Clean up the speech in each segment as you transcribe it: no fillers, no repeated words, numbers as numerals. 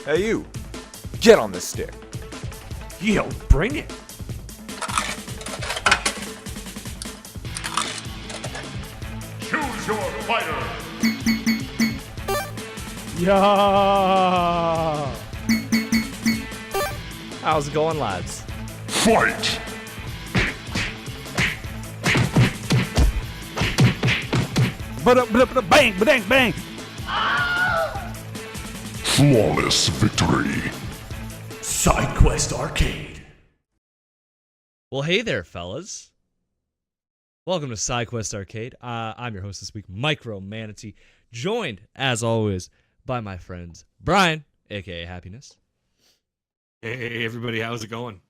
Hey you, get on the stick. Yo, bring it. Choose your fighter. Yo. How's it going, lads? Fight. Bang, bang, bang. Flawless victory. SideQuest Arcade. Well, hey there, fellas. Welcome to SideQuest Arcade. I'm your host this week, Micro Manatee, joined, as always, by my friends Brian, aka Happiness, Hey, everybody, how's it going?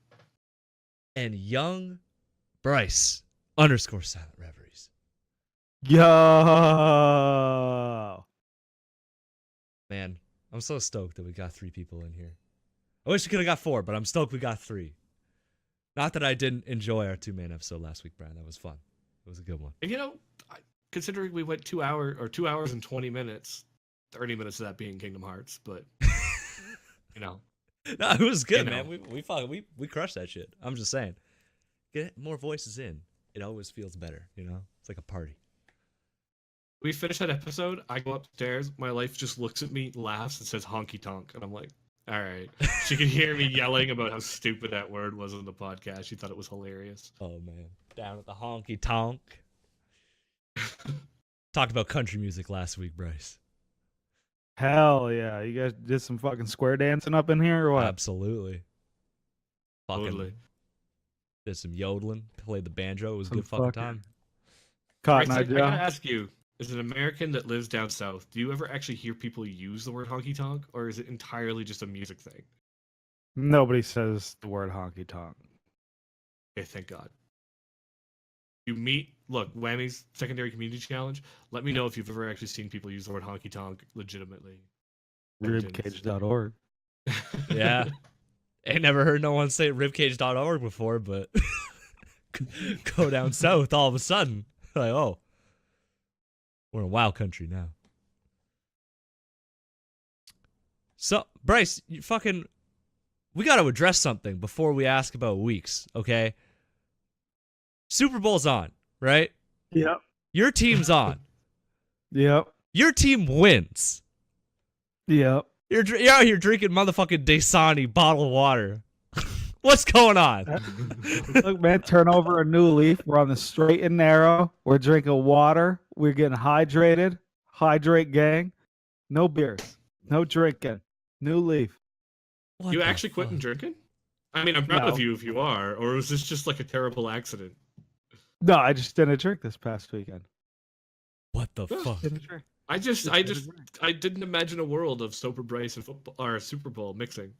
and young Bryce _ Silent Reveries. Yo. Man, I'm so stoked that we got 3 people in here. I wish we could have got 4, but I'm stoked we got 3. Not that I didn't enjoy our 2-man episode last week, Brian. That was fun. It was a good one. And considering we went 2 hours and 20 minutes, 30 minutes of that being Kingdom Hearts, but No, it was good, You know. man. We crushed that shit. I'm just saying, get more voices in. It always feels better, you know. It's like a party. we finished that episode. I go upstairs. My wife just looks at me, laughs, and says honky tonk, and I'm like, all right. She could hear me yelling about how stupid that word was on the podcast. She thought it was hilarious. Oh man, down at the honky tonk. Talked about country music last week, Bryce. Hell yeah. You guys did some fucking square dancing up in here or what? Absolutely. Fucking Totally. did some yodeling. Played the banjo. It was a Some good fucking fucking- time. Cotton Bryce, Eye I gotta Joe. ask you, as an American that lives down south, do you ever actually hear people use the word honky tonk, or is it entirely just a music thing? Nobody says the word honky tonk. Okay, thank God. Look, Whammy's Secondary Community Challenge. Let me know if you've ever actually seen people use the word honky tonk legitimately. Ribcage.org. Yeah. Ain't never heard no one say ribcage.org before, but go down south all of a sudden. Like, oh, we're in wild country now. So, Bryce, we got to address something before we ask about weeks, okay? Super Bowl's on, right? Yep. Your team's on. Yep. Your team wins. Yep. You're out here drinking motherfucking Dasani bottled water. What's going on? Look, man, turn over a new leaf. We're on the straight and narrow. We're drinking water. We're getting hydrated. Hydrate, gang. No beers. No drinking. New leaf. What You the actually fuck? quitting drinking? I mean, I'm proud No. of you if you are, or was this just like a terrible accident? No, I just didn't drink this past weekend. What the Yeah. fuck? Didn't drink. I Just didn't imagine a world of Sober Bryce and football or Super Bowl mixing.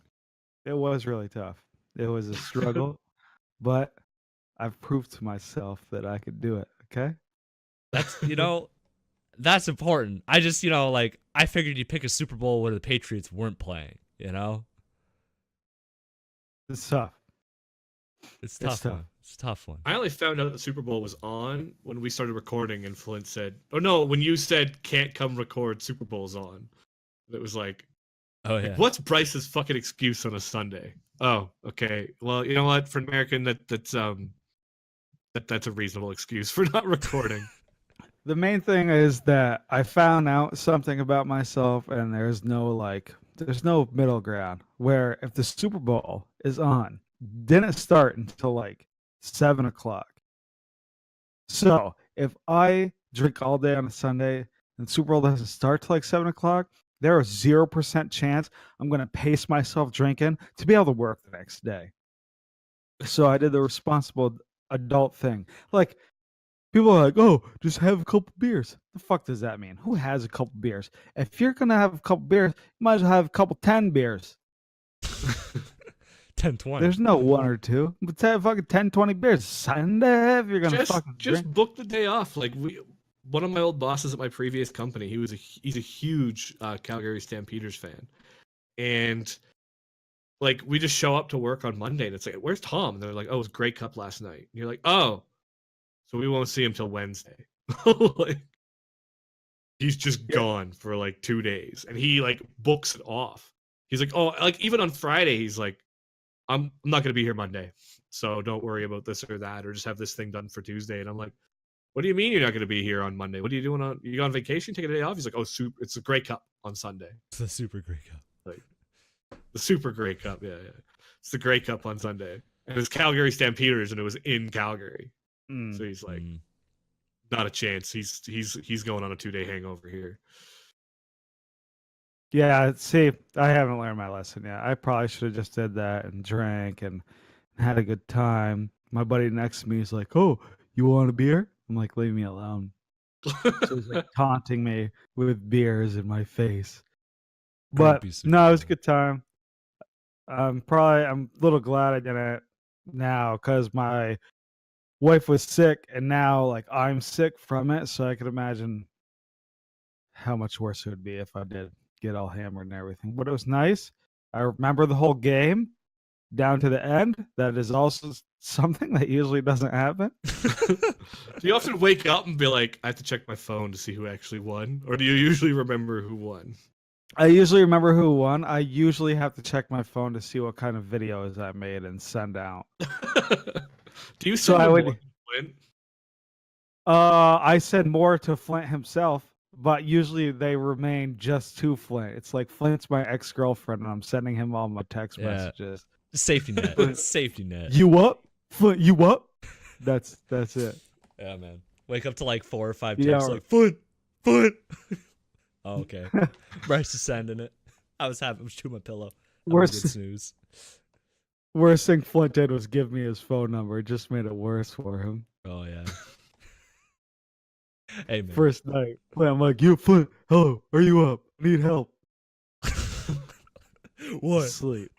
It was really tough. It was a struggle, but I've proved to myself that I could do it. Okay. That's that's important. I just I figured you'd pick a Super Bowl where the Patriots weren't playing. It's tough. It's tough. tough. One. It's a tough one. I only found out the Super Bowl was on when we started recording, and Flint said, "Oh no!" When you said "can't come record, Super Bowl's on." It was like, Oh yeah. what's Bryce's fucking excuse on a Sunday? Oh, okay. Well, you know what? For an American, that's a reasonable excuse for not recording. The main thing is that I found out something about myself, and there's no middle ground. Where if the Super Bowl is on, didn't start until like 7 o'clock. So if I drink all day on a Sunday and Super Bowl doesn't start till like 7 o'clock, there is 0% chance I'm gonna pace myself drinking to be able to work the next day. So I did the responsible adult thing. Like, people are like, oh, just have a couple beers. The fuck does that mean? Who has a couple beers? If you're going to have a couple beers, you might as well have a couple 10 beers. 10-20. There's no one or two. But have fucking 10, 20 beers. Sunday, if you're going to fucking just drink. book the day off. Like one of my old bosses at my previous company, he's a huge Calgary Stampeders fan, and like we just show up to work on Monday, and it's like, "Where's Tom?" And they're like, "Oh, it was Grey Cup last night." And you're like, "Oh, so we won't see him till Wednesday." Like, he's just gone for like 2 days, and he like books it off. He's like, oh, like even on Friday, he's like, I'm not gonna be here Monday, so don't worry about this or that, or just have this thing done for Tuesday. And I'm like, what do you mean you're not gonna be here on Monday? What are you doing on? You on vacation? Take a day off? He's like, oh, it's a Grey Cup on Sunday. It's the Super Grey Cup. Like the Super Grey Cup, yeah. It's the Grey Cup on Sunday, and it's Calgary Stampeders, and it was in Calgary. So he's like, not a chance. He's going on a 2-day hangover here. Yeah, see, I haven't learned my lesson yet. I probably should have just did that and drank and had a good time. My buddy next to me is like, "Oh, you want a beer?" I'm like, "Leave me alone." So he's like taunting me with beers in my face. But no, it was a good time. I'm a little glad I didn't now because my wife was sick and now like I'm sick from it. So I could imagine how much worse it would be if I did get all hammered and everything. But it was nice. I remember the whole game down to the end. That is also something that usually doesn't happen. Do you often wake up and be like, I have to check my phone to see who actually won? Or do you usually remember who won? I usually remember who won. I usually have to check my phone to see what kind of videos I made and send out. Do you So send I them would- more to Flint? I send more to Flint himself, but usually they remain just to Flint. It's like Flint's my ex-girlfriend, and I'm sending him all my text messages. Safety net. Safety net. You up, Flint? You up? That's it. Yeah, man. Wake up to like 4 or 5 Yeah, texts or- like, Flint. Oh, okay. Bryce is sending it. I was chewing my pillow. Worst, Snooze. worst thing Flint did was give me his phone number. It just made it worse for him. Oh, yeah. Hey, man. First night, I'm like, "You Flint? Hello, are you up? Need help?" What? Sleep.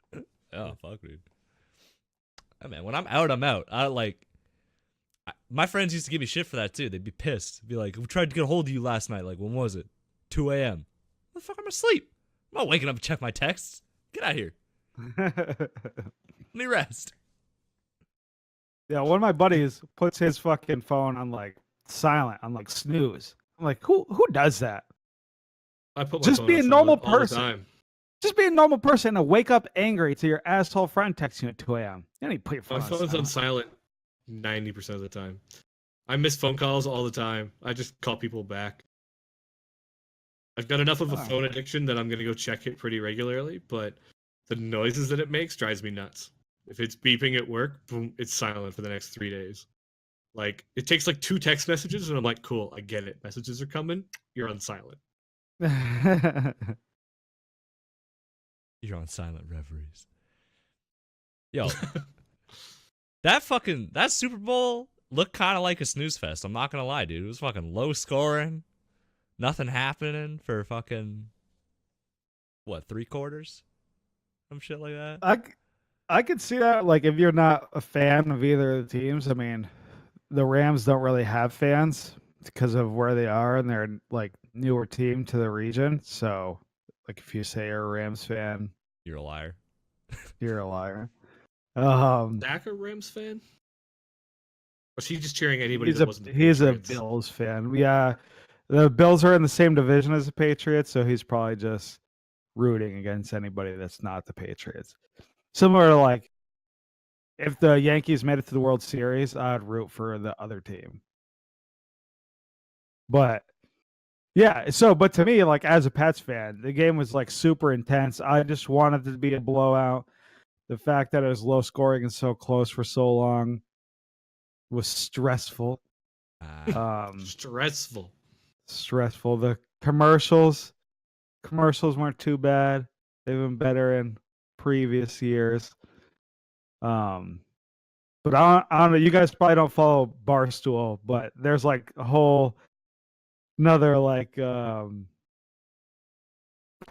Oh, fuck, dude. Oh, man, when I'm out, I'm out. My friends used to give me shit for that, too. They'd be pissed. Be like, we tried to get a hold of you last night. Like, when was it? 2 a.m. What the fuck? I'm asleep. I'm not waking up to check my texts. Get out of here. Let me rest. Yeah, one of my buddies puts his fucking phone on like silent, on like snooze. I'm like, who does that? I put my Just phone be a on normal silent all the person. time. Just be a normal person and wake up angry to your asshole friend texting you at 2 a.m. You don't need to put your phone My on phone's on silent. silent 90% of the time. I miss phone calls all the time. I just call people back. I've got enough of a phone addiction that I'm going to go check it pretty regularly, but the noises that it makes drives me nuts. If it's beeping at work, boom, it's silent for the next 3 days. Like, it takes like 2 text messages, and I'm like, cool, I get it. Messages are coming. You're on silent. You're on silent reveries. Yo, that Super Bowl looked kind of like a snooze fest. I'm not gonna lie, dude. It was fucking low scoring, nothing happening for fucking 3 quarters, some shit like that. I could see that. Like, if you're not a fan of either of the teams, I mean, the Rams don't really have fans because of where they are, and they're like newer team to the region. So, like, if you say you're a Rams fan, You're a liar. you're a liar. Dak a Rams fan? Or was he just cheering anybody that wasn't the He's a Patriots? Bills fan. Yeah, the Bills are in the same division as the Patriots, so he's probably just rooting against anybody that's not the Patriots. Similar to like if the Yankees made it to the World Series, I'd root for the other team. But yeah, but to me, like as a Pats fan, the game was like super intense. I just wanted it to be a blowout. The fact that it was low scoring and so close for so long was stressful. Stressful. Stressful. The commercials weren't too bad. They've been better in previous years. But I don't know. You guys probably don't follow Barstool, but there's like a whole another like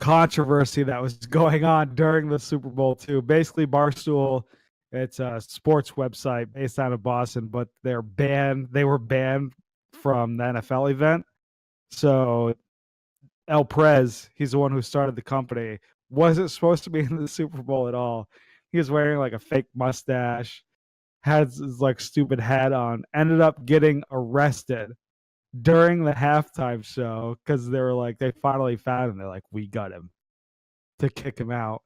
controversy that was going on during the Super Bowl too. Basically, Barstool, it's a sports website based out of Boston, but they were banned from the NFL event. So El Prez, he's the one who started the company, wasn't supposed to be in the Super Bowl at all. He was wearing like a fake mustache, had his like stupid hat on, ended up getting arrested during the halftime show because they were like, they finally found him. They're like, we got him, to kick him out.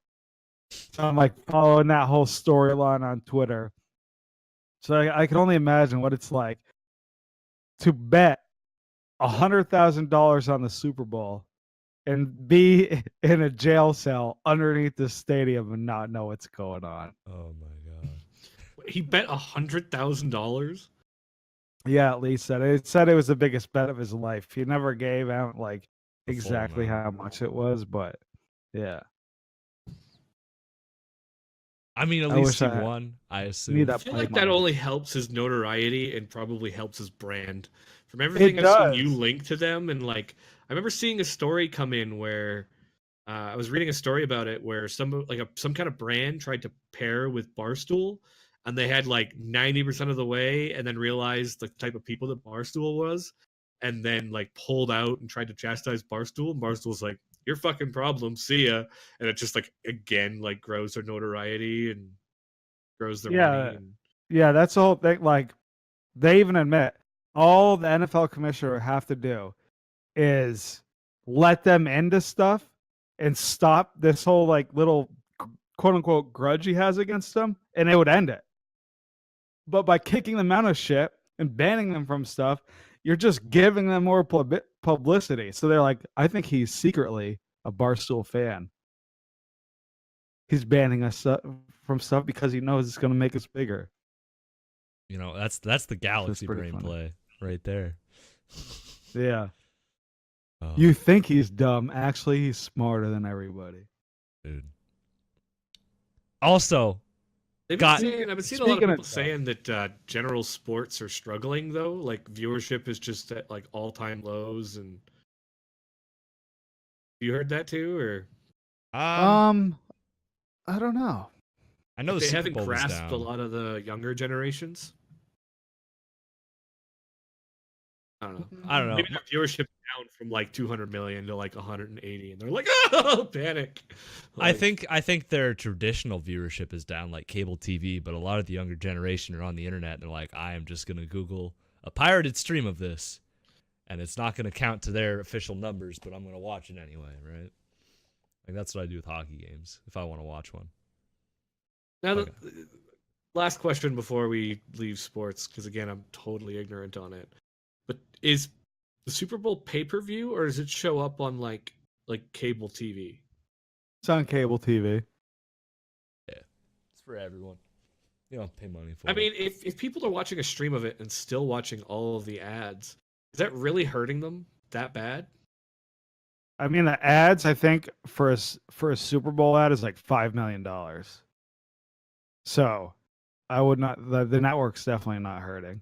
So I'm like following that whole storyline on Twitter. So I can only imagine what it's like to bet $100,000 on the Super Bowl and be in a jail cell underneath the stadium and not know what's going on. Oh my god. He bet $100,000. Yeah, at least said it said it was the biggest bet of his life. He never gave out like The full exactly amount. how much it was, but yeah. I mean, at I least wish he I won, I need assume. I that feel play like that money. only helps his notoriety and probably helps his brand. From everything It I've seen you does. link to them, and like I remember seeing a story come in where I was reading a story about it where some kind of brand tried to pair with Barstool, and they had like 90% of the way, and then realized the type of people that Barstool was, and then like pulled out and tried to chastise Barstool, and Barstool's like, "Your fucking problem, see ya," and it just like again like grows their notoriety and grows their money. Yeah, And yeah, that's the whole thing. Like they even admit all the NFL commissioner have to do is let them into stuff and stop this whole like little quote unquote grudge he has against them, and it would end it. But by kicking them out of shit and banning them from stuff, you're just giving them more publicity. So they're like, I think he's secretly a Barstool fan. He's banning us from stuff because he knows it's going to make us bigger. You know, that's the galaxy pretty brain funny. play right there. Yeah. Oh, You think he's dumb. Actually, he's smarter than everybody. dude. Also, I've Got- been seeing a lot of Speaking of people saying that general sports are struggling though. Like viewership is just at like all-time lows. And you heard that too, or um, I don't know. I know the they Super haven't Bowl was grasped down. a lot of the younger generations? I don't know. I don't know. Maybe their viewership down from like 200 million to like 180, and they're like, "Oh, panic!" I Like, think their traditional viewership is down like cable TV, but a lot of the younger generation are on the internet and they're like, I am just gonna Google a pirated stream of this, and it's not gonna count to their official numbers, but I'm gonna watch it anyway, right? Like that's what I do with hockey games if I want to watch one. now, Okay. the last question before we leave sports, because again, I'm totally ignorant on it. But is the Super Bowl pay-per-view, or does it show up on like cable TV? It's on cable TV. It's for everyone. You don't pay money for I it. mean, if people are watching a stream of it and still watching all of the ads, is that really hurting them that bad? I mean, the ads, I think, for a Super Bowl ad is like $5 million. So I would not, the network's definitely not hurting.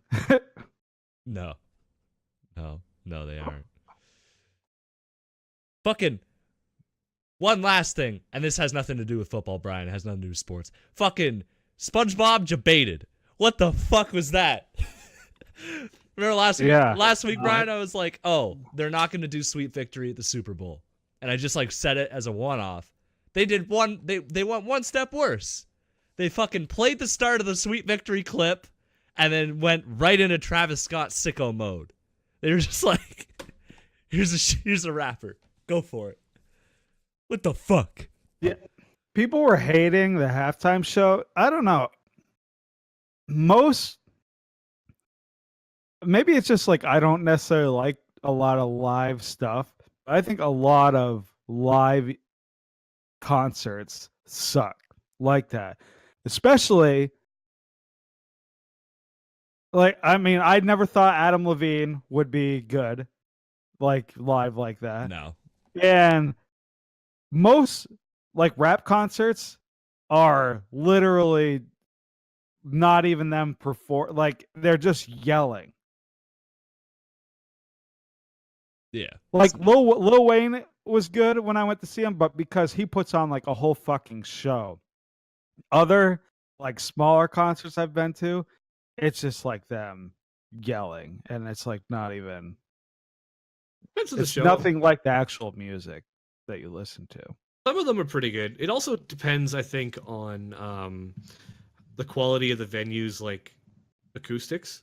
No, they aren't. Fucking one last thing, and this has nothing to do with football, Brian. It has nothing to do with sports. Fucking SpongeBob debated. What the fuck was that? Remember last week? Yeah. Last week, Brian, I was like, "Oh, they're not going to do Sweet Victory at the Super Bowl," and I just like said it as a one-off. They did one. They went one step worse. They fucking played the start of the Sweet Victory clip, and then went right into Travis Scott sicko mode. They were just like, "Here's a rapper. Go for it." What the fuck? Yeah. People were hating the halftime show. I don't know. Maybe it's just like I don't necessarily like a lot of live stuff. I think a lot of live concerts suck like that. Especially like I mean, I never thought Adam Levine would be good like live like that. No. And most like rap concerts are literally not even them perform, like they're just yelling. Yeah. Like Lil Wayne was good when I went to see him, but because he puts on like a whole fucking show. Other like smaller concerts I've been to, it's just like them yelling, and it's like not even. Depends on the It's show. nothing like the actual music that you listen to. Some of them are pretty good. It also depends, I think, on the quality of the venue's like acoustics.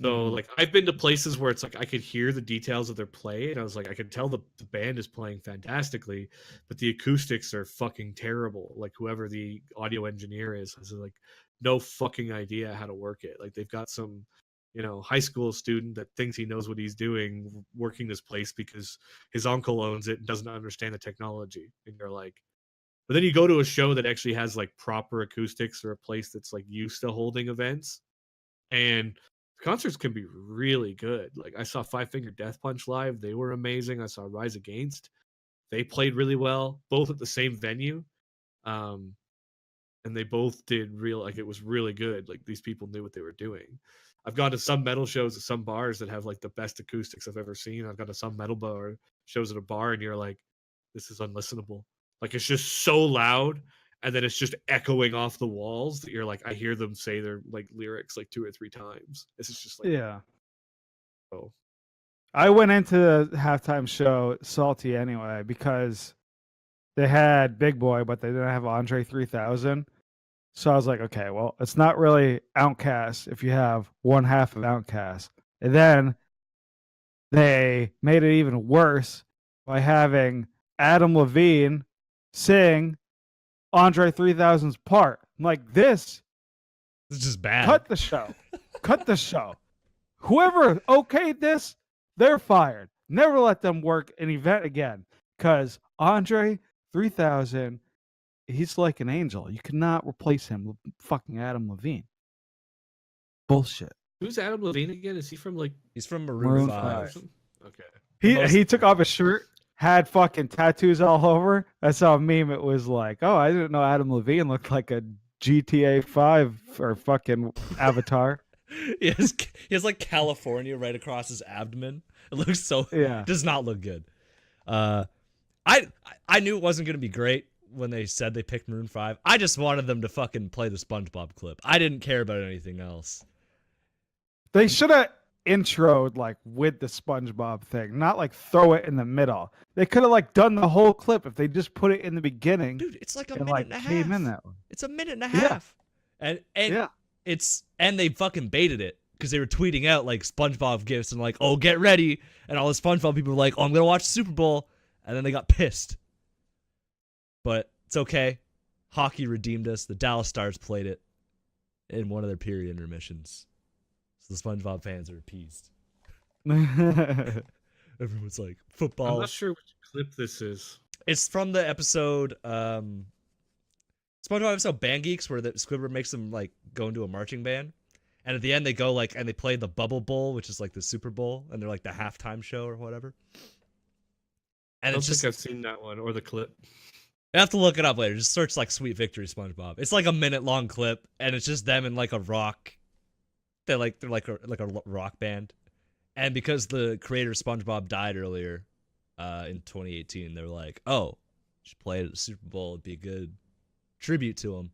So like I've been to places where it's like I could hear the details of their play, and I was like, I could tell the band is playing fantastically, but the acoustics are fucking terrible. Like whoever the audio engineer is has like no fucking idea how to work it. Like they've got some, high school student that thinks he knows what he's doing working this place because his uncle owns it and doesn't understand the technology. And you're like, but then you go to a show that actually has like proper acoustics or a place that's like used to holding events, and concerts can be really good. Like I saw Five Finger Death Punch live; they were amazing. I saw Rise Against; they played really well, both at the same venue, and they both did it was really good. Like these people knew what they were doing. I've gone to some metal shows at some bars that have like the best acoustics I've ever seen. I've gone to some metal bar shows at a bar, and you're like, this is unlistenable. Like it's just so loud, and then it's just echoing off the walls that you're like, I hear them say their like lyrics like 2 or 3 times. This is just like, Yeah. oh, I went into the halftime show salty anyway because they had Big Boy, but they didn't have Andre 3000. So I was like, okay, well, it's not really Outcast if you have one half of Outcast. And then they made it even worse by having Adam Levine sing Andre 3000's part. I'm like, this, It's just bad. cut the show. Cut the show. Whoever okayed this, they're fired. Never let them work an event again. Because Andre 3000, he's like an angel. You cannot replace him with fucking Adam Levine. Bullshit. who's Adam Levine again? Is he from like He's from Maroon Maroon 5. 5. Okay. He took off his shirt, had fucking tattoos all over. I saw a meme. It was like, oh, I didn't know Adam Levine looked like a GTA 5 or fucking Avatar. He has like California right across his abdomen. It looks so Yeah. does not look good. I knew it wasn't gonna be great when they said they picked Maroon 5. I just wanted them to fucking play the SpongeBob clip. I didn't care about anything else. They should have introed like with the SpongeBob thing, not like throw it in the middle. They could have like done the whole clip if they just put it in the beginning. Dude, it's like a and minute like and a half. came in that one. It's a minute and a Yeah. half. And Yeah. and they fucking baited it because they were tweeting out like SpongeBob gifts and like, oh, get ready. And all the SpongeBob people were like, oh, I'm gonna watch the Super Bowl. And then they got pissed. But it's okay. Hockey redeemed us. The Dallas Stars played it in one of their period intermissions. So the SpongeBob fans are appeased. Everyone's like, I'm football. not sure which clip this is. It's from the episode SpongeBob episode Band Geeks where the Squidward makes them like go into a marching band. And at the end they go like and they play the Bubble Bowl, which is like the Super Bowl, and they're like the halftime show or whatever. I And don't it's just think I've seen that one or the clip. you have to look it up later. Just search like Sweet Victory SpongeBob. It's like a minute long clip, and it's just them in like a rock. They're like a rock band, and because the creator of SpongeBob died earlier, in 2018, they were like, "Oh, should play it at the Super Bowl. It'd be a good tribute to him."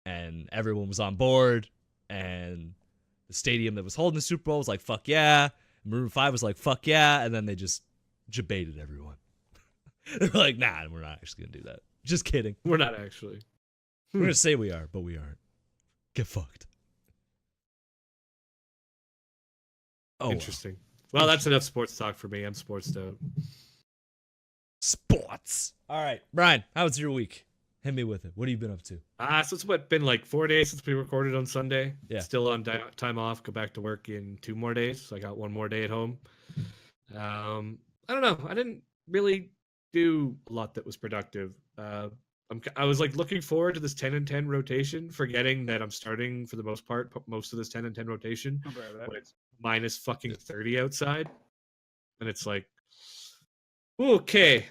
And everyone was on board, and the stadium that was holding the Super Bowl was like, "Fuck yeah!" Maroon 5 was like, "Fuck yeah!" And then they just baited everyone. They're like, nah, we're not actually gonna do that. Just kidding. We're not actually. We're gonna say we are, but we aren't. Get fucked. Oh, Interesting. Well, that's enough sports talk for me. I'm sportsed out. Sports. All right, Brian, how was your week? Hit me with it. What have you been up to? So it's been like 4 days since we recorded on Sunday. Yeah. Still on time off. Go back to work in 2 more days. So I got 1 more day at home. I don't know. I didn't really do a lot that was productive. I was like looking forward to this 10 and 10 rotation, forgetting that I'm starting for the most part most of this 10 and 10 rotation when it's minus fucking 30 outside, and it's like, okay,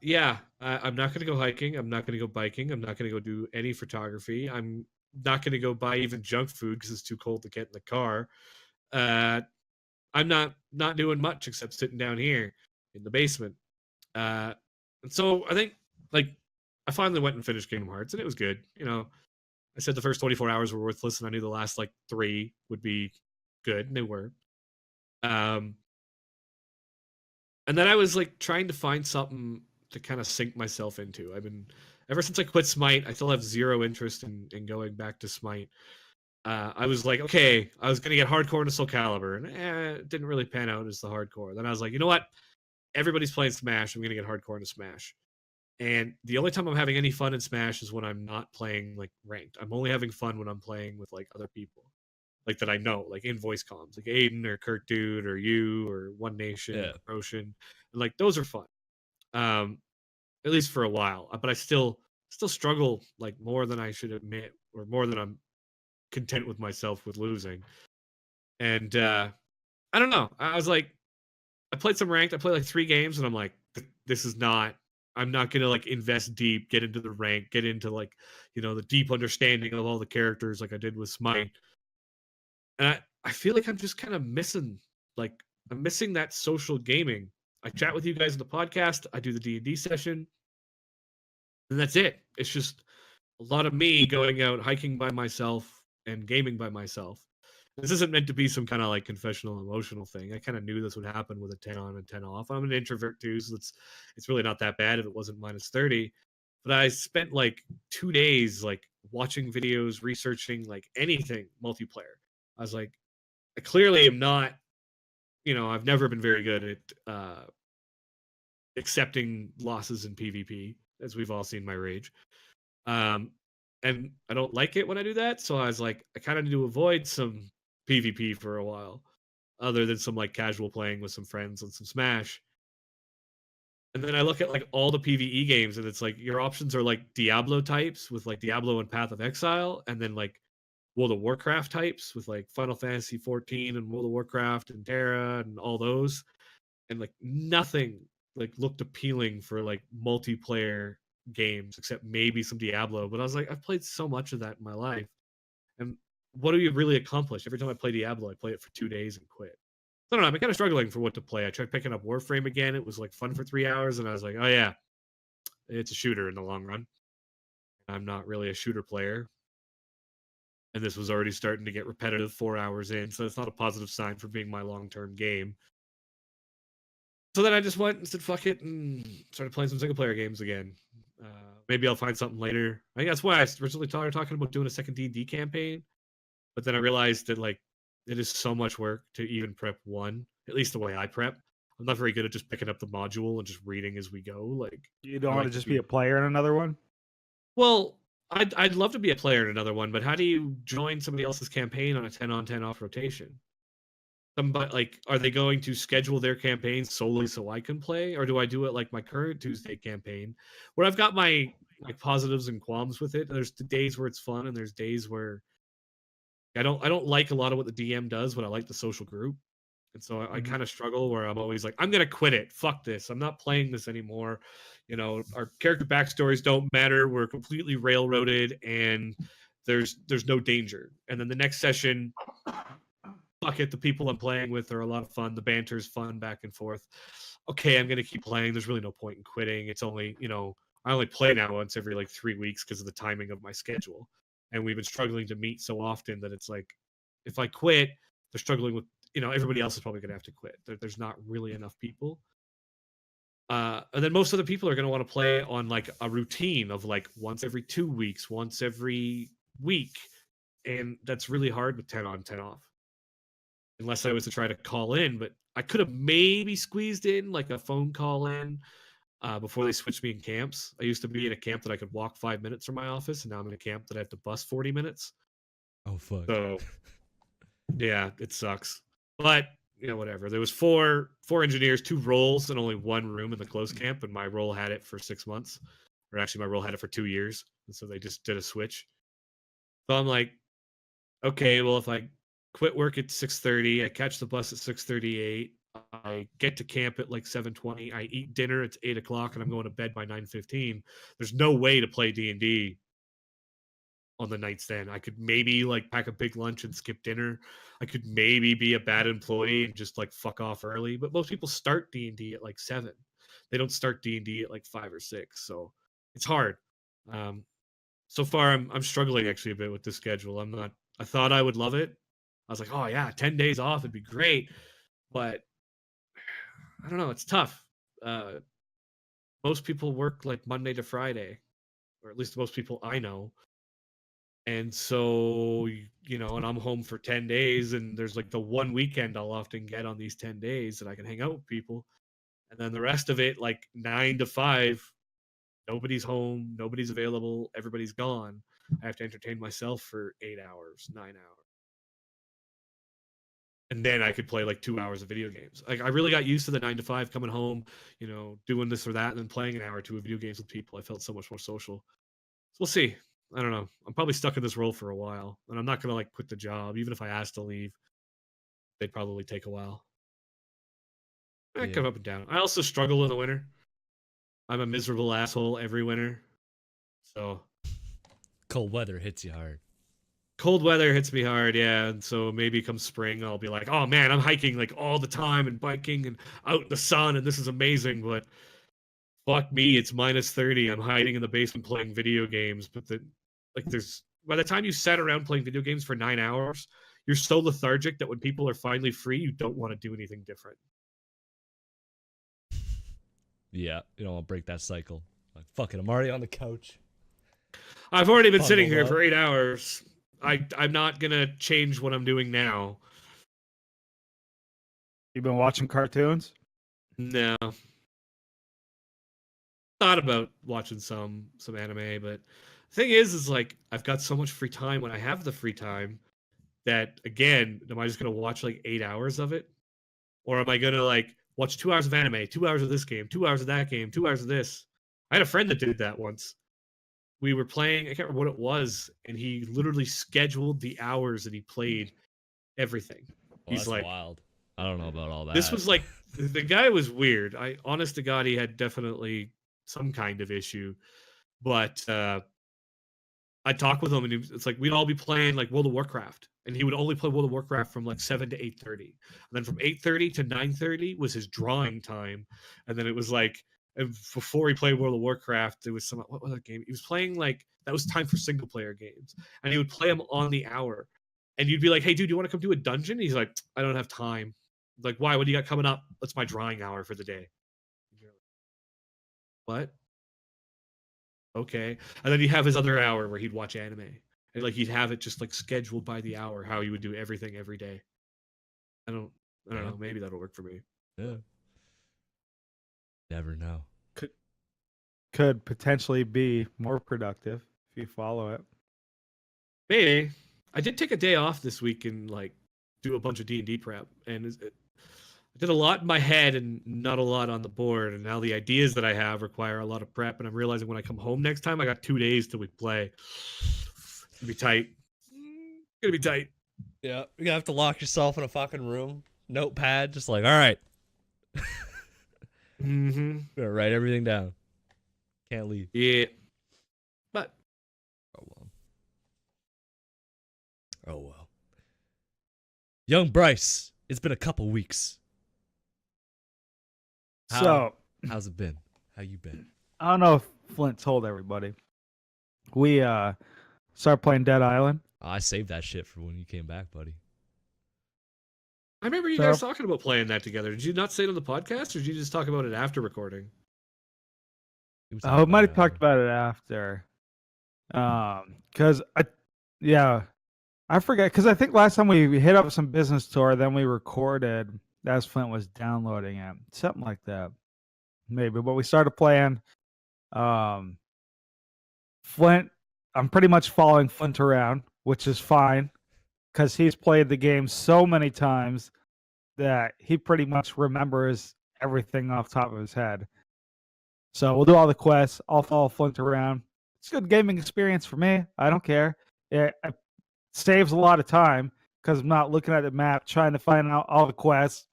yeah, I'm not gonna go hiking. I'm not gonna go biking. I'm not gonna go do any photography. I'm not gonna go buy even junk food because it's too cold to get in the car. I'm not doing much except sitting down here in the basement. And so I think like I finally went and finished Kingdom Hearts, and it was good. I said the first 24 hours were worthless, and I knew the last like 3 would be good, and they were. And then I was like trying to find something to kind of sink myself into. I've been ever since I quit Smite, I still have zero interest in going back to Smite. I was like, okay, I was gonna get hardcore into Soul Calibur, and it didn't really pan out as the hardcore. Then I was like, you know what? Everybody's playing Smash. I'm gonna get hardcore into Smash. And the only time I'm having any fun in Smash is when I'm not playing like ranked. I'm only having fun when I'm playing with like other people, like that I know, like in voice comms, like Aiden or Kirk Dude or you or One Nation Yeah. or Ocean, and like those are fun. At least for a while. But I still struggle like more than I should admit, or more than I'm content with myself with losing. And I don't know. I was like, I played some ranked. I played like 3 games, and I'm like, this is not. I'm not gonna like invest deep, get into the rank, get into like, the deep understanding of all the characters like I did with Smite. And I feel like I'm just kind of missing, like I'm missing that social gaming. I chat with you guys in the podcast. I do the D&D session, and that's it. It's just a lot of me going out hiking by myself and gaming by myself. This isn't meant to be some kind of like confessional emotional thing. I kind of knew this would happen with a 10 on and 10 off. I'm an introvert too, so it's really not that bad if it wasn't -30. But I spent like 2 days like watching videos, researching like anything multiplayer. I was like, I clearly am not, I've never been very good at accepting losses in PvP, as we've all seen my rage. And I don't like it when I do that. So I was like, I kind of need to avoid some PvP for a while, other than some like casual playing with some friends on some Smash. And then I look at like all the PvE games, and it's like your options are like Diablo types with like Diablo and Path of Exile, and then like World of Warcraft types with like Final Fantasy 14 and World of Warcraft and Terra and all those. And like nothing like looked appealing for like multiplayer games except maybe some Diablo. But I was like, I've played so much of that in my life. And what do you really accomplish? Every time I play Diablo, I play it for 2 days and quit. I don't know. I'm kind of struggling for what to play. I tried picking up Warframe again. It was like fun for 3 hours, and I was like, oh yeah, it's a shooter in the long run. I'm not really a shooter player, and this was already starting to get repetitive 4 hours in, so it's not a positive sign for being my long-term game. So then I just went and said, fuck it, and started playing some single player games again. Maybe I'll find something later. I think that's why I originally started talking about doing a second D&D campaign. But then I realized that like it is so much work to even prep one, at least the way I prep. I'm not very good at just picking up the module and just reading as we go. Like You don't I want like to just be a player in another one? well, I'd love to be a player in another one, but how do you join somebody else's campaign on a 10 on 10 off rotation? Somebody like, are they going to schedule their campaign solely so I can play, or do I do it like my current Tuesday campaign, where I've got my like positives and qualms with it? There's the days where it's fun, and there's days where I don't like a lot of what the DM does, but I like the social group. And so I kind of struggle where I'm always like, I'm gonna quit it. Fuck this. I'm not playing this anymore. Our character backstories don't matter. We're completely railroaded, and there's no danger. And then the next session, fuck it. The people I'm playing with are a lot of fun. The banter's fun back and forth. Okay, I'm gonna keep playing. There's really no point in quitting. It's only, I only play now once every like 3 weeks because of the timing of my schedule. And we've been struggling to meet so often that it's like, if I quit, they're struggling with, everybody else is probably going to have to quit. There's not really enough people. And then most of the people are going to want to play on like a routine of like once every 2 weeks, once every week. And that's really hard with 10 on, 10 off. Unless I was to try to call in, but I could have maybe squeezed in like a phone call in before they switched me in camps. I used to be in a camp that I could walk 5 minutes from my office, and now I'm in a camp that I have to bus 40 minutes. Oh fuck. So yeah, it sucks. But whatever. There was four engineers, 2 roles, and only 1 room in the close camp, and my role had it for 6 months. Or actually my role had it for 2 years. And so they just did a switch. So I'm like, okay, well, if I quit work at 6:30, I catch the bus at 6:38. I get to camp at like 7:20. I eat dinner. It's 8:00, and I'm going to bed by 9:15. There's no way to play D&D on the nights then. I could maybe like pack a big lunch and skip dinner. I could maybe be a bad employee and just like fuck off early. But most people start D&D at like 7. They don't start D&D at like 5 or 6. So it's hard. So far, I'm struggling actually a bit with the schedule. I thought I would love it. I was like, oh yeah, 10 days off would be great. But I don't know, it's tough. Most people work like Monday to Friday, or at least most people I know. And so, and I'm home for 10 days, and there's like the one weekend I'll often get on these 10 days that I can hang out with people. And then the rest of it, like 9 to 5, nobody's home, nobody's available, everybody's gone. I have to entertain myself for 8 hours, 9 hours. And then I could play like 2 hours of video games. Like I really got used to the 9 to 5, coming home, doing this or that, and then playing an hour or two of video games with people. I felt so much more social. So we'll see. I don't know. I'm probably stuck in this role for a while, and I'm not gonna like quit the job. Even if I asked to leave, they'd probably take a while. I come up and down. I also struggle in the winter. I'm a miserable asshole every winter. So Cold weather hits you hard. cold weather hits me hard, yeah. And so maybe come spring, I'll be like, oh man, I'm hiking like all the time and biking and out in the sun, and this is amazing. But fuck me, it's minus 30. I'm hiding in the basement playing video games. But by the time you sat around playing video games for 9 hours, you're so lethargic that when people are finally free, you don't want to do anything different. Yeah, you don't want to break that cycle. Like, fuck it, I'm already on the couch. I've already been sitting Bundled here for up. 8 hours. I'm not gonna change what I'm doing now. You've been watching cartoons? No. Thought about watching some anime, but the thing is like I've got so much free time when I have the free time that, again, am I just gonna watch like 8 hours of it? Or am I gonna like watch 2 hours of anime, 2 hours of this game, 2 hours of that game, 2 hours of this? I had a friend that did that once. We were playing, I can't remember what it was, and he literally scheduled the hours that he played everything. Well, He's that's like, wild. I don't know about all that. this was like, the guy was weird. Honest to God, he had definitely some kind of issue. But I talked with him, and it's like we'd all be playing like World of Warcraft, and he would only play World of Warcraft from like 7 to 8:30, and then from 8:30 to 9:30 was his drawing time, and then it was like, and before he played World of Warcraft, there was some, what was that game he was playing? Like that was time for single player games, and he would play them on the hour, and you'd be like, hey dude, you want to come do a dungeon? He's like, I don't have time. Like, why? What do you got coming up? That's my drawing hour for the day. What? Okay. And then he'd have his other hour where he'd watch anime. And like he'd have it just like scheduled by the hour, how he would do everything every day. I don't know. Maybe that'll work for me. Yeah. Never know. Could potentially be more productive if you follow it. Maybe. I did take a day off this week and like do a bunch of D&D prep, and I did a lot in my head and not a lot on the board. And now the ideas that I have require a lot of prep, and I'm realizing when I come home next time, I got 2 days till we play. It's gonna be tight. It's gonna be tight. Yeah, you're gonna have to lock yourself in a fucking room, notepad, just like, all right, Mm-hmm. gonna write everything down. Can't leave. Yeah. But Oh well. Oh well. Young Bryce, it's been a couple weeks. So How's it been? How you been? I don't know if Flint told everybody. We started playing Dead Island. Oh, I saved that shit for when you came back, buddy. I remember you So- guys talking about playing that together. Did you not say it on the podcast, or did you just talk about it after recording? We I might have talked about it after. Cause I forget, because I think last time we hit up some business tour, then we recorded as Flint was downloading it, something like that, maybe. But we started playing. Flint, I'm pretty much following Flint around, which is fine, because he's played the game so many times that he pretty much remembers everything off the top of his head. So we'll do all the quests. I'll follow Flint around. It's a good gaming experience for me. I don't care. It saves a lot of time because I'm not looking at the map trying to find out all the quests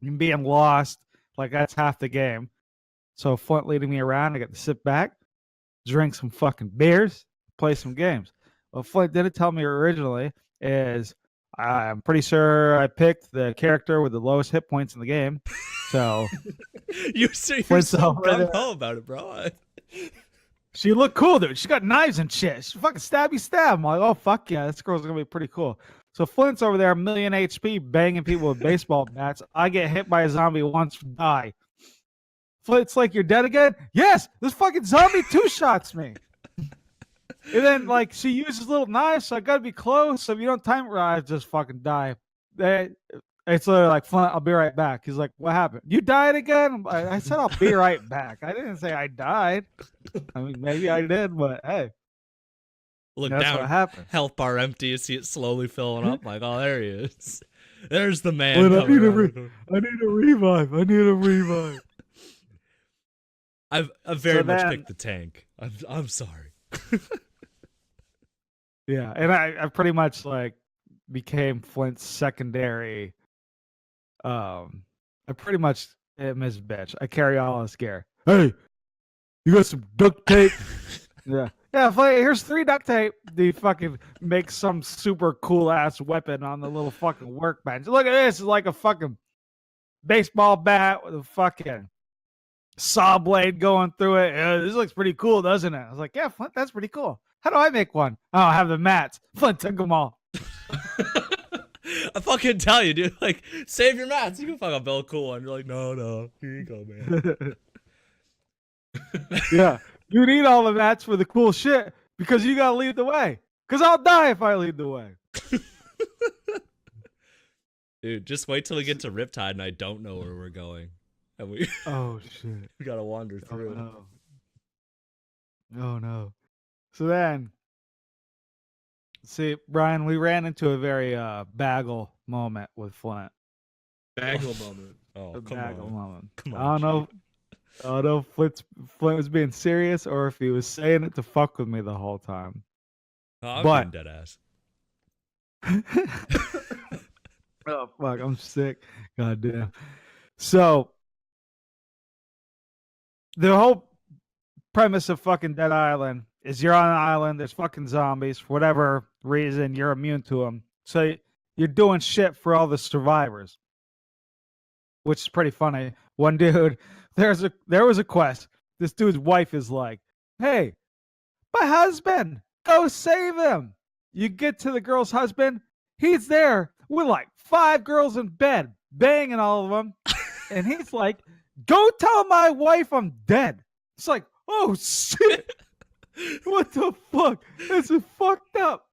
and being lost. Like, that's half the game. So Flint leading me around, I get to sit back, drink some fucking beers, play some games. What Flint didn't tell me originally is I'm pretty sure I picked the character with the lowest hit points in the game. So you're so Flint's over there. gung ho about it, bro. She looked cool, dude. She got knives and shit. She fucking stabby stab. I'm like, oh, fuck yeah, this girl's gonna be pretty cool. So Flint's over there, 1,000,000 HP, banging people with baseball bats. I get hit by a zombie once, die. Flint's like, you're dead again? Yes, this fucking zombie two-shots me. And then like she uses little knives, so I gotta be close. So if you don't time it right, I just fucking die. It's literally like, Flint, I'll be right back. He's like, what happened? You died again? I said I'll be right back. I didn't say I died. I mean, maybe I did, but hey, Look that's down, what happened. health bar empty. You see it slowly filling up. Like, oh, there he is. There's the man. Flint, I coming need a around. I need a revive. I need a revive. I've very So much then- picked the tank. I'm sorry. Yeah, and I pretty much like became Flint's secondary. I pretty much am his bitch. I carry all his gear. Hey, you got some duct tape? Yeah. Yeah, Flint, here's 3 duct tape. He fucking makes some super cool ass weapon on the little fucking workbench. Look at this. It's like a fucking baseball bat with a fucking saw blade going through it. This looks pretty cool, doesn't it? I was like, yeah, Flint, that's pretty cool. How do I make one? Oh, I have the mats. Flint took them all. I fucking tell you, dude. Like, save your mats. You can fucking build a cool one. You're like, no. Here you go, man. Yeah. You need all the mats for the cool shit because you gotta lead the way. Because I'll die if I lead the way. Dude, just wait till we get to Riptide and I don't know where we're going. And we Oh shit. gotta wander Oh through. no. Oh no. So then, see, Brian, we ran into a very bagel moment with Flint. Bagel moment. Oh, A come bagel on. moment. Come I on. don't know. I don't know if Flint was being serious or if he was saying it to fuck with me the whole time. Oh, I'm But- being dead ass. Oh fuck, I'm sick. God damn. So the whole premise of fucking Dead Island is you're on an island, there's fucking zombies, for whatever reason, you're immune to them. So you're doing shit for all the survivors. Which is pretty funny. One dude, there was a quest. This dude's wife is like, hey, my husband, go save him. You get to the girl's husband, he's there with like 5 girls in bed, banging all of them. And he's like, go tell my wife I'm dead. It's like, oh shit. What the fuck? This is fucked up.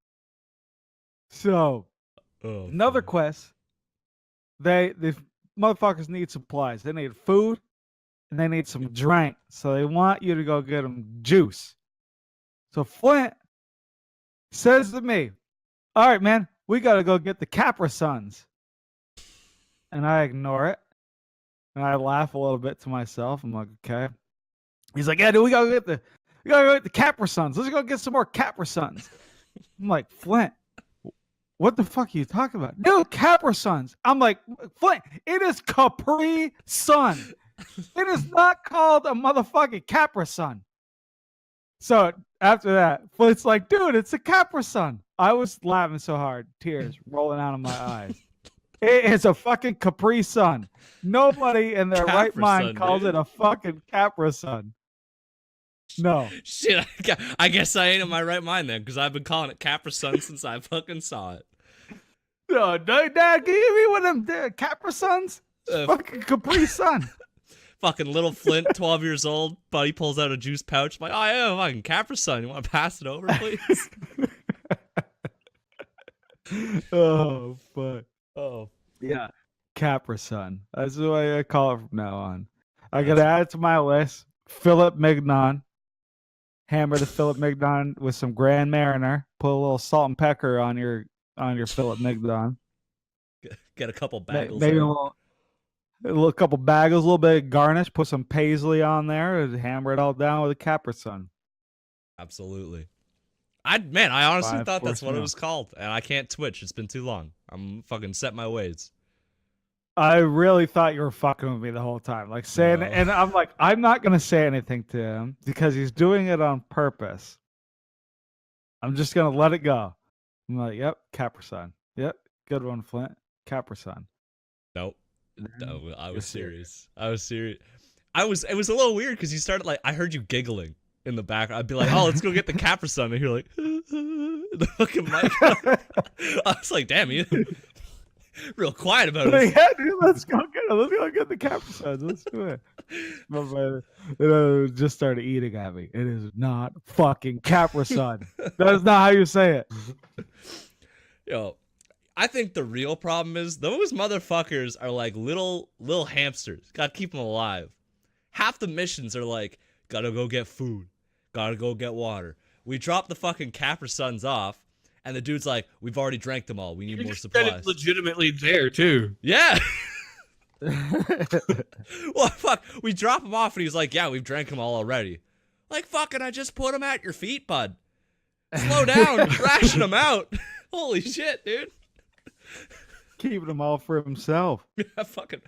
So, Oh, another fuck. quest. The motherfuckers need supplies. They need food and they need some drink. So they want you to go get them juice. So Flint says to me, all right, man, we got to go get the Capra Suns. And I ignore it. And I laugh a little bit to myself. I'm like, okay. He's like, yeah, dude, we gotta go get the Capra Suns. Let's go get some more Capra Suns. I'm like, Flint, what the fuck are you talking about? Dude, Capra Suns. I'm like, Flint, it is Capri Sun. It is not called a motherfucking Capra Sun. So after that, Flint's like, dude, it's a Capra Sun. I was laughing so hard, tears rolling out of my eyes. It is a fucking Capri Sun. Nobody in their right Capra mind Sun, calls dude. it a fucking Capra Sun. No. Shit, I guess I ain't in my right mind then, because I've been calling it Capra Sun since I fucking saw it. No, Dad, give me one of them Capra Suns. Uh, Fucking Capri Sun. Fucking little Flint, 12 years old, buddy pulls out a juice pouch. I'm like, oh yeah, fucking Capra Sun. You want to pass it over, please? Oh, fuck. Oh, Yeah. Capra Sun. That's the way I call it from now on. I gotta add it to my list. Philip Mignon. Hammer the Philip Mignon with some Grand Mariner. Put a little salt and pepper on your Philip Mignon. get a couple bagels. Maybe in. a little couple bagels, a little bit of garnish. Put some paisley on there and hammer it all down with a Capra Sun. Absolutely. I honestly 5 thought that's what it meal. was called, and I can't Twitch. It's been too long. I'm fucking set my ways. I really thought you were fucking with me the whole time, like saying, No. and I'm like, I'm not gonna say anything to him because he's doing it on purpose. I'm just gonna let it go. I'm like, yep, Capra Sun. Yep, good one, Flint. Capra Sun. Nope. No, I was You're serious. I was serious. It was a little weird because you started like, I heard you giggling in the back. I'd be like, oh, let's go get the Capra Sun. And you're like, the fucking mic. I was like, damn, you real quiet about it. Yeah, dude, let's go get Let's go get the Capri Suns. Let's do it. But just started eating at me. It is not fucking Capri Sun. That is not how you say it. Yo, I think the real problem is those motherfuckers are like little hamsters. Gotta keep them alive. Half the missions are like, gotta go get food, gotta go get water. We drop the fucking Capri Suns off, and the dude's like, we've already drank them all. We need more supplies. Legitimately there too. Yeah. Well, fuck. We drop him off, and he's like, yeah, we've drank them all already. Like, fucking, I just put them at your feet, bud. Slow down. Ration them out. Holy shit, dude. Keeping them all for himself. Yeah, fucking.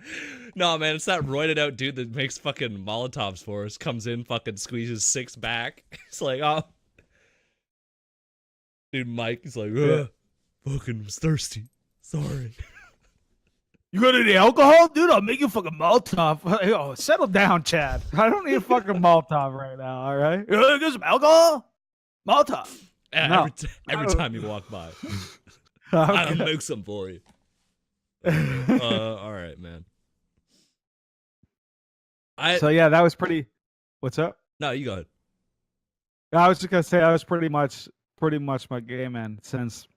No, man, it's that roided out dude that makes fucking Molotovs for us. Comes in, fucking squeezes 6 back. It's like, oh. Dude, Mike is like, fucking was thirsty. Sorry. You got any alcohol? Dude, I'll make you fucking Molotov. Yo, settle down, Chad. I don't need a fucking Molotov right now, all right? You want to get some alcohol? Molotov. No. Every time you walk by. I'll make some for you. All right, man. So, yeah, that was pretty... What's up? No, you go ahead. I was just going to say, that was pretty much my game, man, since...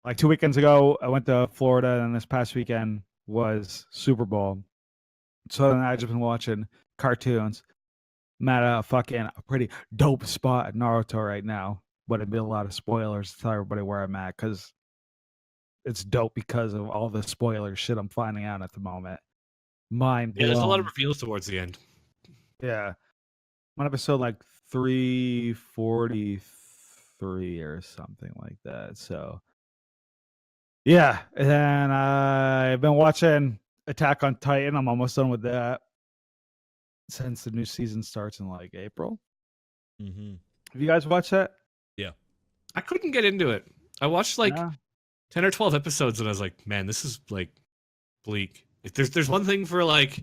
Like 2 weekends ago, I went to Florida, and this past weekend was Super Bowl. So then I just been watching cartoons. I'm at a pretty dope spot at Naruto right now. But it'd be a lot of spoilers to tell everybody where I'm at, because it's dope because of all the spoiler shit I'm finding out at the moment. Mind blown. Yeah, there's a lot of reveals towards the end. Yeah. I'm on episode like 343 or something like that. So... Yeah, and I've been watching Attack on Titan. I'm almost done with that since the new season starts in like April. Mm-hmm. Have you guys watched that? Yeah. I couldn't get into it. I watched like 10 or 12 episodes and I was like, man, this is like bleak. If there's one thing for like,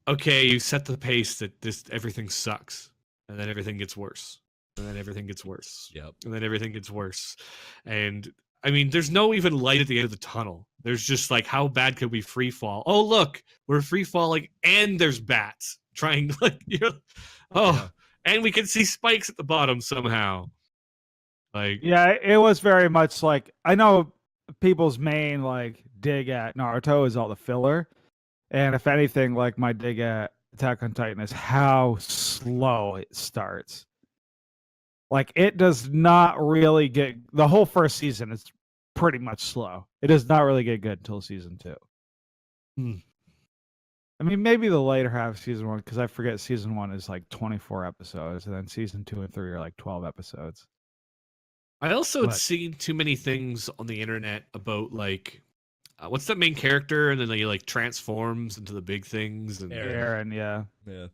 okay, you set the pace that everything sucks, and then everything gets worse, and then everything gets worse. Yep. And then everything gets worse. And I mean, there's no even light at the end of the tunnel. There's just like, how bad could we free fall? Oh, look, we're free falling, and there's bats trying to like, and we can see spikes at the bottom somehow. Like, yeah, it was very much like, I know people's main like dig at Naruto is all the filler, and if anything, like my dig at Attack on Titan is how slow it starts. Like, it does not really get... The whole first season is pretty much slow. It does not really get good until season 2. I mean, maybe the later half of season 1, because I forget season 1 is like 24 episodes, and then season 2 and 3 are like 12 episodes. I also had seen too many things on the internet about, like... what's that main character? And then he like transforms into the big things. And Aaron, yeah.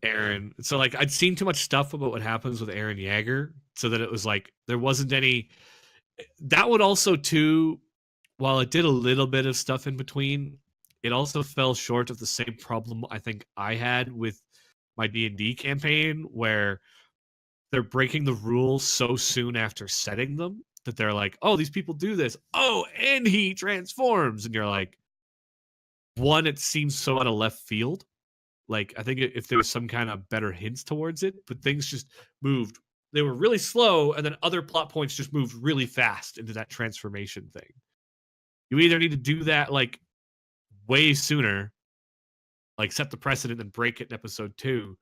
Aaron. So like I'd seen too much stuff about what happens with Aaron Yeager, so that it was like there wasn't any. That would also too, while it did a little bit of stuff in between, it also fell short of the same problem I think I had with my D&D campaign, where they're breaking the rules so soon after setting them that they're like, oh, these people do this. Oh, and he transforms. And you're like, one, it seems so out of left field. Like, I think if there was some kind of better hints towards it, but things just moved. They were really slow, and then other plot points just moved really fast into that transformation thing. You either need to do that, like, way sooner, like, set the precedent and break it in episode 2.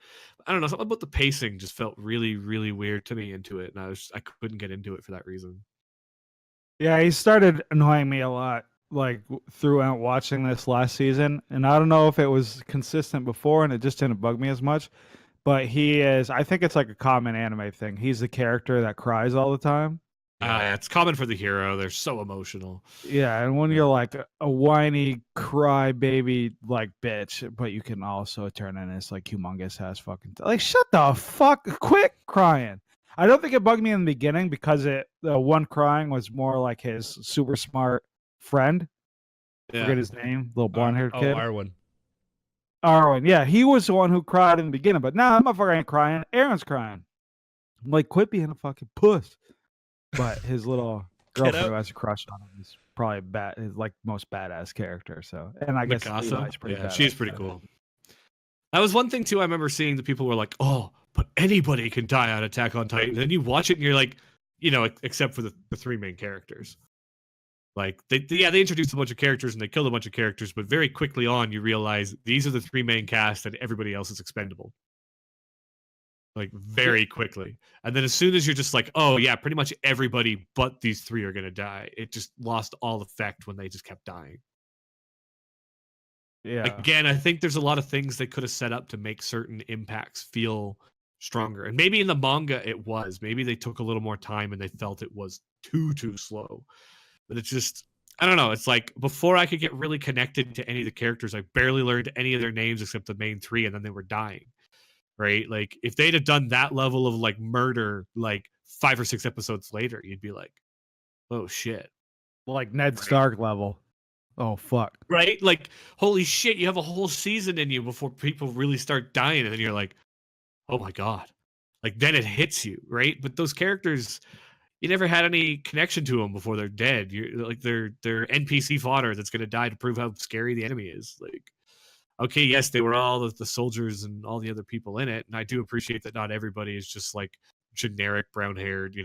I don't know, something about the pacing just felt really, really weird to me into it, and I couldn't get into it for that reason. Yeah, he started annoying me a lot, like, throughout watching this last season, and I don't know if it was consistent before and it just didn't bug me as much, but he is, I think it's like a common anime thing. He's the character that cries all the time. It's common for the hero. They're so emotional. Yeah, and when you're like a whiny cry baby like bitch, but you can also turn in this like humongous ass fucking like shut the fuck, quit crying. I don't think it bugged me in the beginning because the one crying was more like his super smart friend. Yeah. Forget his name, little blonde haired kid. Arwen. Arwen, yeah, he was the one who cried in the beginning, but now I'm not fucking crying. Aaron's crying. I'm like, quit being a fucking puss. But his little girlfriend who has a crush on him is probably his like most badass character. So, and I guess Mikasa? Levi's pretty Yeah, badass. she's pretty too. cool. That was one thing too. I remember seeing the people were like, "Oh, but anybody can die on Attack on Titan." And then you watch it and you're like, except for the three main characters. Like they introduced a bunch of characters and they killed a bunch of characters, but very quickly on you realize these are the three main cast and everybody else is expendable. Like very quickly. And then as soon as you're just like, oh yeah, pretty much everybody but these three are gonna die, it just lost all effect when they just kept dying. Yeah. Again, I think there's a lot of things they could have set up to make certain impacts feel stronger. And maybe in the manga it was. Maybe they took a little more time and they felt it was too slow. But it's just, I don't know. It's like before I could get really connected to any of the characters, I barely learned any of their names except the main three, and then they were dying. Right? Like if they'd have done that level of like murder like 5 or 6 episodes later, you'd be like, oh shit. Like Ned Stark level. Oh fuck. Right? Like, holy shit, you have a whole season in you before people really start dying, and then you're like, oh my god. Like then it hits you, right? But those characters, you never had any connection to them before they're dead. You're like they're NPC fodder that's gonna die to prove how scary the enemy is. Like, okay, yes, they were all the soldiers and all the other people in it, and I do appreciate that not everybody is just like generic brown-haired,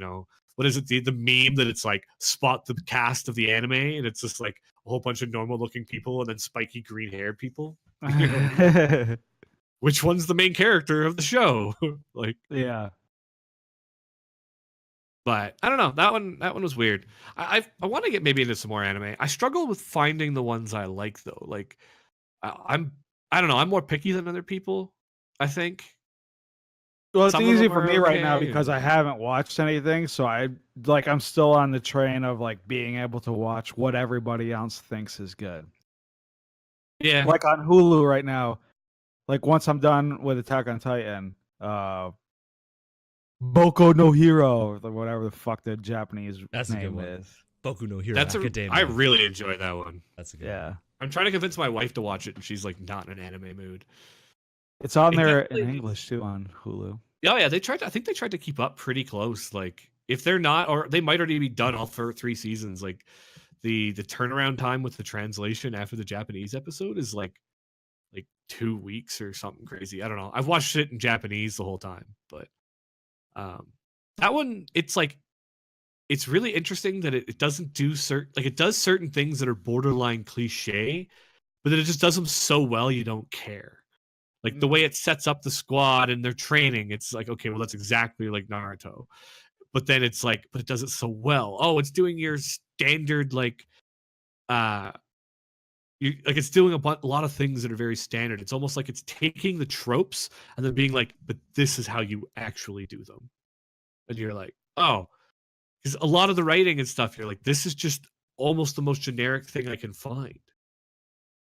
what is it, the meme that it's like spot the cast of the anime and it's just like a whole bunch of normal looking people and then spiky green haired people. Which one's the main character of the show? Like, yeah. but I don't know, that one was weird. I want to get maybe into some more anime. I struggle with finding the ones I like though. Like I don't know, I'm more picky than other people, I think. Well, it's Some of easy them for are me right now okay, because I and- haven't watched anything, so I'm still on the train of like being able to watch what everybody else thinks is good. Yeah. Like on Hulu right now, like once I'm done with Attack on Titan, Boku no Hero, or whatever the fuck the Japanese That's a good name one. is. Boku no Hero That's Academia. I really enjoy that one. That's a good Yeah. one. I'm trying to convince my wife to watch it and she's like not in an anime mood. It's on It there in definitely- English too on Hulu. Oh yeah, I think they tried to keep up pretty close. Like if they're not, or they might already be done all for 3 seasons. Like the turnaround time with the translation after the Japanese episode is like 2 weeks or something crazy. I don't know. I've watched it in Japanese the whole time, but that one, it's like it's really interesting that it doesn't do it does certain things that are borderline cliche, but then it just does them so well you don't care. Like the way it sets up the squad and their training, it's like, okay, well, that's exactly like Naruto. But then it's like, but it does it so well. Oh, it's doing your standard, like, it's doing a lot of things that are very standard. It's almost like it's taking the tropes and then being like, but this is how you actually do them. And you're like, oh, because a lot of the writing and stuff, you're like, this is just almost the most generic thing I can find.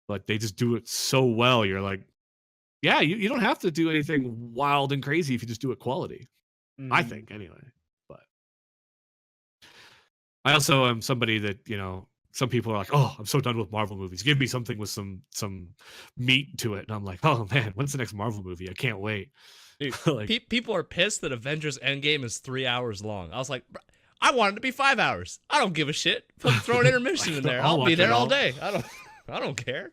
But they just do it so well. You're like, yeah, you don't have to do anything wild and crazy if you just do it quality. I think anyway. But I also am somebody that, some people are like, oh, I'm so done with Marvel movies. Give me something with some meat to it. And I'm like, oh man, when's the next Marvel movie? I can't wait. Dude, Like, people are pissed that Avengers Endgame is 3 hours long. I was like, I want it to be 5 hours. I don't give a shit. Throw an intermission in there. I'll I'll be watch there it all all. day. I don't care.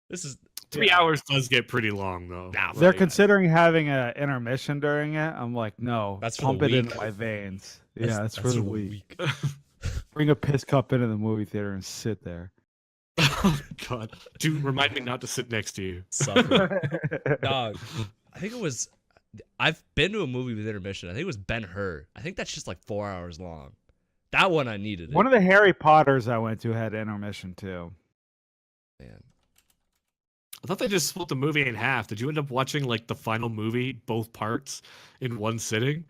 This is 3 hours does get pretty long though. They're Like, considering having an intermission during it. I'm like, no, That's for pump the it into week. my veins. that's- Yeah, it's for that's the week. Bring a piss cup into the movie theater and sit there. oh God, do remind me not to sit next to you. suffer. Dog. I think it was. I've been to a movie with intermission. I think it was Ben-Hur. I think that's just like 4 hours long. That one I needed. One of the Harry Potters I went to had intermission too. Man. I thought they just split the movie in half. Did you end up watching like the final movie, both parts, in one sitting?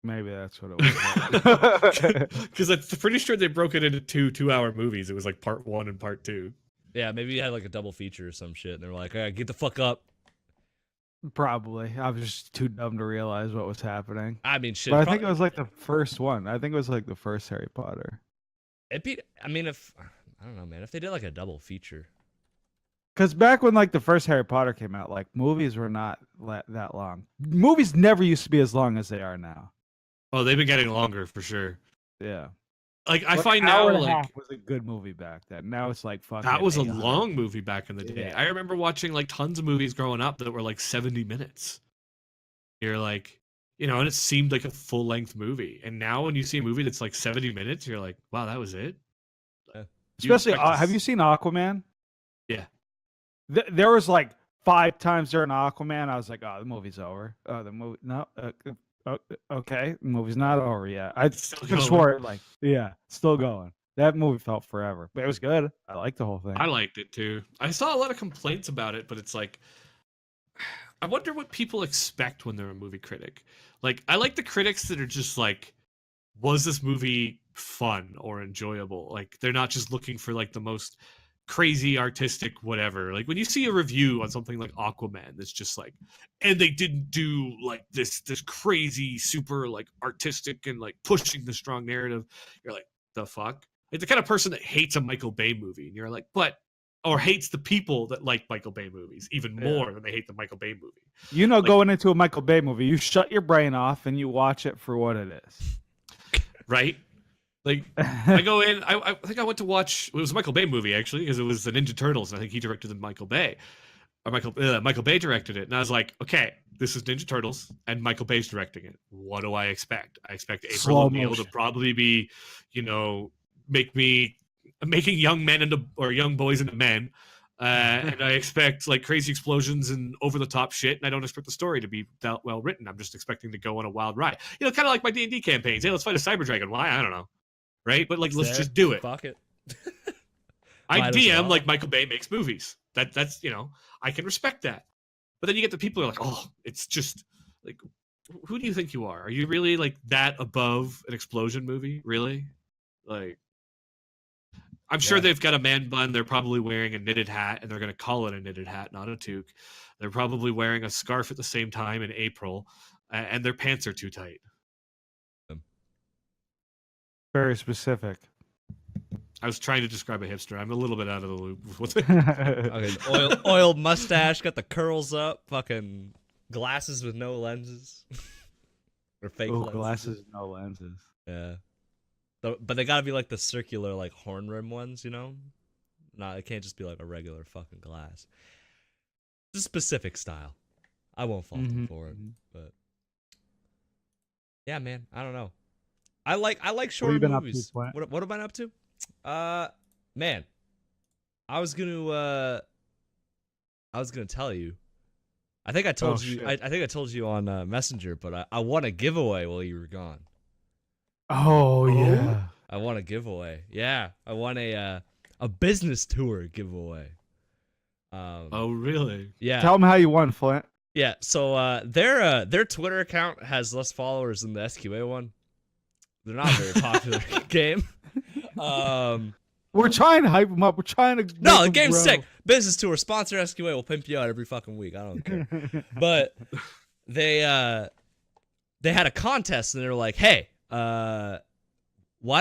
Maybe that's what it was. Because I'm pretty sure they broke it into 2-hour movies. It was like part 1 and part 2. Yeah, maybe you had like a double feature or some shit, and they were like, "All right, get the fuck up." Probably. I was just too dumb to realize what was happening. I mean, shit. But I think it was like the first one. I think it was like the first Harry Potter. I mean, if I don't know, man, if they did like a double feature. Because back when like the first Harry Potter came out, like movies were not that long. Movies never used to be as long as they are now. Oh, they've been getting longer for sure. Yeah. like I Like, find an hour now and a like half was a good movie back then. Now it's like fucking. that was a 800. long movie back in the day. Yeah. I remember watching like tons of movies growing up that were like 70 minutes. You're like, and it seemed like a full length movie. And now when you see a movie that's like 70 minutes, you're like, wow, that was it. You Especially, expect have you seen Aquaman? Yeah. There was like 5 times during Aquaman, I was like, "Oh, the movie's over." Oh, the movie, no, okay, the movie's not over yet. I Still could going. swore, like, yeah, still going. That movie felt forever, but it was good. I liked the whole thing. I liked it too. I saw a lot of complaints about it, but it's like, I wonder what people expect when they're a movie critic. Like, I like the critics that are just like, was this movie fun or enjoyable? Like, they're not just looking for like the most crazy artistic whatever. Like when you see a review on something like Aquaman that's just like, and they didn't do like this crazy super like artistic and like pushing the strong narrative, you're like, the fuck? Like the kind of person that hates a Michael Bay movie, and you're like, but, or hates the people that like Michael Bay movies even more than they hate the Michael Bay movie. Like, Going into a Michael Bay movie, you shut your brain off and you watch it for what it is. right? Like I go in, I think I went to watch, it was a Michael Bay movie actually, because it was the Ninja Turtles, and I think he directed the Michael Bay. Or Michael Bay directed it, and I was like, okay, this is Ninja Turtles, and Michael Bay's directing it. What do I expect? I expect April Slow O'Neil motion. to probably be, making young men into, or young boys into men. And I expect like crazy explosions and over the top shit, and I don't expect the story to be that well written. I'm just expecting to go on a wild ride. Kind of like my D&D campaigns. Hey, let's fight a cyber dragon. Why? I don't know. Right? But like, let's just do it. Fuck it. I Might as DM well. like Michael Bay makes movies. That's I can respect that. But then you get the people who are like, oh, it's just like, who do you think you are? Are you really like that above an explosion movie? Really? Like, I'm sure they've got a man bun. They're probably wearing a knitted hat, and they're going to call it a knitted hat, not a toque. They're probably wearing a scarf at the same time in April, and their pants are too tight. Very specific. I was trying to describe a hipster. I'm a little bit out of the loop. What's it? Okay, oil mustache, got the curls up, fucking glasses with no lenses. Or fake Ooh, lenses. glasses, no lenses. Yeah. But they gotta be like the circular, like horn rim ones, No, it can't just be like a regular fucking glass. It's a specific style. I won't fault them for it, but yeah, man, I don't know. I like short you been up to, movies. Clint? What have I been up to? Man, I was gonna tell you. I think I told you. shit. I think I told you on Messenger, but I won a giveaway while you were gone. Oh yeah. I won a giveaway. Yeah, I won a business tour giveaway. Oh, really? Yeah. Tell them how you won, Flint. Yeah. So their Twitter account has less followers than the SQA one. They're not a very popular game. We're trying to hype them up. We're trying to. No, make the them game's grow. sick. Business tour, sponsor SQA. We'll pimp you out every fucking week. I don't care. But they had a contest, and they were like, "Hey, why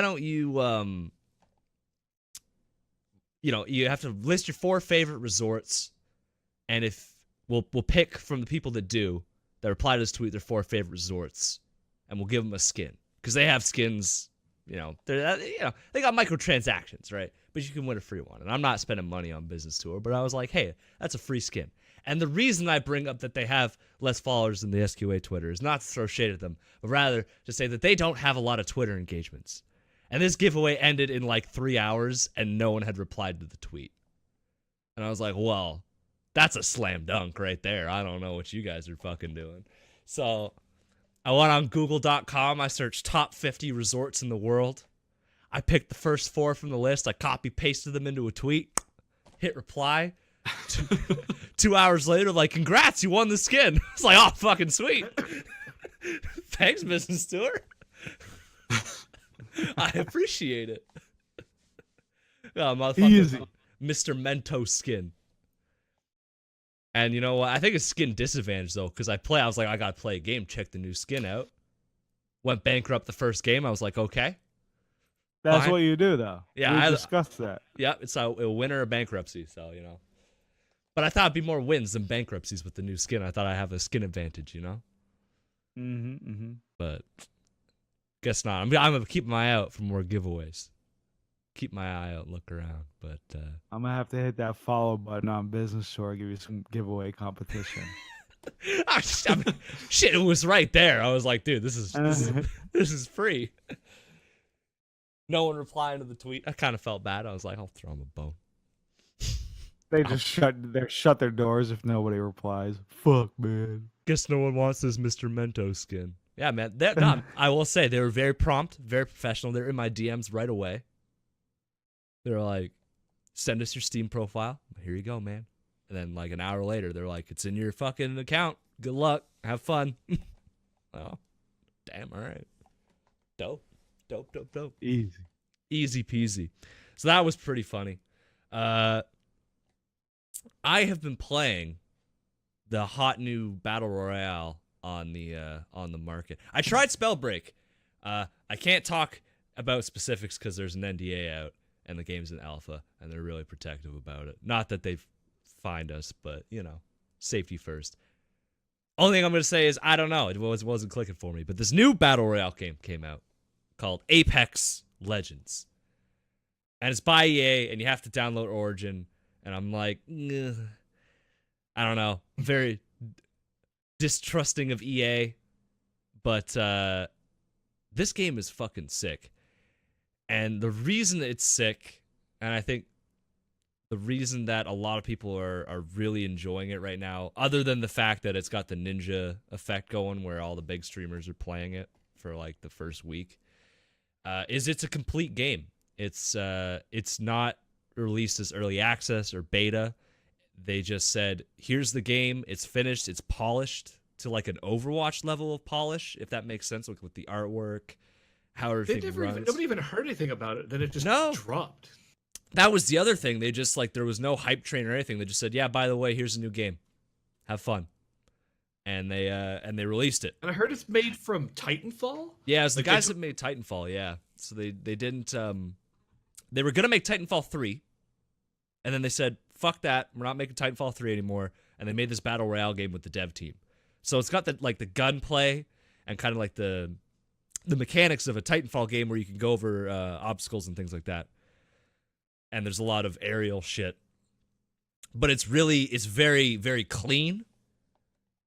don't you you have to list your 4 favorite resorts, and if we'll pick from the people that reply to this tweet their 4 favorite resorts, and we'll give them a skin because they have skins." They got microtransactions, right? But you can win a free one. And I'm not spending money on business tour, but I was like, hey, that's a free skin. And the reason I bring up that they have less followers than the SQA Twitter is not to throw shade at them, but rather to say that they don't have a lot of Twitter engagements. And this giveaway ended in like 3 hours, and no one had replied to the tweet. And I was like, well, that's a slam dunk right there. I don't know what you guys are fucking doing. So I went on Google.com. I searched top 50 resorts in the world. I picked the first 4 from the list. I copy-pasted them into a tweet. Hit reply. 2 hours later, like, congrats, you won the skin. It's like, oh, fucking sweet. Thanks, business tour. I appreciate it. Oh, motherfucker. Easy. Mr. Mentos skin. And you know what? I think it's skin disadvantage, though, because I was like, I got to play a game, check the new skin out. Went bankrupt the first game. I was like, okay. That's Fine. what you do, though. Yeah, we discussed that. Yeah, it's a win or a bankruptcy, so, But I thought it'd be more wins than bankruptcies with the new skin. I thought I'd have a skin advantage, Mm-hmm. But Guess not. I'm gonna keep my eye out for more giveaways. Keep my eye out, and look around. But I'm gonna have to hit that follow button on Business Store. Give you some giveaway competition. shit, it was right there. I was like, dude, this is free. No one replying to the tweet. I kind of felt bad. I was like, I'll throw him a bone. They just shut their doors if nobody replies. Fuck, man. Guess no one wants this Mr. Mento skin. Yeah, man. I will say they were very prompt, very professional. They're in my DMs right away. They're like, send us your Steam profile. Here you go, man. And then like an hour later, they're like, it's in your fucking account. Good luck. Have fun. Oh, damn. All right. Dope. Easy peasy. So that was pretty funny. I have been playing the hot new battle royale on the market. I tried Spellbreak. I can't talk about specifics because there's an NDA out and the game's in alpha, and they're really protective about it. Not that they've fined us, but you know, safety first. Only thing I'm gonna say is I don't know. It wasn't clicking for me. But this new battle royale game came out called Apex Legends, and it's by EA, and you have to download Origin. And I'm like, I don't know, very distrusting of EA, but this game is fucking sick. And the reason it's sick, and I think the reason that a lot of people are really enjoying it right now, other than the fact that it's got the ninja effect going where all the big streamers are playing it for like the first week, is it's a complete game. It's not released as early access or beta. They just said, here's the game, it's finished, it's polished to like an Overwatch level of polish, if that makes sense, like with the artwork, how everything runs. Nobody even heard anything about it. Then it just dropped. That was the other thing. They just like, there was no hype train or anything. They just said, yeah, by the way, here's a new game. Have fun. And they released it. And I heard it's made from Titanfall? Yeah, it's the guys that made Titanfall, yeah. So they didn't they were gonna make Titanfall 3, and then they said, fuck that, we're not making Titanfall 3 anymore, and they made this battle royale game with the dev team. So it's got the gunplay and kind of like the mechanics of a Titanfall game where you can go over obstacles and things like that. And there's a lot of aerial shit. But it's very, very clean,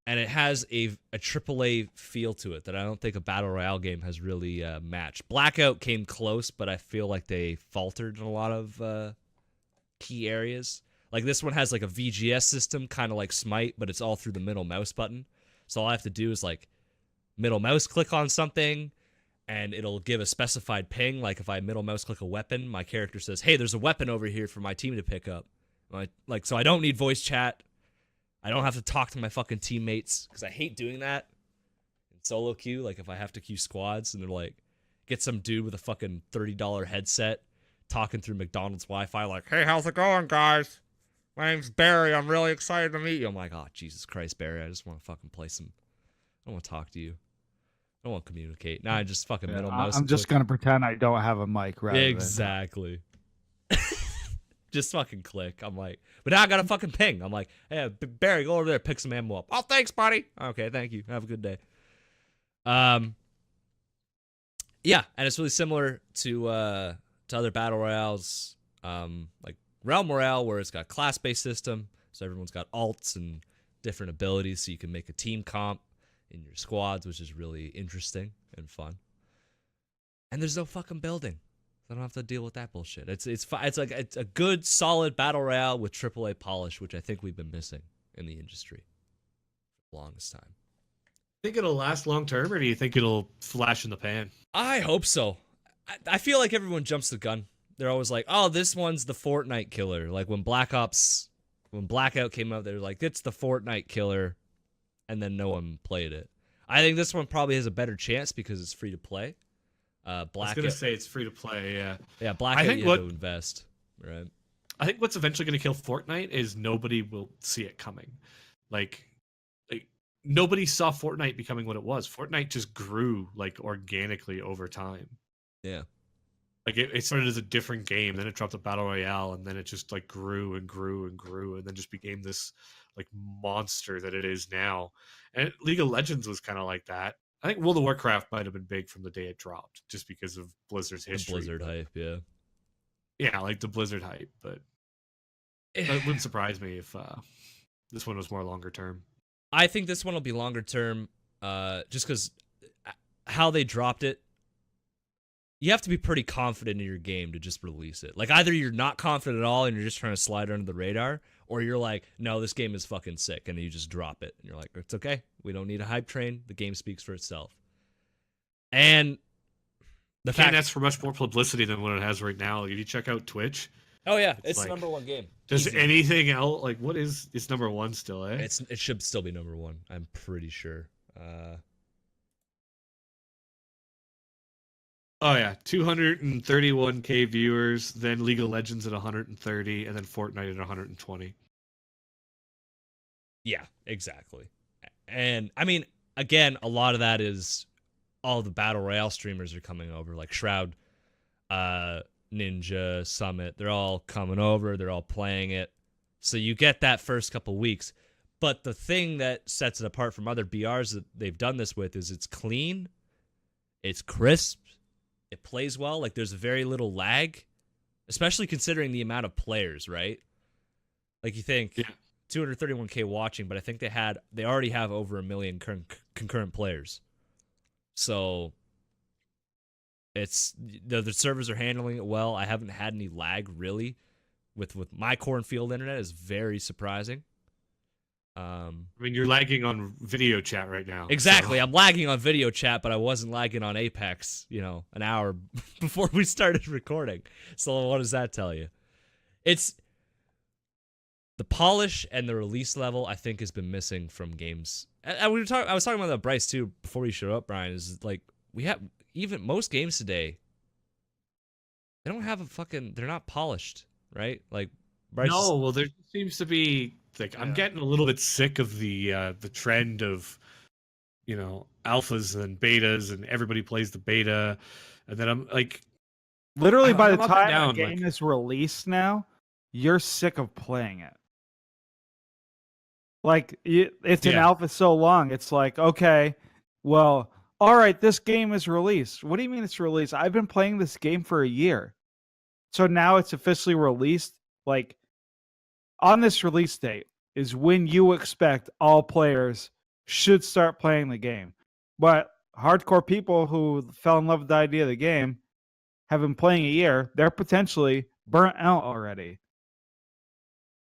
and it has a AAA feel to it that I don't think a battle royale game has really matched. Blackout came close, but I feel like they faltered in a lot of key areas. Like this one has like a VGS system, kind of like Smite, but it's all through the middle mouse button. So all I have to do is like middle mouse click on something, and it'll give a specified ping. Like if I middle mouse click a weapon, my character says, hey, there's a weapon over here for my team to pick up. Like, so I don't need voice chat. I don't have to talk to my fucking teammates, because I hate doing that in solo queue. Like if I have to queue squads and they're like, get some dude with a fucking $30 headset talking through McDonald's Wi-Fi like, hey, how's it going, guys? My name's Barry. I'm really excited to meet you. I'm like, oh, Jesus Christ, Barry. I just want to fucking play some. I don't want to talk to you. I don't want to communicate. Nah, I just fucking middle mouse. I'm just going to pretend I don't have a mic, right? Exactly. Just fucking click. I'm like, but now I got a fucking ping. I'm like, hey, Barry, go over there, pick some ammo up. Oh, thanks, buddy. Okay, thank you. Have a good day. Yeah, and it's really similar to other battle royales, like Realm Royale, where it's got class-based system, so everyone's got alts and different abilities, so you can make a team comp in your squads, which is really interesting and fun. And there's no fucking building. I don't have to deal with that bullshit. It's like it's a good solid battle royale with AAA polish, which I think we've been missing in the industry for the longest time. Think it'll last long term, or do you think it'll flash in the pan? I hope so. I feel like everyone jumps the gun. They're always like, "Oh, this one's the Fortnite killer." Like when Blackout came out, they're like, "It's the Fortnite killer," and then no one played it. I think this one probably has a better chance because it's free to play. I was gonna say it's free to play, yeah. Yeah, Blackout you have to invest, right? I think what's eventually gonna kill Fortnite is nobody will see it coming. Like nobody saw Fortnite becoming what it was. Fortnite just grew like organically over time. Yeah. Like it started as a different game, then it dropped a battle royale, and then it just like grew and grew and grew, and then just became this like monster that it is now. And League of Legends was kind of like that. I think World of Warcraft might have been big from the day it dropped, just because of Blizzard's The history. Blizzard hype, yeah. Yeah, like the Blizzard hype, but it wouldn't surprise me if this one was more longer term. I think this one will be longer term, just because how they dropped it. You have to be pretty confident in your game to just release it. Like, either you're not confident at all and you're just trying to slide under the radar, or you're like, no, this game is fucking sick, and you just drop it. And you're like, it's okay. We don't need a hype train. The game speaks for itself. And the fact Can't ask for much more publicity than what it has right now. If you check out Twitch, oh yeah, it's like, the number one game. does Easy. anything else like what is it's number one still? It should still be number one. I'm pretty sure. Oh yeah, 231K viewers, then League of Legends at 130, and then Fortnite at 120. Yeah, exactly. And I mean, again, a lot of that is all the battle royale streamers are coming over, like Shroud, Ninja, Summit. They're all coming over. They're all playing it. So you get that first couple weeks. But the thing that sets it apart from other BRs that they've done this with is it's clean, it's crisp, it plays well. Like, there's very little lag, especially considering the amount of players, right? Like, you think 231K watching, but I think they already have over 1 million concurrent players. So it's the servers are handling it well. I haven't had any lag really with my cornfield internet. Is very surprising. I mean, you're lagging on video chat right now. Exactly. So. I'm lagging on video chat, but I wasn't lagging on Apex, an hour before we started recording. So what does that tell you? It's the polish and the release level, I think, has been missing from games. I was talking about that, Bryce, too, before you showed up, Brian, is like, we have, even most games today, they don't have they're not polished, right? Like, Bryce. No, well, there seems to be, like, I'm getting a little bit sick of the trend of, alphas and betas, and everybody plays the beta, and then I'm like, literally by the I'm up and time down, a game is released now, you're sick of playing it. Like, it's an alpha so long, it's like, okay, well, all right, this game is released. What do you mean it's released? I've been playing this game for a year. So now it's officially released. Like, on this release date is when you expect all players should start playing the game. But hardcore people who fell in love with the idea of the game have been playing a year. They're potentially burnt out already.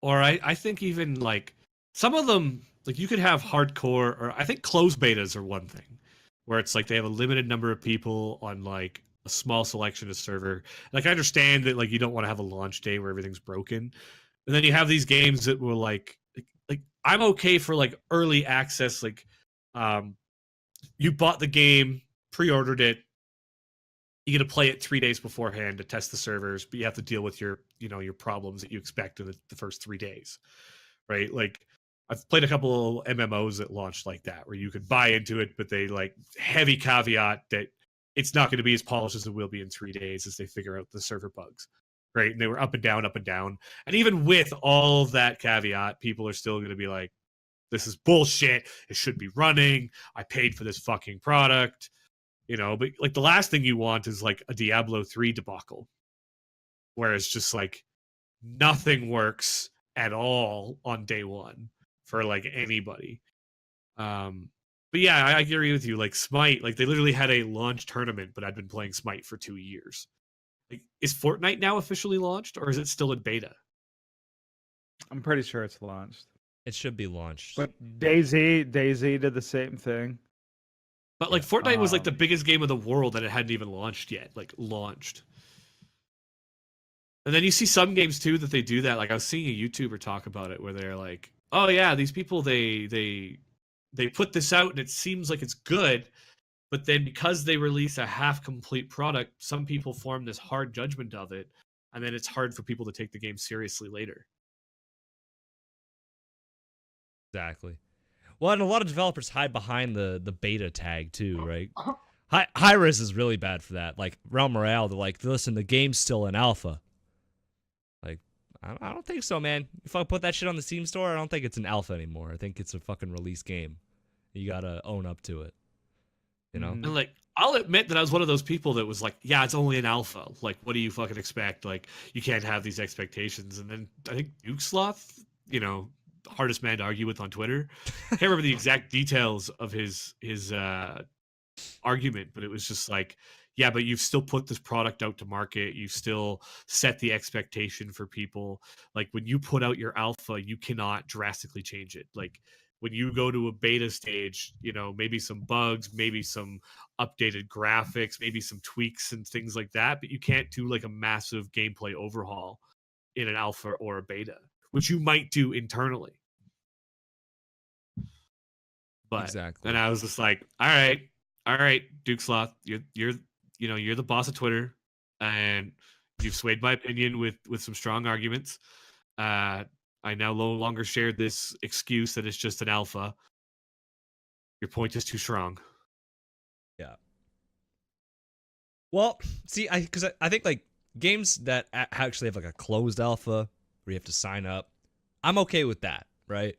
Or I think even, like, some of them, like, you could have hardcore, or I think closed betas are one thing, where it's like they have a limited number of people on, like, a small selection of server. Like, I understand that, like, you don't want to have a launch day where everything's broken. And then you have these games that were like I'm okay for, like, early access. Like, you bought the game, pre-ordered it, you get to play it 3 days beforehand to test the servers, but you have to deal with your problems that you expect in the first 3 days, right? Like, I've played a couple of MMOs that launched like that, where you could buy into it, but they, like, heavy caveat that it's not going to be as polished as it will be in 3 days as they figure out the server bugs, right? And they were up and down, up and down. And even with all of that caveat, people are still going to be like, this is bullshit. It should be running. I paid for this fucking product. But, like, the last thing you want is, like, a Diablo 3 debacle, where it's just, like, nothing works at all on day one for, like, anybody. But yeah, I agree with you. Like, Smite, like, they literally had a launch tournament, but I'd been playing Smite for 2 years. Like, is Fortnite now officially launched, or is it still in beta? I'm pretty sure it's launched. It should be launched. But DayZ did the same thing. But, like, Fortnite was, like, the biggest game of the world that it hadn't even launched yet. Like, launched. And then you see some games, too, that they do that. Like, I was seeing a YouTuber talk about it, where they're like, oh, yeah, these people, they put this out, and it seems like it's good, but then because they release a half-complete product, some people form this hard judgment of it, and then it's hard for people to take the game seriously later. Exactly. Well, and a lot of developers hide behind the beta tag too, right? Hi-Rez is really bad for that. Like, Realm Royale, they're like, listen, the game's still in alpha. Like, I don't think so, man. If I put that shit on the Steam store, I don't think it's an alpha anymore. I think it's a fucking release game. You gotta own up to it. You know? And like, I'll admit that I was one of those people that was like, yeah, it's only an alpha. Like, what do you fucking expect? Like, you can't have these expectations. And then I think Duke Sloth, hardest man to argue with on Twitter. Can't remember the exact details of his argument, but it was just like, yeah, but you've still put this product out to market. You still set the expectation for people. Like, when you put out your alpha, you cannot drastically change it. Like, when you go to a beta stage, maybe some bugs, maybe some updated graphics, maybe some tweaks and things like that, but you can't do like a massive gameplay overhaul in an alpha or a beta, which you might do internally. But Exactly. and I was just like, all right, Duke Sloth, you're the boss of Twitter, and you've swayed my opinion with some strong arguments. I now no longer share this excuse that it's just an alpha. Your point is too strong. Yeah. Well, see, I think like games that actually have like a closed alpha where you have to sign up, I'm okay with that, right?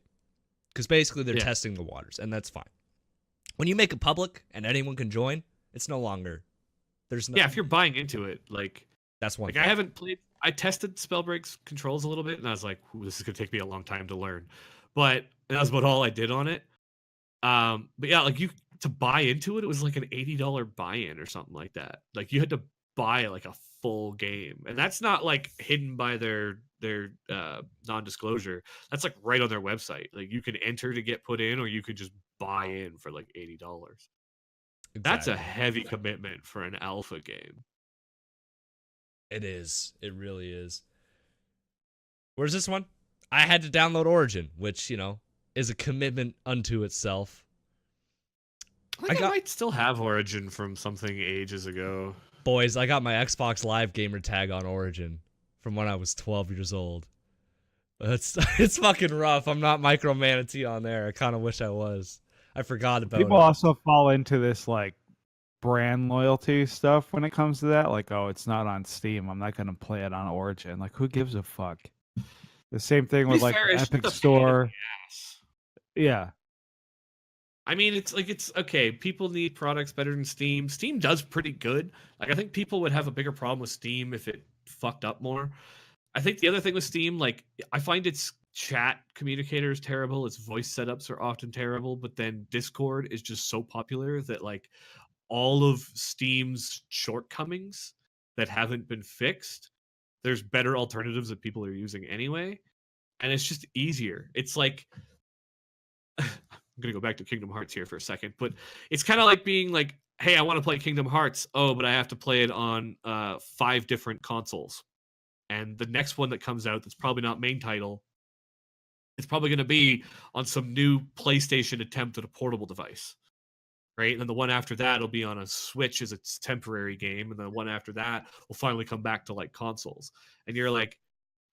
Because basically they're testing the waters, and that's fine. When you make it public and anyone can join, it's no longer. There's no. Yeah, if you're buying into it, like that's one. Like, I haven't played. I tested Spellbreak's controls a little bit, and I was like, "This is gonna take me a long time to learn." But that was about all I did on it. But yeah, like to buy into it, it was like an $80 buy-in or something like that. Like, you had to buy like a full game, and that's not like hidden by their non-disclosure. That's like right on their website. Like, you can enter to get put in, or you could just buy in for like $80. Exactly. That's a heavy commitment for an alpha game. It is. It really is. Where's this one? I had to download Origin, which, is a commitment unto itself. I might still have Origin from something ages ago. Boys, I got my Xbox Live gamer tag on Origin from when I was 12 years old. It's fucking rough. I'm not micromanatee on there. I kind of wish I was. I forgot about People it. also fall into this like brand loyalty stuff when it comes to that. Like, oh, it's not on Steam, I'm not gonna play it on Origin. Like, who gives a fuck? The same thing with like the Epic Store. Yeah. I mean, it's okay. People need products better than Steam. Steam does pretty good. Like, I think people would have a bigger problem with Steam if it fucked up more. I think the other thing with Steam, like, I find its chat communicator is terrible. Its voice setups are often terrible, but then Discord is just so popular that like all of Steam's shortcomings that haven't been fixed, there's better alternatives that people are using anyway, and it's just easier. It's like I'm gonna go back to Kingdom Hearts here for a second, but it's kind of like being like, hey, I want to play Kingdom Hearts. Oh, but I have to play it on 5 different consoles, and the next one that comes out that's probably not main title, it's probably going to be on some new PlayStation attempt at a portable device. Right, and then the one after that will be on a Switch as its temporary game, and the one after that will finally come back to like consoles. And you're like,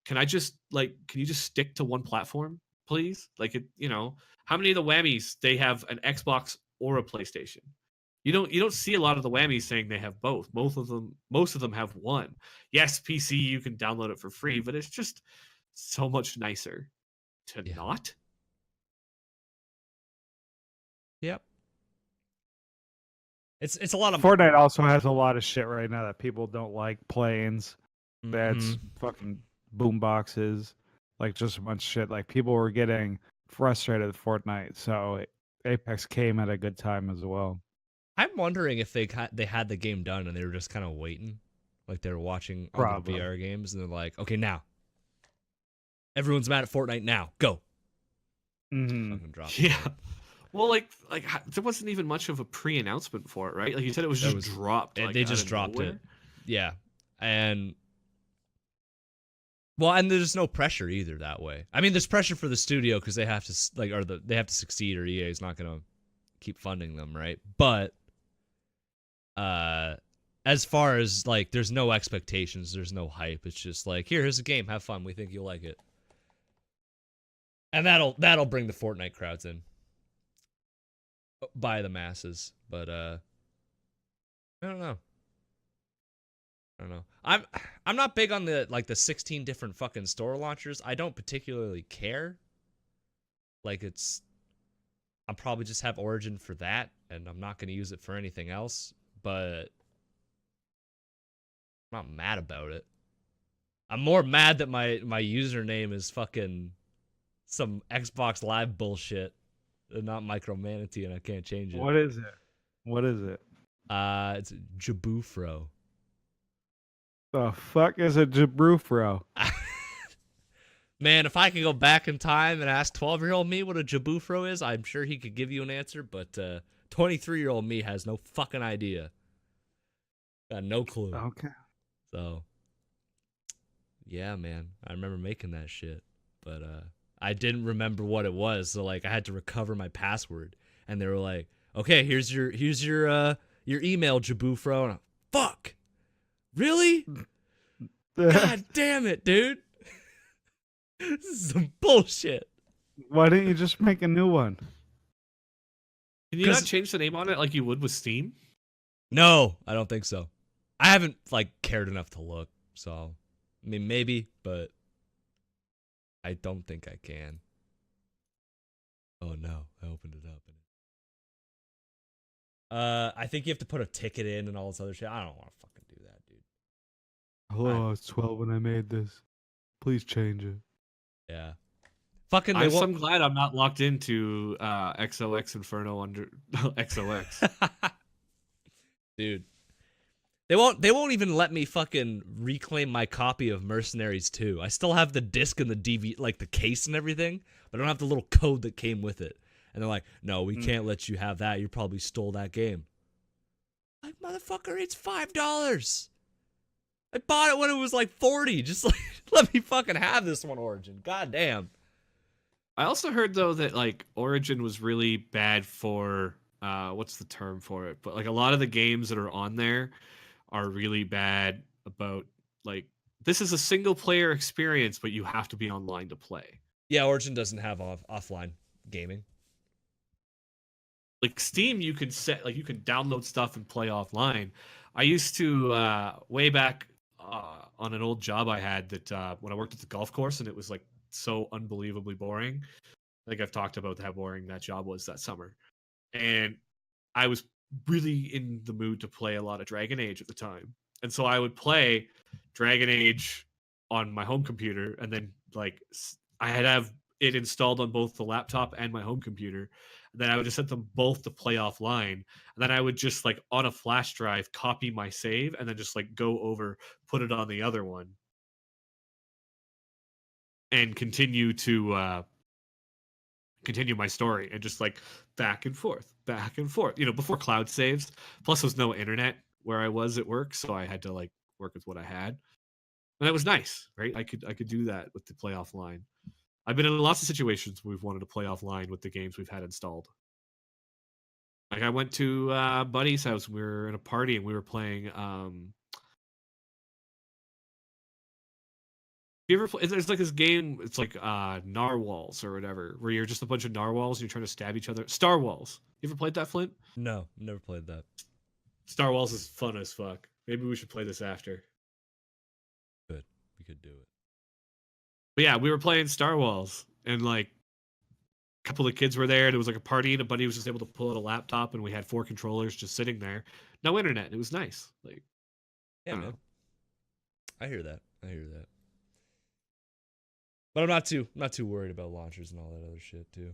can you just stick to one platform, please? Like, how many of the whammies they have an Xbox or a PlayStation? You don't see a lot of the whammies saying they have both. Most of them have one. Yes, PC, you can download it for free, but it's just so much nicer to not. Yep. It's a lot of Fortnite also has a lot of shit right now that people don't like. Planes, beds, fucking boom boxes, like just a bunch of shit. Like, people were getting frustrated with Fortnite, so Apex came at a good time as well. I'm wondering if they had the game done and they were just kind of waiting, like they were watching all the VR games, and they're like, okay, now everyone's mad at Fortnite. Now go. Fucking drop it. Yeah. Well, like there wasn't even much of a pre-announcement for it, right? Like you said, it was just dropped. They just dropped nowhere. it. Yeah, and there's no pressure either that way. I mean, there's pressure for the studio because they have to they have to succeed, or EA is not gonna keep funding them, right? But as far as like, there's no expectations, there's no hype. It's just like, here's a game, have fun. We think you'll like it, and that'll bring the Fortnite crowds in. By the masses, but I don't know. I'm not big on the 16 different fucking store launchers. I don't particularly care. Like, it's I'll probably just have Origin for that, and I'm not going to use it for anything else, but I'm not mad about it. I'm more mad that my username is fucking some Xbox Live bullshit and not Micromanatee, and I can't change it. What is it? What is it? It's Jabufro. The fuck is a Jabrufro? Man, if I could go back in time and ask 12-year-old me what a Jabufro is, I'm sure he could give you an answer, but 23-year-old me has no fucking idea. Got no clue. Okay. So, yeah, man, I remember making that shit, but I didn't remember what it was, so like I had to recover my password, and they were like, "Okay, here's your email, Jabufro." And I'm, fuck, really? God damn it, dude! This is some bullshit. Why didn't you just make a new one? Can you not change the name on it like you would with Steam? No, I don't think so. I haven't like cared enough to look, so I mean maybe, but I don't think I can. Oh no, I opened it up. I think you have to put a ticket in and all this other shit. I don't want to fucking do that, dude. Hello, I was 12 when I made this. Please change it. Yeah. Fucking I'm glad I'm not locked into XOX Inferno under XOX. Dude. They won't even let me fucking reclaim my copy of Mercenaries 2. I still have the disc and the DVD, like the case and everything, but I don't have the little code that came with it. And they're like, "No, we can't let you have that. You probably stole that game." Like, motherfucker, it's $5. I bought it when it was like 40. Just like, let me fucking have this one, Origin. God damn. I also heard though that like Origin was really bad for what's the term for it? But like a lot of the games that are on there are really bad about like this is a single player experience, but you have to be online to play. Yeah, Origin doesn't have offline gaming. Like Steam, you can set like you can download stuff and play offline. I used to way back on an old job I had that when I worked at the golf course, and it was like so unbelievably boring. I think I've talked about how boring that job was that summer, and I was really in the mood to play a lot of Dragon Age at the time, and so I would play Dragon Age on my home computer, and then like I had have it installed on both the laptop and my home computer. And then I would just set them both to play offline, and then I would just like on a flash drive copy my save, and then just like go over, put it on the other one, and continue to continue my story, and just like back and forth, you know, before cloud saves. Plus there was no internet where I was at work, so I had to like work with what I had, and that was nice, right? I could do that with the play offline. I've been in lots of situations where we've wanted to play offline with the games we've had installed. Like I went to buddy's house, we were in a party, and we were playing you ever play, there's like this game, it's like Narwhals or whatever, where you're just a bunch of narwhals and you're trying to stab each other. Star Wars. You ever played that, Flint? No, never played that. Star Wars is fun as fuck. Maybe we should play this after. Good. We could do it. But yeah, we were playing Star Wars, and like a couple of kids were there, and it was like a party, and a buddy was just able to pull out a laptop, and we had 4 controllers just sitting there. No internet. It was nice. Like, Yeah, I don't man. know. I hear that. But I'm not too worried about launchers and all that other shit too.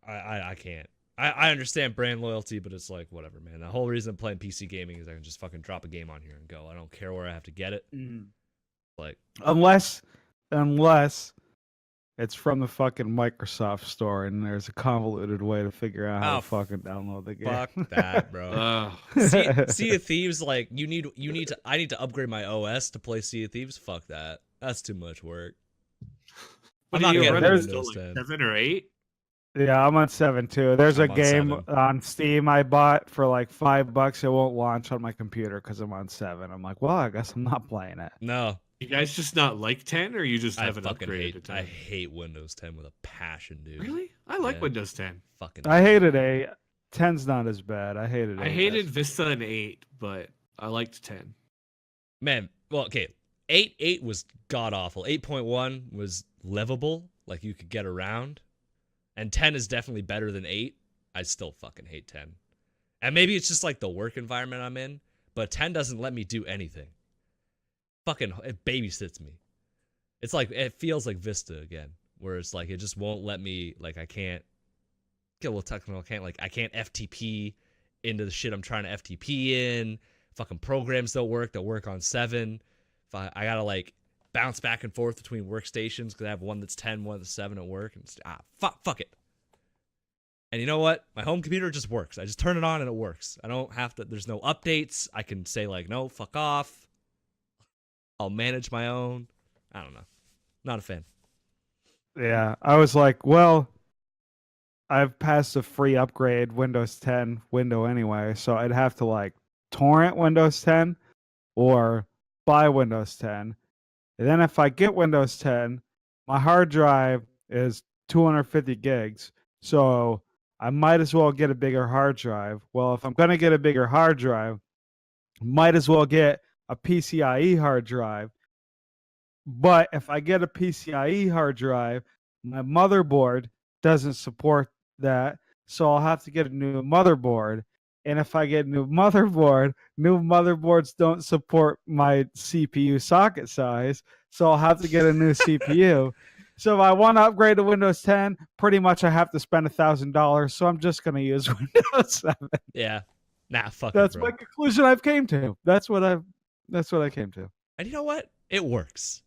I can't. I understand brand loyalty, but it's like whatever, man. The whole reason I'm playing PC gaming is I can just fucking drop a game on here and go. I don't care where I have to get it. Like Unless it's from the fucking Microsoft store and there's a convoluted way to figure out how to fucking download the game. fuck that, bro. Sea of Thieves, like I need to upgrade my OS to play Sea of Thieves. Fuck that. That's too much work. I'm not getting Windows 10. 7 or 8. Yeah, I'm on 7 too. There's a I'm on game 7. on Steam I bought for like $5. It won't launch on my computer because I'm on 7. I'm like, well, I guess I'm not playing it. No, You guys just not like 10, or you just I haven't fucking upgraded to 10? I hate Windows 10 with a passion, dude. Really? I like Yeah. Windows 10. Fucking. I hated 8. 10's not as bad. I hated 8. I hated Vista and 8, but I liked 10. Man, well, okay. 8 was god awful. 8.1 was livable, like you could get around. and 10 is definitely better than 8, I still fucking hate 10. And maybe it's just like the work environment I'm in, but 10 doesn't let me do anything. Fucking, it babysits me. It's like, it feels like Vista again, where it's like, it just won't let me, like, I can't get a little technical, I can't FTP into the shit I'm trying to FTP in. Fucking programs don't work on 7. I gotta, like, bounce back and forth between workstations because I have one that's 10, one that's 7 at work. And fuck it. And you know what? My home computer just works. I just turn it on and it works. I don't have to, there's no updates. I can say, like, no, fuck off. I'll manage my own. I don't know. Not a fan. Yeah, I was like, well, I've passed a free upgrade Windows 10 window anyway, so I'd have to like torrent Windows 10 or buy Windows 10. And then if I get Windows 10, my hard drive is 250 gigs, so I might as well get a bigger hard drive. Well, if I'm going to get a bigger hard drive, might as well get a PCIe hard drive. But if I get a PCIe hard drive, my motherboard doesn't support that, so I'll have to get a new motherboard. And if I get a new motherboards don't support my CPU socket size, so I'll have to get a new CPU. So if I want to upgrade to Windows 10, pretty much I have to spend $1,000. So I'm just going to use Windows 7. Yeah. Nah, fuck That's it, bro. my conclusion I've came to. That's what I came to. And you know what? It works.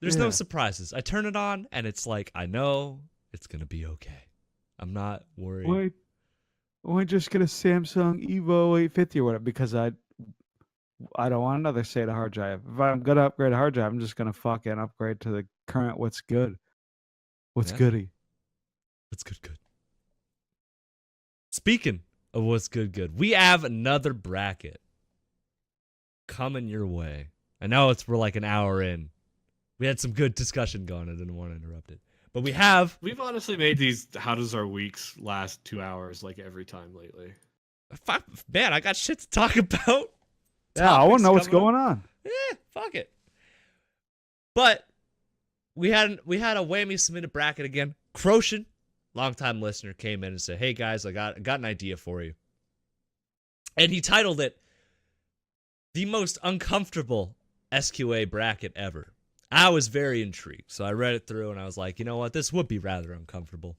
There's no Yeah. surprises. I turn it on, and it's like, I know it's going to be okay. I'm not worried. Why just get a Samsung Evo 850 or whatever? Because I don't want another SATA hard drive. If I'm gonna upgrade a hard drive, I'm just gonna fucking upgrade to the current what's good. What's Yeah. goody? What's good? Speaking of what's good, we have another bracket coming your way. I know we're like an hour in. We had some good discussion going. I didn't want to interrupt it. But we've honestly made these how does our weeks last 2 hours like every time lately. man, I got shit to talk about. Yeah, I want to know what's coming up. going on. Fuck it. But we had a whammy submitted bracket again. Croshan, longtime listener, came in and said, "Hey guys, I got an idea for you." And he titled it "The Most Uncomfortable SQA Bracket Ever." I was very intrigued, so I read it through and I was like, you know what, this would be rather uncomfortable.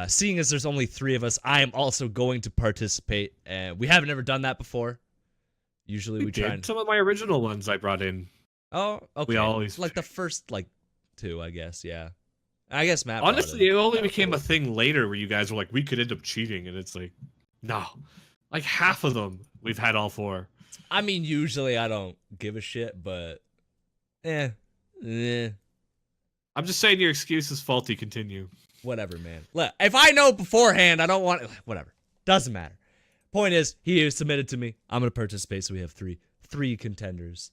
Seeing as there's only 3 of us, I am also going to participate. We haven't ever done that before. Usually we try and... Some of my original ones I brought in. Oh, okay. We always like the first 2, I guess. Yeah. I guess Matt. Honestly, it only became a thing later where you guys were like, we could end up cheating, and it's like, no, like half of them we've had all 4. I mean, usually I don't give a shit, but I'm just saying your excuse is faulty. Continue. Whatever, man. Look, if I know beforehand, I don't want whatever. Doesn't matter. Point is, he submitted to me. I'm gonna participate, so we have three contenders.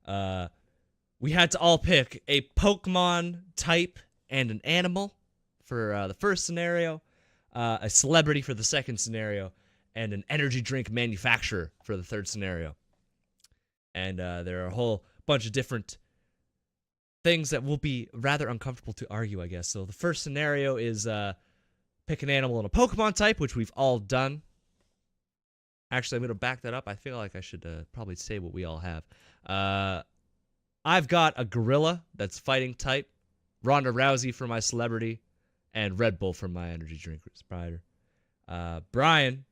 We had to all pick a Pokemon type and an animal for the first scenario, a celebrity for the second scenario, and an energy drink manufacturer for the third scenario. And there are a whole bunch of different things that will be rather uncomfortable to argue, I guess. So the first scenario is pick an animal and a Pokemon type, which we've all done. Actually, I'm going to back that up. I feel like I should probably say what we all have. I've got a gorilla that's fighting type, Ronda Rousey for my celebrity, and Red Bull for my energy drink provider. Brian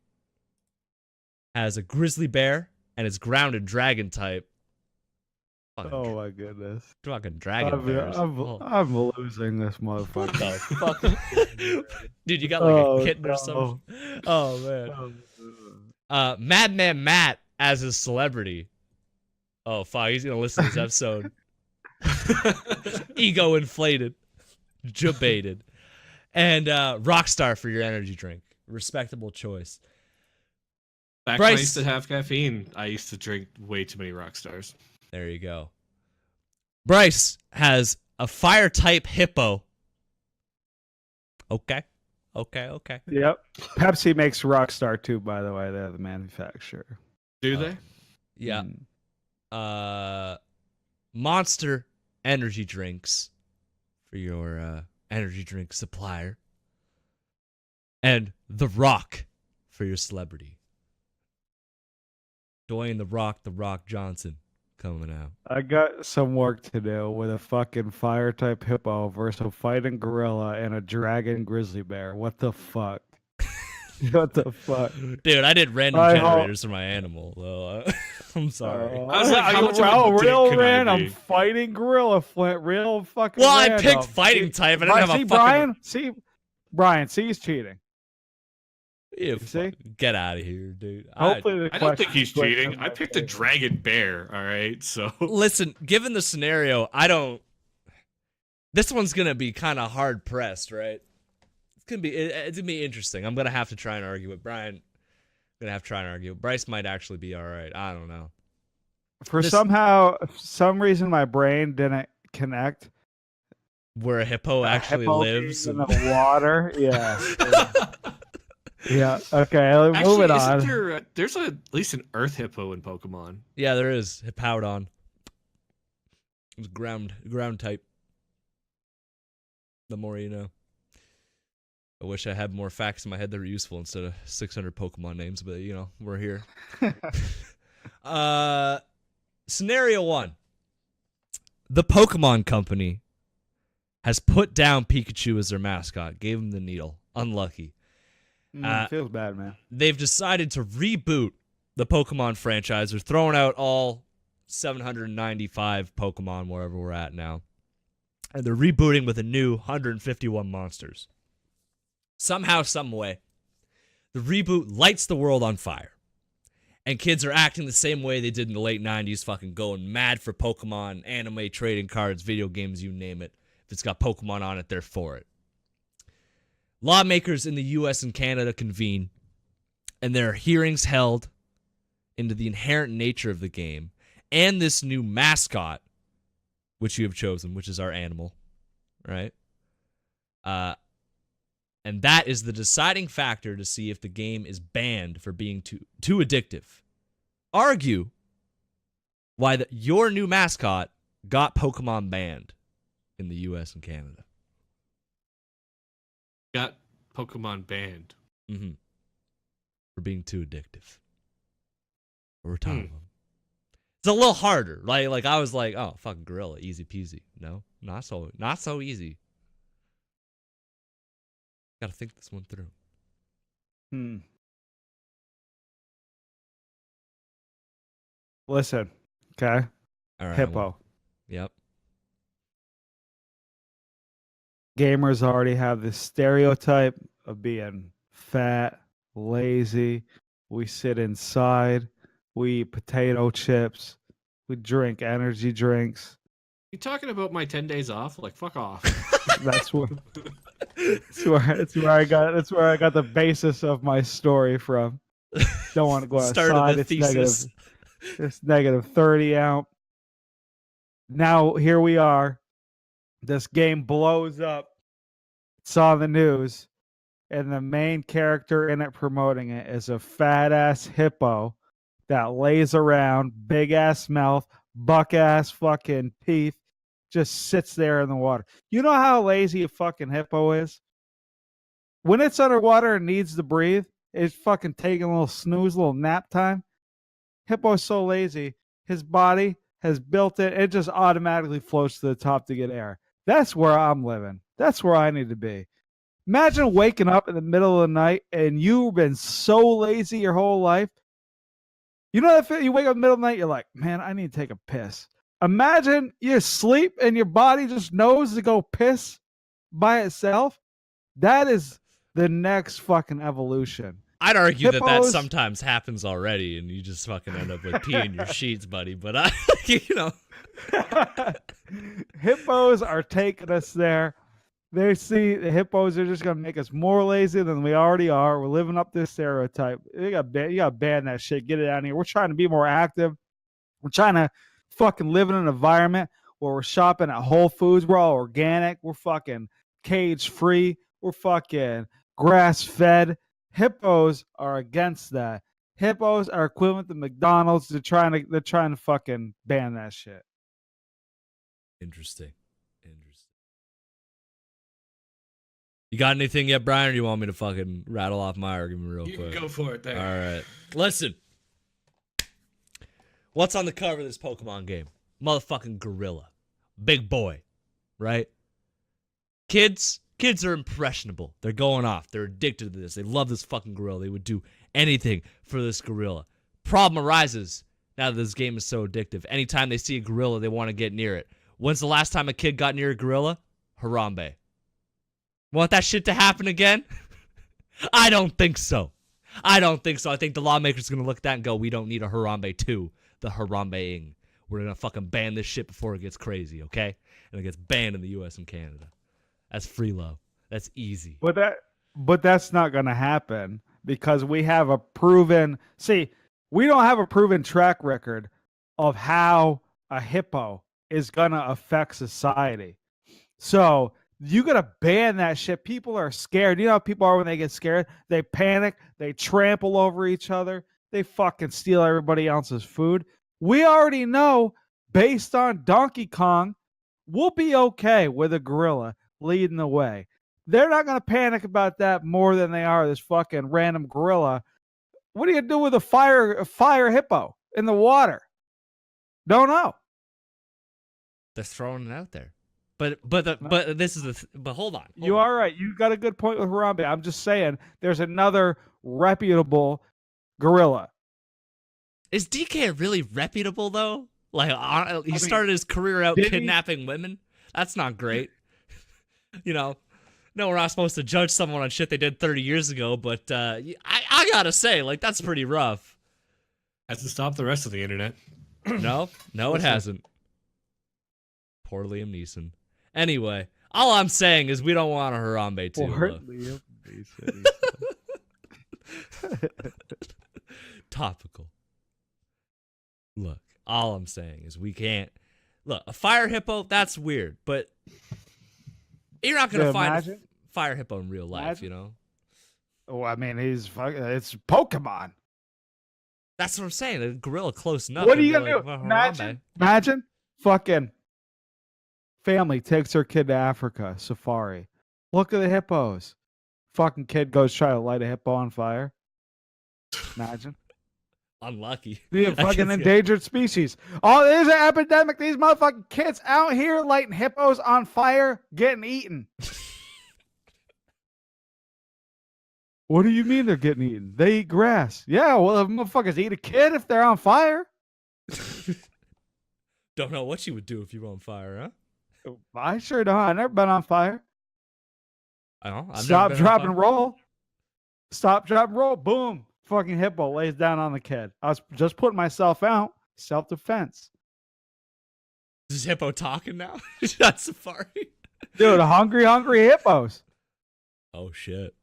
has a grizzly bear and it's grounded dragon type. Oh my goodness! Fucking dragon bears. I'm losing this motherfucker. Fuck. Dude, you got like a kitten or something? Oh man. Madman Matt as his celebrity. Oh fuck, he's gonna listen to this episode. Ego inflated. Jebaited. And Rockstar for your energy drink. Respectable choice. Back when I used to have caffeine, I used to drink way too many Rockstars. There you go. Bryce has a fire type hippo. Okay. Yep. Pepsi makes Rockstar too, by the way. They're the manufacturer. Do they? Yeah. Monster energy drinks for your energy drink supplier. and The Rock for your celebrity. Dwayne The Rock Johnson coming out. I got some work to do with a fucking fire type hippo versus a fighting gorilla and a dragon grizzly bear. What the fuck? What the fuck? Dude, I did random I generators for my animal, though. I'm sorry. I was like, how much of a dick real can I random be? fighting gorilla Flint, real fucking Well, I random. picked fighting type. I didn't have a fucking... Brian, see, he's cheating. You see? Get out of here, dude. Hopefully, I don't think he's cheating. I picked a dragon bear. All right, so Listen, given the scenario, I don't... This one's going to be kind of hard pressed, right? It's gonna be interesting. I'm gonna have to try and argue with Brian. I'm gonna have to try and argue. Bryce might actually be all right. I don't know. For some reason, my brain didn't connect. Where a hippo actually hippo lives in the water. Yeah. Yeah. Okay. actually, Moving on. isn't there, there's at least an earth hippo in Pokemon. Yeah, there is Hippowdon. It's ground type. The more you know. I wish I had more facts in my head that were useful instead of 600 Pokemon names, but you know, we're here. Scenario 1. The Pokemon Company has put down Pikachu as their mascot, gave him the needle. Unlucky. Feels bad, man. They've decided to reboot the Pokemon franchise. They're throwing out all 795 Pokemon, wherever we're at now. And they're rebooting with a new 151 monsters. Somehow, some way, the reboot lights the world on fire. And kids are acting the same way they did in the late 90s, fucking going mad for Pokemon, anime, trading cards, video games, you name it. If it's got Pokemon on it, they're for it. Lawmakers in the US and Canada convene, and there are hearings held into the inherent nature of the game and this new mascot, which you have chosen, which is our animal, right? And that is the deciding factor to see if the game is banned for being too addictive. Argue why your new mascot got Pokemon banned in the US and Canada. Got Pokemon banned. Mm-hmm. For being too addictive. We're talking about. It's a little harder. Like I was like, oh, fucking gorilla, easy peasy. No, not so easy. Got to think this one through. Listen, okay. All right. Hippo. Yep. Gamers already have this stereotype of being fat, lazy. We sit inside. We eat potato chips. We drink energy drinks. You talking about my 10 days off? Like, fuck off. That's where I got the basis of my story from. Don't want to go outside. It's thesis. It's negative 30 out. Now here we are. This game blows up. It's on the news, and the main character in it promoting it is a fat ass hippo that lays around, big ass mouth, buck ass fucking teeth, just sits there in the water. You know how lazy a fucking hippo is? When it's underwater and needs to breathe, it's fucking taking a little snooze, a little nap time. Hippo's so lazy, his body has built it. It just automatically floats to the top to get air. That's where I'm living. That's where I need to be. Imagine waking up in the middle of the night and you've been so lazy your whole life. You know that you wake up in the middle of the night, you're like, man, I need to take a piss. Imagine you sleep and your body just knows to go piss by itself. That is the next fucking evolution. I'd argue that Hippos- sometimes happens already, and you just fucking end up like peeing your sheets, buddy. But Hippos are taking us there. They see the hippos are just gonna make us more lazy than we already are. We're living up this stereotype. You got to ban that shit. Get it out of here. We're trying to be more active. We're trying to fucking live in an environment where we're shopping at Whole Foods. We're all organic. We're fucking cage free. We're fucking grass fed. Hippos are against that. Hippos are equivalent to McDonald's. They're trying to fucking ban that shit. Interesting. You got anything yet, Brian, or you want me to fucking rattle off my argument real You quick? can go for it there. All right. Listen. What's on the cover of this Pokemon game? Motherfucking gorilla. Big boy. Right? Kids are impressionable. They're going off. They're addicted to this. They love this fucking gorilla. They would do anything for this gorilla. Problem arises now that this game is so addictive. Anytime they see a gorilla, they want to get near it. When's the last time a kid got near a gorilla? Harambe. Want that shit to happen again? I don't think so. I think the lawmakers are going to look at that and go, we don't need a Harambe 2. The Harambe-ing. We're going to fucking ban this shit before it gets crazy, okay? And it gets banned in the U.S. and Canada. That's free love. That's easy. But that's not going to happen because we have a proven. See, we don't have a proven track record of how a hippo is going to affect society. So you got to ban that shit. People are scared. You know how people are when they get scared? They panic. They trample over each other. They fucking steal everybody else's food. We already know, based on Donkey Kong, we'll be okay with a gorilla leading the way. They're not going to panic about that more than they are this fucking random gorilla. What are you going to do with a fire hippo in the water? Don't know. They're throwing it out there. But this is but hold on. You are right. You got a good point with Harambe. I'm just saying there's another reputable gorilla. Is DK really reputable though? Like he started his career out kidnapping women. That's not great. You know, no, we're not supposed to judge someone on shit they did 30 years ago, but I gotta say, like, that's pretty rough. Hasn't stopped the rest of the internet. No, it hasn't. Poor Liam Neeson. Anyway, all I'm saying is we don't want a Harambe 2. Poor Liam Neeson. Topical. Look, all I'm saying is we can't. Look, a fire hippo, that's weird, but you're not going to find a fire hippo in real life, you know? Oh, I mean, it's Pokemon. That's what I'm saying. A gorilla close enough. What are you going to like, do? well, Imagine fucking family takes their kid to Africa, safari. Look at the hippos. Fucking kid goes try to light a hippo on fire. Imagine. Unlucky. The fucking endangered species. Oh, there's an epidemic. These motherfucking kids out here lighting hippos on fire, getting eaten. What do you mean they're getting eaten? They eat grass. Yeah, well, the motherfuckers eat a kid if they're on fire. Don't know what you would do if you were on fire, huh? I sure don't. I've never been on fire. I don't know. Stop, drop, and roll. Stop, drop, and roll. Boom. Fucking hippo lays down on the kid. I was just putting myself out. Self-defense. Is hippo talking now? That's safari. Dude, hungry hippos. Oh, shit.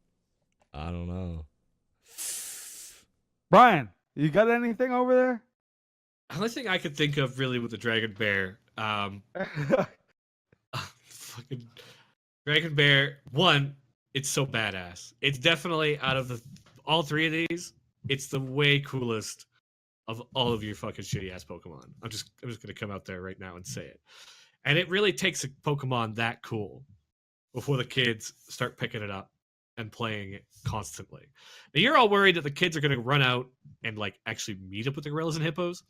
I don't know. Brian, you got anything over there? The only thing I could think of really with the dragon bear, fucking dragon bear. One, it's so badass. It's definitely out of all three of these, it's the way coolest of all of your fucking shitty ass Pokemon. I'm just gonna come out there right now and say it. And it really takes a Pokemon that cool before the kids start picking it up and playing it constantly. Now you're all worried that the kids are gonna run out and like actually meet up with the gorillas and hippos.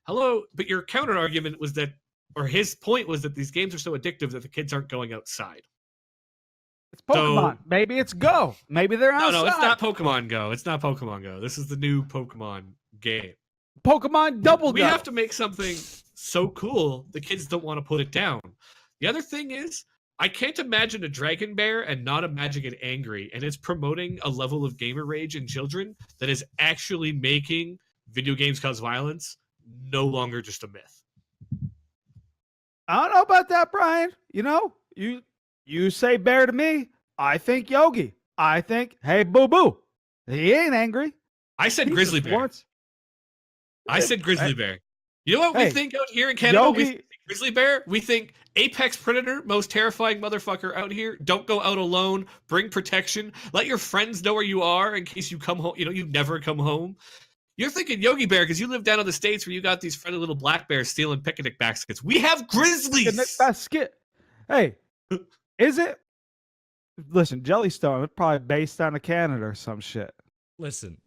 Hello, but your counter argument was that, or his point was that these games are so addictive that the kids aren't going outside. It's Pokemon. Maybe it's Go. Maybe they're outside. No, it's not Pokemon Go. It's not Pokemon Go. This is the new Pokemon game. Pokemon Double Go. We have to make something so cool the kids don't want to put it down. The other thing is, I can't imagine a dragon bear and not imagine it angry, and it's promoting a level of gamer rage in children that is actually making video games cause violence no longer just a myth. I don't know about that, Brian. You know, you say bear to me, I think Yogi. I think, hey, boo-boo. He ain't angry. I said grizzly bear. I said grizzly bear. You know what we think out here in Canada? We think grizzly bear. We think apex predator, most terrifying motherfucker out here. Don't go out alone. Bring protection. Let your friends know where you are in case you come home. You know, you never come home. You're thinking Yogi Bear because you live down in the States where you got these friendly little black bears stealing picnic baskets. We have grizzlies. Hey, is it Listen, Jellystone, it's probably based on a Canada or some shit. Listen.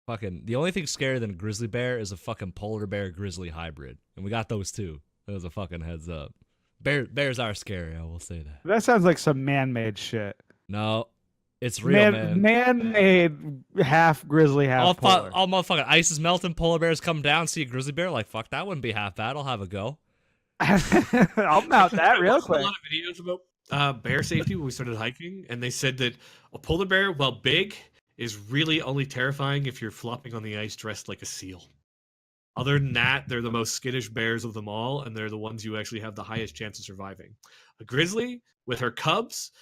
Fucking the only thing scarier than a grizzly bear is a fucking polar bear grizzly hybrid. And we got those too. That was a fucking heads up. Bears are scary, I will say that. That sounds like some man-made shit. No. It's real, man. Man-made half grizzly, half polar. All motherfucking ice is melting, polar bears come down, see a grizzly bear, like, fuck, that wouldn't be half bad. I'll have a go. I'll mount that real I watched quick. a lot of videos about bear safety when we started hiking, and they said that a polar bear, while big, is really only terrifying if you're flopping on the ice dressed like a seal. Other than that, they're the most skittish bears of them all, and they're the ones you actually have the highest chance of surviving. A grizzly, with her cubs,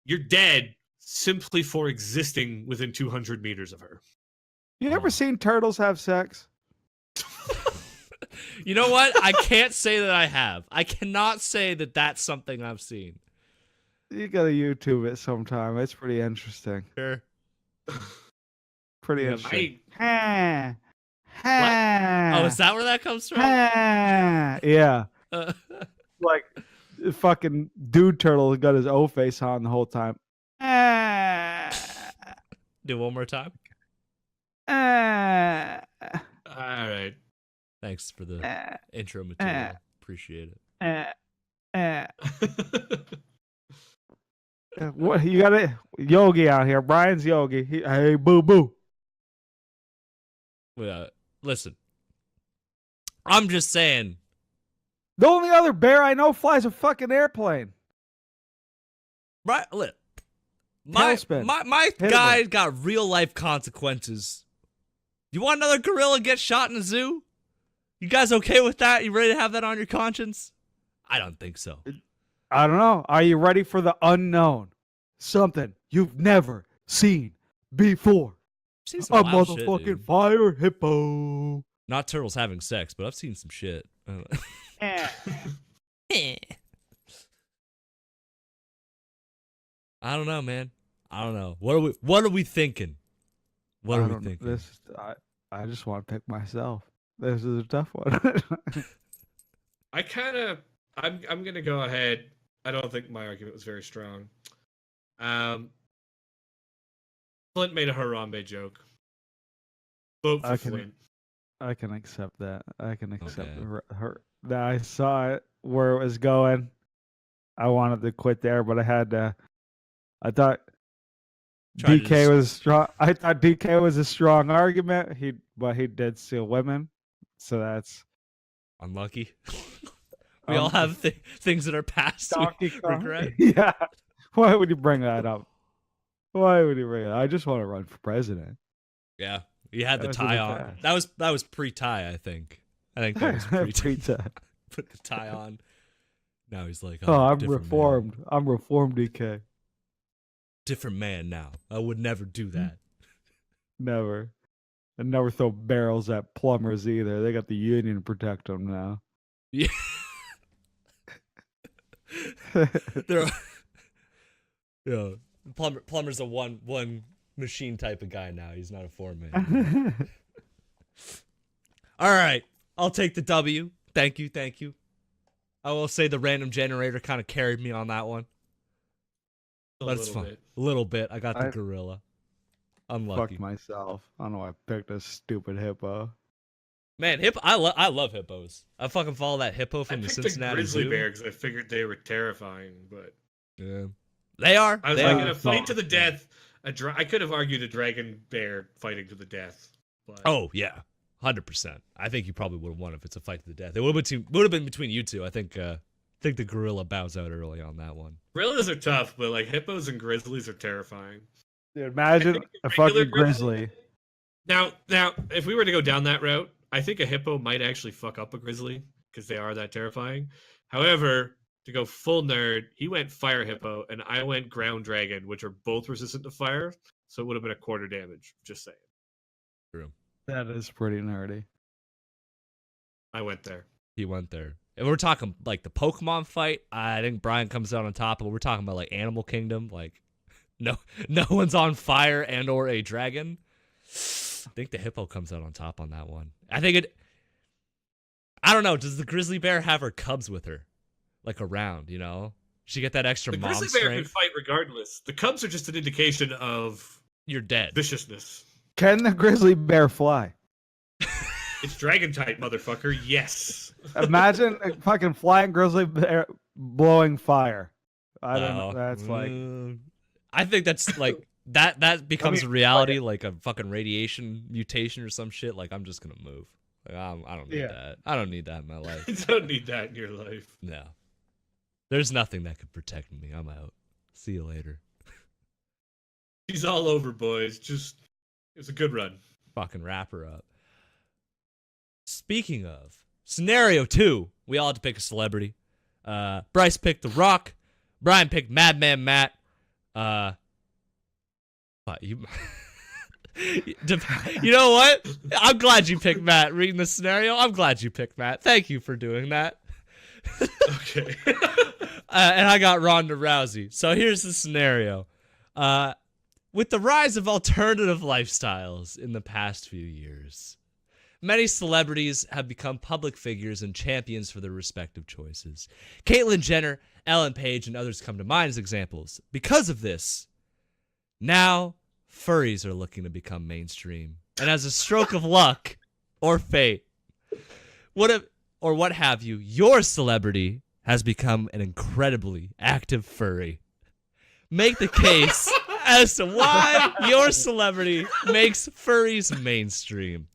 you're dead simply for existing within 200 meters of her. You ever seen turtles have sex? You know what? I can't say that I have. I cannot say that that's something I've seen. You gotta YouTube it sometime. It's pretty interesting. Sure. Pretty Yeah, interesting. Oh, is that where that comes from? Yeah. Like, the fucking dude turtle got his O face on the whole time. Do one more time. All right. Thanks for the intro material. Appreciate it. What you got it? Yogi out here. Brian's Yogi. Hey, boo boo. Listen, I'm just saying. The only other bear I know flies a fucking airplane. Right, look, my Hit guy him. got real life consequences. You want another gorilla get shot in a zoo? You guys okay with that? You ready to have that on your conscience? I don't think so. I don't know. Are you ready for the unknown? Something you've never seen before. I've seen some A wild shit, motherfucking dude. fire hippo. Not turtles having sex, but I've seen some shit. I don't know, man. I don't know. What are we thinking? What I are we don't know. thinking? I just want to pick myself. This is a tough one. I'm gonna go ahead. I don't think my argument was very strong. Flint made a Harambe joke. Vote for Flint. I can accept that. I can accept Okay. her. I saw it where it was going. I wanted to quit there, but I had to. I thought Tried to DK just- was strong. I thought DK was a strong argument. But he did steal women, so that's Unlucky. We all have things that are past. Donkey We Kong. regret. Yeah. Why would you bring that up? Why would you bring it? I just want to run for president. Yeah, you had That the was in tie the on. past. That was pre-tie, I think. That was pre-tie. Pizza. Put the tie on. Now he's like, Oh, I'm different reformed. Man. I'm reformed, DK. Different man now. I would never do that. Never. I never throw barrels at plumbers either. They got the union to protect them now. Yeah. There are, plumber's a one machine type of guy now. He's not a foreman. All right, I'll take the W. Thank you. I will say the random generator kind of carried me on that one. But it's fun. Bit. A little bit. I got the I- gorilla. Unlucky. Fuck myself. I don't know why I picked a stupid hippo. Man, I love hippos. I fucking follow that hippo I from the picked a Cincinnati grizzly Zoo. bear because I figured they were terrifying, but Yeah. They are. I was They like, are. in a fight to the death, I could have argued a dragon bear fighting to the death. But Oh yeah, 100%. I think you probably would have won if it's a fight to the death. It would have been between you two. I think the gorilla bows out early on that one. gorillas are tough, but like hippos and grizzlies are terrifying. Dude, imagine a Regular fucking grizzly. Now, if we were to go down that route, I think a hippo might actually fuck up a grizzly because they are that terrifying. However, to go full nerd, he went fire hippo and I went ground dragon, which are both resistant to fire, so it would have been a quarter damage. Just saying. True. That is pretty nerdy. I went there. He went there. If we're talking like the Pokemon fight, I think Brian comes out on top. But we're talking about like Animal Kingdom, like no one's on fire and or a dragon. I think the hippo comes out on top on that one. I don't know. Does the grizzly bear have her cubs with her, like around? You know, She get that extra The mom grizzly bear can strength. fight regardless. The cubs are just an indication of You're dead. viciousness. Can the grizzly bear fly? It's dragon type, motherfucker. Yes. Imagine a fucking flying grizzly bear blowing fire. I don't know. Oh, That's like I think that's like that becomes a mean, reality, like a fucking radiation mutation or some shit. Like I'm just gonna move. Like, I don't need Yeah. that. I don't need that in my life. You don't need that in your life. No. There's nothing that could protect me. I'm out. See you later. He's all over, boys. Just it was a good run. Fucking wrap her up. Speaking of scenario 2, we all had to pick a celebrity. Bryce picked The Rock. Brian picked Madman Matt. What you? You know what? I'm glad you picked Matt. Reading the scenario, I'm glad you picked Matt. Thank you for doing that. Okay. And I got Ronda Rousey. So here's the scenario. With the rise of alternative lifestyles in the past few years, many celebrities have become public figures and champions for their respective choices. Caitlyn Jenner, Ellen Page, and others come to mind as examples. Because of this, now furries are looking to become mainstream. And as a stroke of luck or fate, what have you, your celebrity has become an incredibly active furry. Make the case as to why your celebrity makes furries mainstream.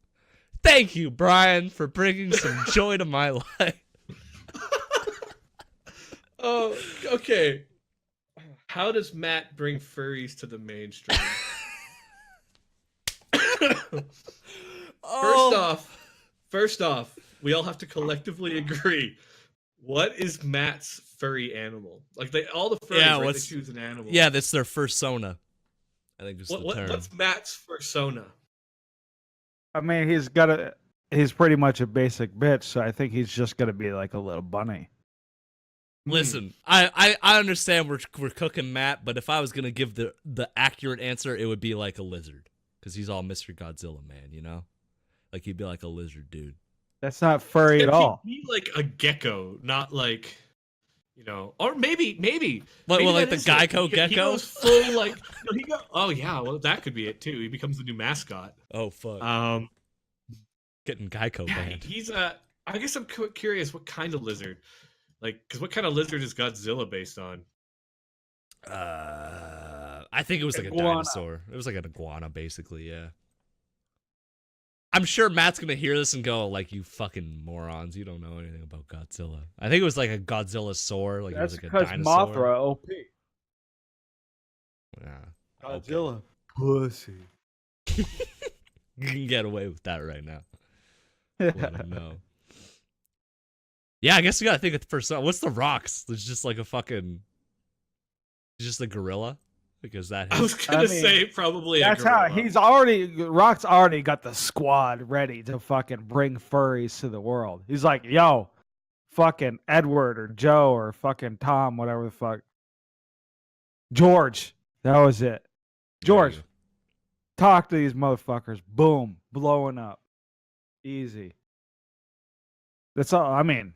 Thank you, Brian, for bringing some joy to my life. Oh, okay. How does Matt bring furries to the mainstream? First off, we all have to collectively agree. What is Matt's furry animal? Like all the furries, right, they choose an animal. Yeah, that's their fursona. I think is the term. What's Matt's fursona? I mean, he's pretty much a basic bitch, so I think he's just gonna be like a little bunny. Listen, I understand we're cooking Matt, but if I was gonna give the accurate answer, it would be like a lizard, because he's all Mr. Godzilla, man. You know, like he'd be like a lizard dude. That's not furry at all. He'd be like a gecko, not like, or maybe. Well, maybe like that the is it. Geico He gecko? goes full like. Oh yeah, well that could be it too. He becomes the new mascot. Oh fuck, getting Geico Yeah, banned. he's I guess I'm curious what kind of lizard, like, because what kind of lizard is Godzilla based on? I think it was like Iguana. a dinosaur. It was like an iguana, basically. Yeah. I'm sure Matt's gonna hear this and go, like, you fucking morons, you don't know anything about Godzilla. I think it was like a Godzilla soar, like That's it was like because a dinosaur. Mothra OP. Yeah. Godzilla. Pussy. You can get away with that right now. Let him know. Yeah, I guess we gotta think of the first song. What's the Rocks? There's just like a fucking, just a gorilla. Because that. I was gonna say probably. That's how Rock's already got the squad ready to fucking bring furries to the world. He's like, yo, fucking Edward or Joe or fucking Tom, whatever the fuck. George, that was it. George, talk to these motherfuckers. Boom, blowing up, easy. That's all. I mean,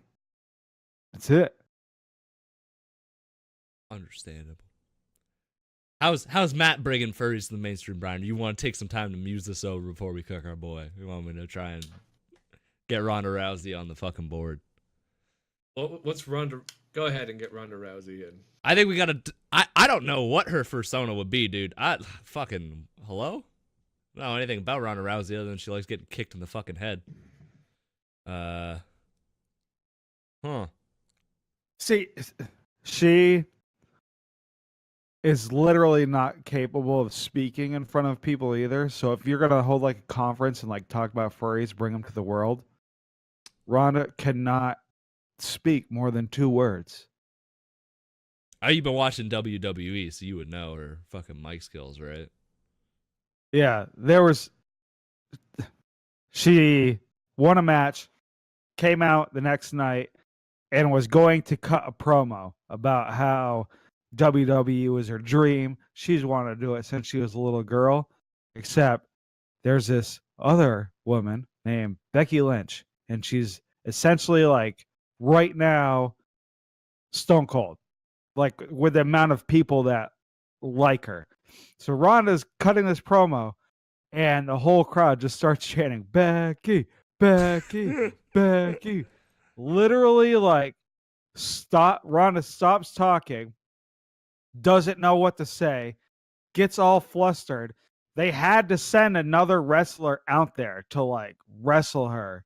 that's it. Understandable. How's Matt bringing furries to the mainstream, Brian? You want to take some time to muse this over before we cook our boy? You want me to try and get Ronda Rousey on the fucking board? What's Ronda? Go ahead and get Ronda Rousey in. I think we gotta. I don't know what her persona would be, dude. Fucking hello. I don't know anything about Ronda Rousey other than she likes getting kicked in the fucking head. See, she is literally not capable of speaking in front of people either. So if you're gonna hold like a conference and like talk about furries, bring them to the world, Rhonda cannot speak more than 2 words. Oh, you've been watching WWE, so you would know her fucking mic skills, right? Yeah, she won a match, came out the next night, and was going to cut a promo about how WWE was her dream. She's wanted to do it since she was a little girl, except there's this other woman named Becky Lynch, and she's essentially like right now Stone Cold. like with the amount of people that like her. So Ronda's cutting this promo, and the whole crowd just starts chanting, Becky, Becky, Becky. Literally, like, Ronda stops talking, doesn't know what to say, gets all flustered. They had to send another wrestler out there to, like, wrestle her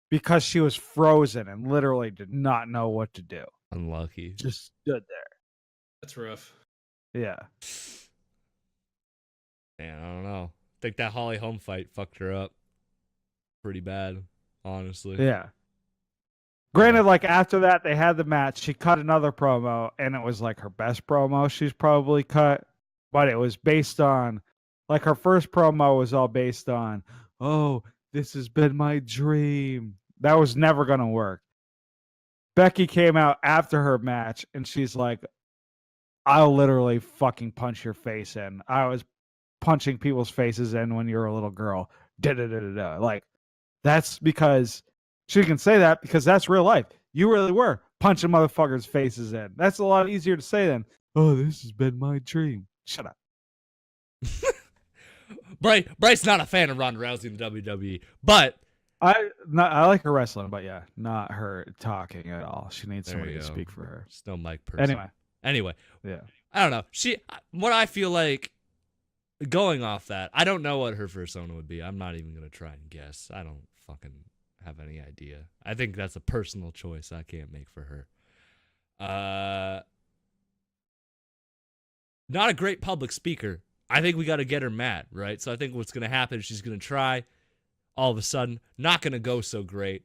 because she was frozen and literally did not know what to do. Unlucky. Just stood there. That's rough. Yeah. Man, I don't know. I think that Holly Holm fight fucked her up pretty bad, honestly. Yeah. Granted, like, after that, they had the match. She cut another promo, and it was, like, her best promo she's probably cut. But it was based on, like, her first promo was all based on, oh, this has been my dream. That was never going to work. Becky came out after her match, and she's like, I'll literally fucking punch your face in. I was punching people's faces in when you were a little girl. Da-da-da-da-da. Like, that's because she can say that because that's real life. You really were punching motherfuckers' faces in. That's a lot easier to say than, oh, this has been my dream. Shut up. Bryce's not a fan of Ronda Rousey in the WWE, but I like her wrestling, but yeah, not her talking at all. She needs there somebody you to go. speak for her. Just no mic person. Anyway, Yeah. I don't know. What I feel like, going off that, I don't know what her persona would be. I'm not even going to try and guess. I don't fucking have any idea. I think that's a personal choice I can't make for her. Not a great public speaker. I think we got to get her mad, right? So I think what's going to happen is she's going to try. All of a sudden, not going to go so great,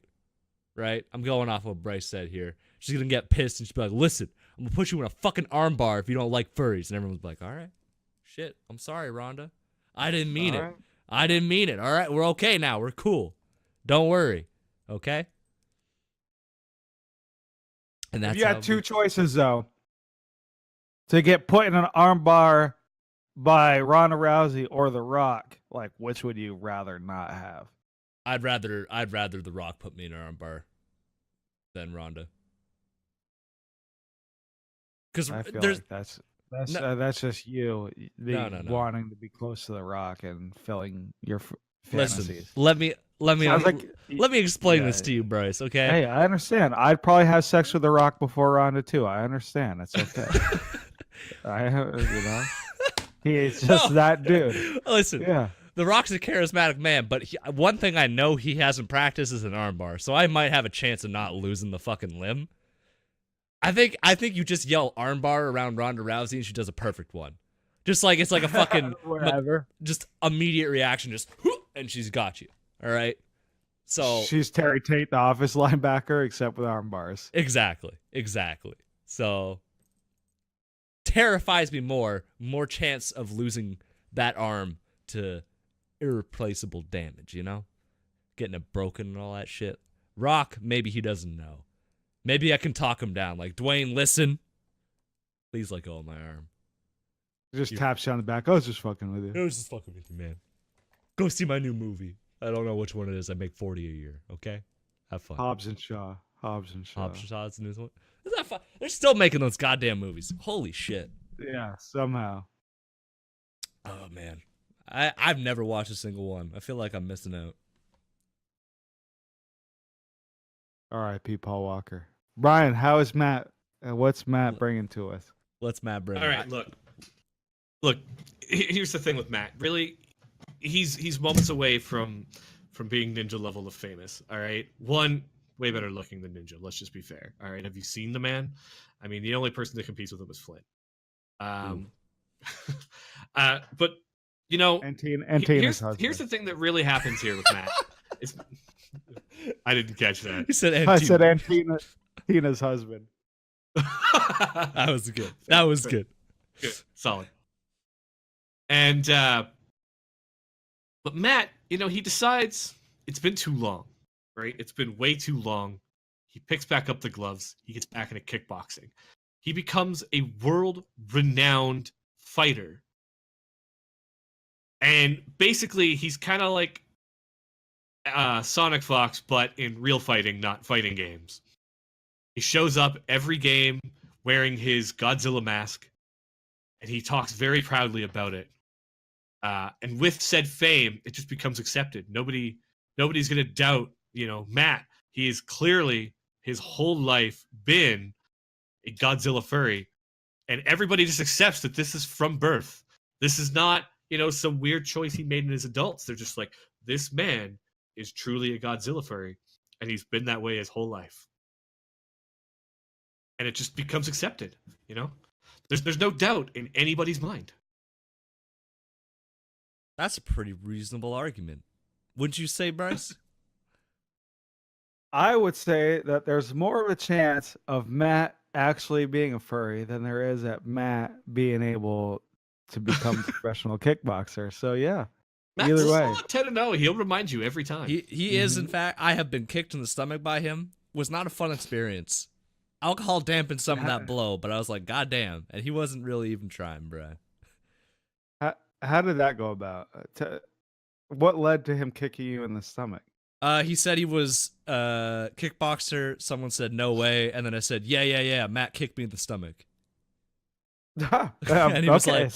right? I'm going off what Bryce said here. She's going to get pissed and she'll be like, listen, I'm going to put you in a fucking armbar if you don't like furries. And everyone's like, all right, shit, I'm sorry, Rhonda. I didn't mean it. All right. I didn't mean it. All right, we're okay now. We're cool. Don't worry, okay? And that's If you how had two choices, though, to get put in an armbar by Ronda Rousey or The Rock, like, which would you rather not have? I'd rather The Rock put me in an armbar than Ronda. Because I feel there's like that's just you No. wanting to be close to The Rock and filling your listen. fantasies. Let me Sounds like- let me explain Yeah. this to you, Bryce. Okay. Hey, I understand. I'd probably have sex with The Rock before Ronda too. I understand. That's okay. He's just that dude. Listen, Yeah. The Rock's a charismatic man, but one thing I know he hasn't practiced is an armbar, so I might have a chance of not losing the fucking limb. I think you just yell armbar around Ronda Rousey and she does a perfect one. Just like it's like a fucking Whatever. just immediate reaction, just and she's got you. All right. So She's Terry Tate, the Office linebacker, except with arm bars. exactly. So terrifies me more chance of losing that arm to irreplaceable damage, you know? Getting it broken and all that shit. Rock, maybe he doesn't know. Maybe I can talk him down. Like, Dwayne, listen. Please let go of my arm. Just taps you on the back. I was just fucking with I you. was just fucking with you, man. Go see my new movie. I don't know which one it is. I make 40 a year, okay? Have fun. Hobbs and Shaw. Hobbs and Shaw. Shaw's the newest one. Is that fun? They're still making those goddamn movies. Holy shit. Yeah, somehow. Oh, man. I've never watched a single one. I feel like I'm missing out. R.I.P. Paul Walker. Brian, how is Matt? What's Matt bringing to us? Let's Matt bring All right, look. Here's the thing with Matt. Really, he's moments away from being ninja level of famous. All right, one way better looking than Ninja. Let's just be fair. All right, have you seen the man? I mean, the only person that competes with him is Flint. But you know, And Tina's husband. here's the thing that really happens here with Matt. I didn't catch that. You said I said Tina's husband. That was good. That was good. Good. Solid. And but Matt, you know, he decides it's been too long, right? It's been way too long. He picks back up the gloves. He gets back into kickboxing. He becomes a world-renowned fighter. And basically, he's kind of like Sonic Fox, but in real fighting, not fighting games. He shows up every game wearing his Godzilla mask, and he talks very proudly about it. And with said fame, it just becomes accepted. Nobody's gonna doubt, Matt. He is clearly his whole life been a Godzilla furry, and everybody just accepts that this is from birth. This is not, some weird choice he made in his adults. They're just like, this man is truly a Godzilla furry, and he's been that way his whole life. And it just becomes accepted, There's no doubt in anybody's mind. That's a pretty reasonable argument. Wouldn't you say, Bryce? I would say that there's more of a chance of Matt actually being a furry than there is at Matt being able to become a professional kickboxer. So yeah, Matt's either a way. solid 10-0. He'll remind you every time. He is, in fact. I have been kicked in the stomach by him. Was not a fun experience. Alcohol dampened some of that blow, but I was like, God damn. And he wasn't really even trying, bro. How did that go about? What led to him kicking you in the stomach? He said he was a kickboxer. Someone said, no way. And then I said, yeah. Matt kicked me in the stomach. And he was like,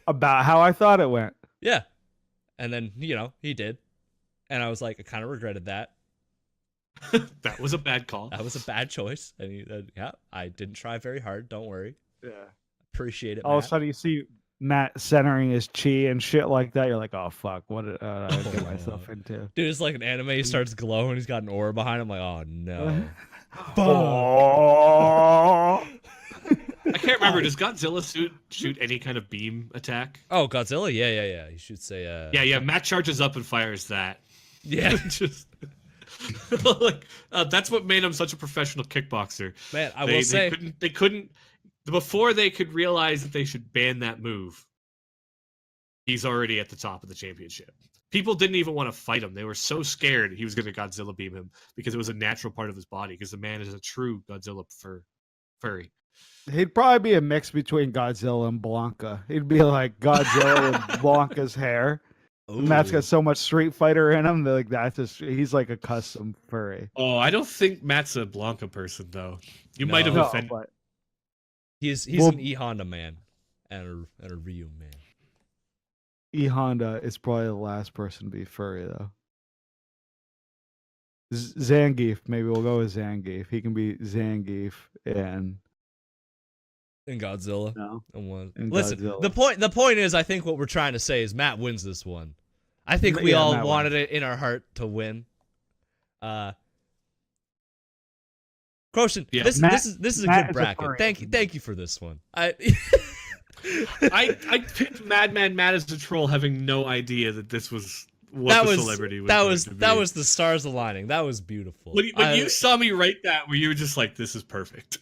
about how I thought it went. Yeah. And then, he did. And I was like, I kind of regretted that. That was a bad call. That was a bad choice. And he said, yeah, I didn't try very hard. Don't worry. Yeah. Appreciate it, All Matt. of a sudden you see Matt centering his chi and shit like that. You're like, oh, fuck. What did I get myself into? Dude, it's like an anime. He starts glowing. He's got an aura behind him. Like, oh, no. Oh. I can't remember. Does Godzilla shoot any kind of beam attack? Oh, Godzilla? Yeah. He shoots a... Yeah. Matt charges up and fires that. Yeah. Just... that's what made him such a professional kickboxer. Man, I will say... They couldn't... Before they could realize that they should ban that move, he's already at the top of the championship. People didn't even want to fight him. They were so scared he was going to Godzilla beam him because it was a natural part of his body, because the man is a true Godzilla furry. He'd probably be a mix between Godzilla and Blanca. He'd be like Godzilla with Blanca's hair. Matt's got so much Street Fighter in him that he's like a custom furry. Oh, I don't think Matt's a Blanca person, though. You might have No, offended. But he's an E Honda man and a Ryu man. E Honda is probably the last person to be furry, though. Zangief, maybe we'll go with Zangief. He can be Zangief and Godzilla. No. Listen, Godzilla. the point is, I think what we're trying to say is Matt wins this one. I think we all Matt wanted wins. it in our heart to win. Quotient, Yeah. this is a Matt good is a bracket. furry. Thank you for this one. I picked Madman Matt as a troll, having no idea that this was what the celebrity was. That was the stars aligning. That was beautiful. When you saw me write that, where you were just like, "This is perfect."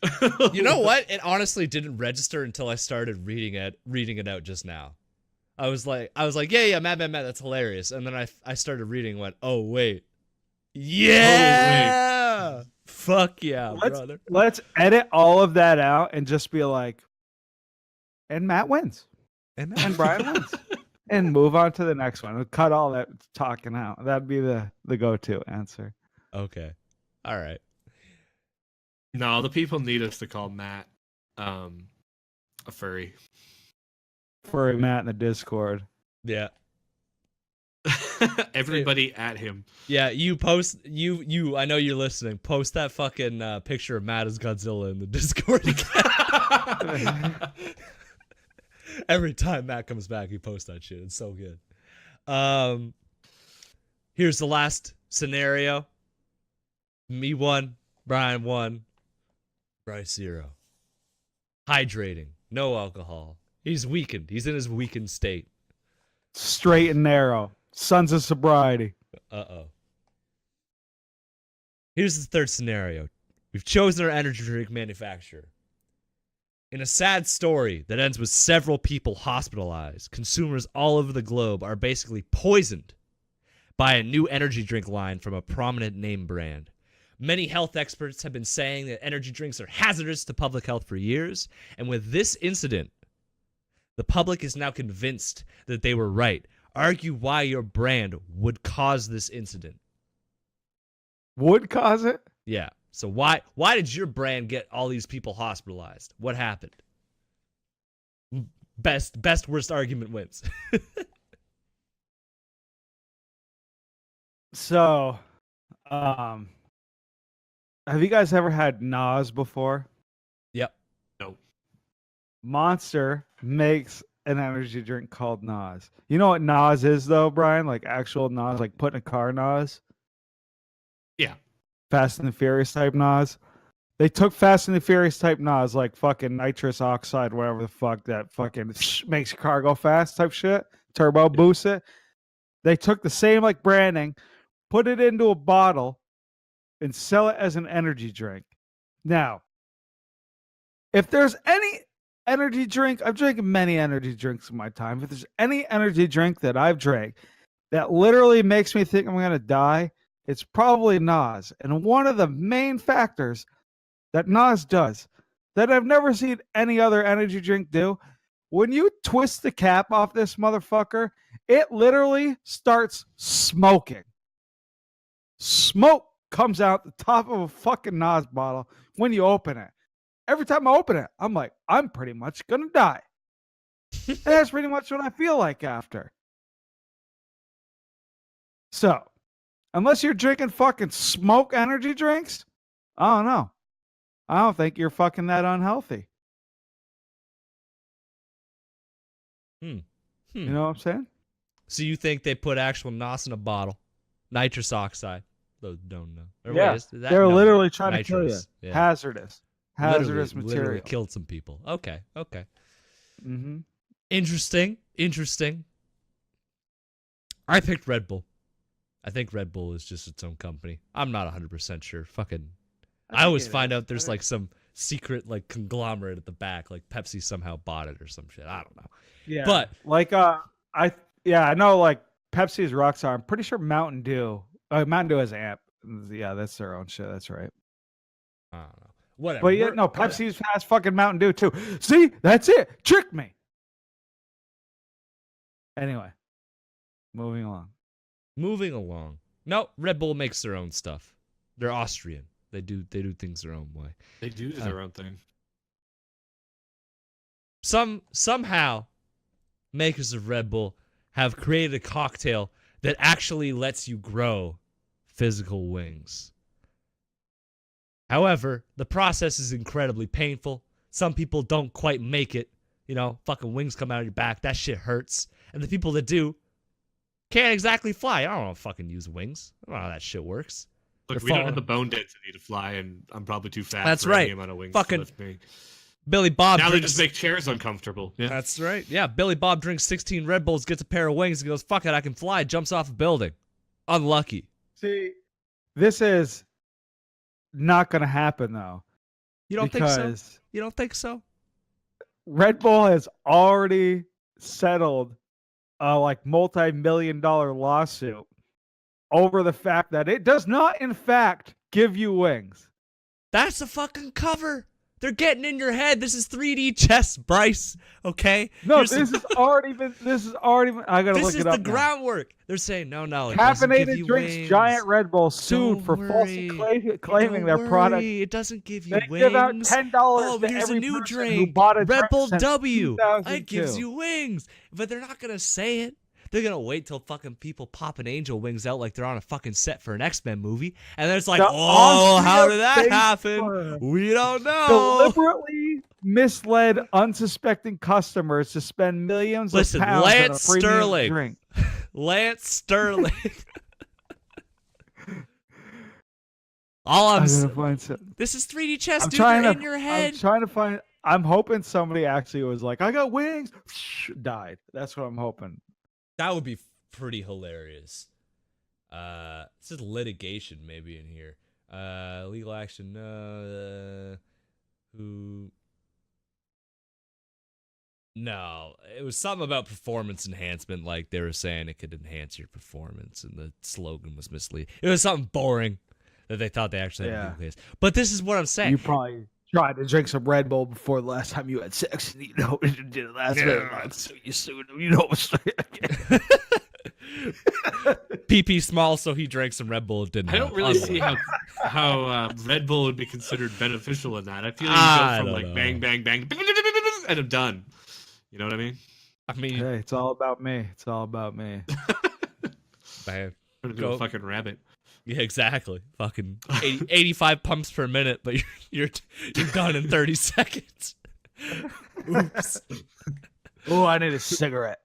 You know what? It honestly didn't register until I started reading it out just now. I was like, yeah, Matt, that's hilarious. And then I started reading, and went, oh wait, yeah, fuck yeah, brother. Let's edit all of that out and just be like, and Matt wins, and Brian wins, and move on to the next one. We'll cut all that talking out. That'd be the go-to answer. Okay, all right. No, the people need us to call Matt a furry. Furry Matt in the Discord. Yeah. Everybody at him. Yeah, you post you. I know you're listening. Post that fucking picture of Matt as Godzilla in the Discord again. Every time Matt comes back, he posts that shit. It's so good. Here's the last scenario. Me 1, Brian 1, Bryce 0. Hydrating, no alcohol. He's weakened. He's in his weakened state. Straight and narrow. Sons of sobriety. Uh-oh. Here's the third scenario. We've chosen our energy drink manufacturer. In a sad story that ends with several people hospitalized, consumers all over the globe are basically poisoned by a new energy drink line from a prominent name brand. Many health experts have been saying that energy drinks are hazardous to public health for years, and with this incident, the public is now convinced that they were right. Argue why your brand would cause this incident. Would cause it? Yeah. So why did your brand get all these people hospitalized? What happened? Best worst argument wins. So, have you guys ever had Nas before? Yep. No. Monster makes an energy drink called Nas. You know what Nas is though, Brian? Like actual Nas, like put in a car Nas? Yeah. Fast and the Furious type Nas. They took Fast and the Furious type Nas, like fucking nitrous oxide, whatever the fuck that fucking makes your car go fast type shit. Turbo boost it. They took the same like branding, put it into a bottle, and sell it as an energy drink. Now, if there's any energy drink, I've drank many energy drinks in my time. If there's any energy drink that I've drank that literally makes me think I'm going to die, it's probably Nas. And one of the main factors that Nas does that I've never seen any other energy drink do, when you twist the cap off this motherfucker, it literally starts smoking. Smoke comes out the top of a fucking Nas bottle when you open it. Every time I open it, I'm like, I'm pretty much gonna die. And that's pretty much what I feel like after. So, unless you're drinking fucking smoke energy drinks, I don't know. I don't think you're fucking that unhealthy. You know what I'm saying? So you think they put actual NOS in a bottle? Nitrous oxide. Those don't know. Or Yeah. wait, is that- They're no, literally trying to kill you. nitrous. Yeah. Hazardous Literally material. killed some people. Okay. Mm-hmm. Interesting. I picked Red Bull. I think Red Bull is just its own company. I'm not 100% sure. I always find out there's like some secret like conglomerate at the back, like Pepsi somehow bought it or some shit. I don't know. Yeah. But like I know like Pepsi's Rockstar. I'm pretty sure Mountain Dew has Amp. Yeah, that's their own shit. That's right. I don't know. Whatever. But yeah, no, Pepsi's has fucking Mountain Dew too. See, that's it. Trick me. Anyway, moving along. No, Red Bull makes their own stuff. They're Austrian. They do things their own way. They do their own thing. Somehow, makers of Red Bull have created a cocktail that actually lets you grow physical wings. However, the process is incredibly painful. Some people don't quite make it. You know, fucking wings come out of your back. That shit hurts. And the people that do can't exactly fly. I don't know how to fucking use wings. I don't know how that shit works. Look, They're we don't falling- have the bone density to fly, and I'm probably too fat That's for right. any amount of wings Fucking to lift me. Billy Bob Now they drinks- just make chairs uncomfortable. Yeah. That's right. Yeah, Billy Bob drinks 16 Red Bulls, gets a pair of wings, and goes, fuck it, I can fly, jumps off a building. Unlucky. See, this is not going to happen though. You don't think so? You don't think so? Red Bull has already settled a like multi-million-dollar lawsuit over the fact that it does not, in fact, give you wings. That's a fucking cover. They're getting in your head. This is 3D chess, Bryce. Okay? No, this has already been. I gotta This look is it up. the now. groundwork. They're saying, no, it doesn't give Caffeinated you drinks, wings. Giant Red Bull sued Don't for worry. falsely claiming Don't their product. worry, it doesn't give you They wings. give out $10 Oh, to here's every a new person drink. who bought a Red drink Bull since W. It 2002. gives you wings. But they're not going to say it. They're going to wait till fucking people pop an angel wings out like they're on a fucking set for an X-Men movie. And then it's like, The oh, how did that Austria-based happen? firm We don't know. Deliberately misled unsuspecting customers to spend millions Listen, of pounds Lance on a premium Sterling. drink. Lance Sterling. All I'm I'm saying, gonna find some. this is 3D chess, I'm dude. trying They're to. in your I'm head. trying to find. I'm hoping somebody actually was like, "I got wings," died. That's what I'm hoping. That would be pretty hilarious. This is litigation maybe in here. Legal action. Who? No, it was something about performance enhancement. Like they were saying it could enhance your performance, and the slogan was misleading. It was something boring that they thought they actually had to do with. But this is what I'm saying. You probably tried to drink some Red Bull before the last time you had sex, and you know you did it last minute. So you sued them. You know what's PP small, so he drank some Red Bull. It didn't. I don't help. really see how Red Bull would be considered beneficial in that. I feel like you go from like bang, bang, bang, and I'm done. You know what I mean? I mean, Hey, it's all about me. It's all about me. man, I'm gonna do a fucking rabbit. yeah, exactly. Fucking 85 pumps per minute, but you're done in 30 seconds. Oops. Oh, I need a cigarette.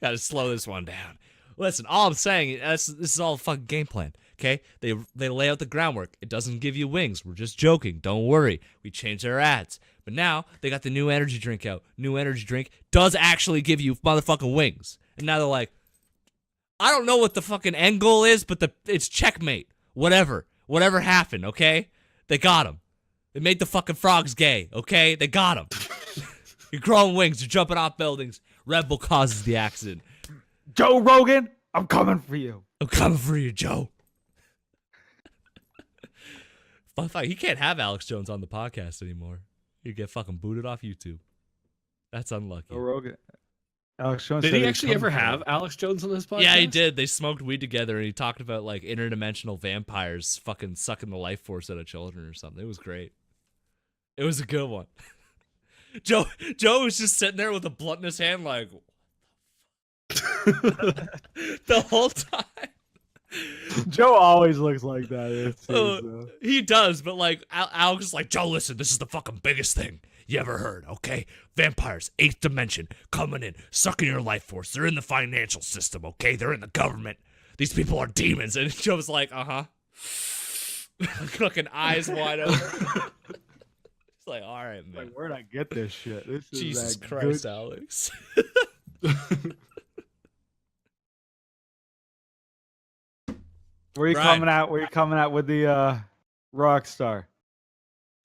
Gotta slow this one down. Listen, all I'm saying is this is all a fucking game plan. Okay, they lay out the groundwork. It doesn't give you wings. We're just joking. Don't worry. We changed our ads, but now they got the new energy drink out. New energy drink does actually give you motherfucking wings. And now they're like, I don't know what the fucking end goal is, but it's checkmate. Whatever happened. Okay, they got him. They made the fucking frogs gay. Okay, they got him. You're growing wings. You're jumping off buildings. Red Bull causes the accident. Joe Rogan, I'm coming for you. I'm coming for you, Joe. Fun fact, he can't have Alex Jones on the podcast anymore. He'd get fucking booted off YouTube. That's unlucky. Joe Rogan. Alex Jones Did said he he'd actually come ever for have you. Alex Jones on this podcast? Yeah, he did. They smoked weed together, and he talked about like interdimensional vampires fucking sucking the life force out of children or something. It was great. It was a good one. Joe was just sitting there with a blunt in his hand, like the whole time. Joe always looks like that. It seems, He does, but like Alex is like, Joe, listen, this is the fucking biggest thing you ever heard, okay? Vampires, 8th dimension, coming in, sucking your life force. They're in the financial system, okay? They're in the government. These people are demons. And Joe's like, fucking eyes wide open. It's like, all right, man. like, where'd I get this shit? This is Jesus that Christ, good- Alex. Where you Brian. coming out? Where you coming out with the Rockstar?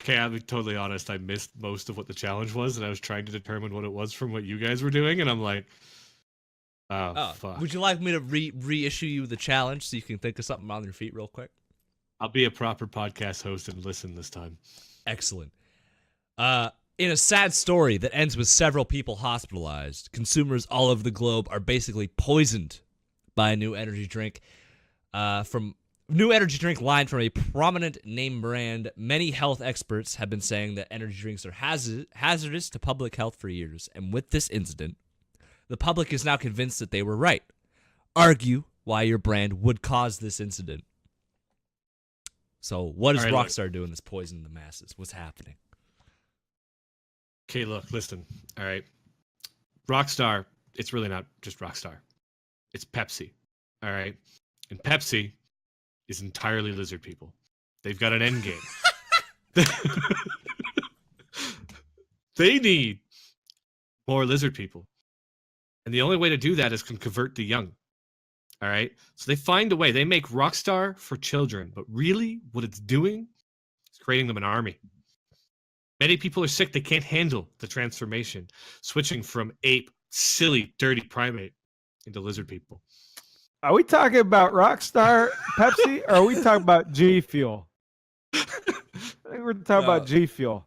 Okay, I'll be totally honest. I missed most of what the challenge was, and I was trying to determine what it was from what you guys were doing, and I'm like, oh fuck. Would you like me to reissue you the challenge so you can think of something on your feet real quick? I'll be a proper podcast host and listen this time. Excellent. In a sad story that ends with several people hospitalized, consumers all over the globe are basically poisoned by a new energy drink line from a prominent name brand. Many health experts have been saying that energy drinks are hazardous to public health for years, and with this incident, the public is now convinced that they were right. Argue why your brand would cause this incident. So what is All right, Rockstar doing that's poisoning the masses? What's happening? Okay, look, listen. All right. Rockstar, it's really not just Rockstar. It's Pepsi. All right. And Pepsi is entirely lizard people. They've got an end game. They need more lizard people. And the only way to do that is to convert the young. All right. So they find a way. They make Rockstar for children. But really, what it's doing is creating them an army. Many people are sick. They can't handle the transformation, switching from ape, silly, dirty primate into lizard people. Are we talking about Rockstar Pepsi, or are we talking about G Fuel? I think we're talking about G Fuel.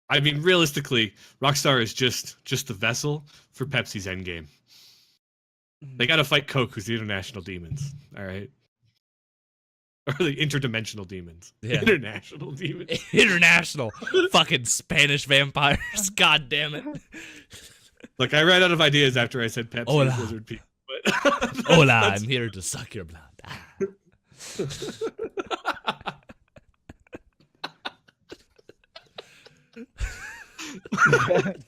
I mean, realistically, Rockstar is just the vessel for Pepsi's endgame. They got to fight Coke, who's the international demons. All right. Or the interdimensional demons. Yeah. International demons. International fucking Spanish vampires. God damn it. Look, I ran out of ideas after I said Pepsi Hola. is lizard people. But Hola, I'm here to suck your blood.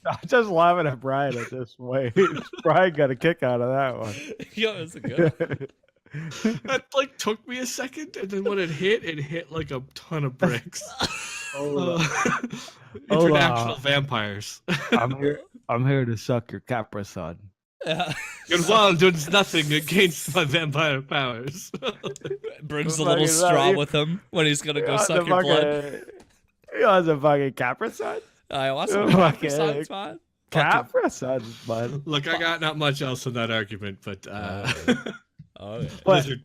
I'm just laughing at Brian at this way. Brian got a kick out of that one. Yo, that's a good one. That like took me a second, and then when it hit like a ton of bricks. International vampires. I'm here to suck your Capra Sun. Your wand does nothing against my vampire powers. Brings a little straw with him when he's gonna go suck your blood. He wants a fucking Capra Sun? I want some Fucking sounds fine. Capra Sun, bud. Look, I got not much else in that argument, but Oh, yeah. But Lizard.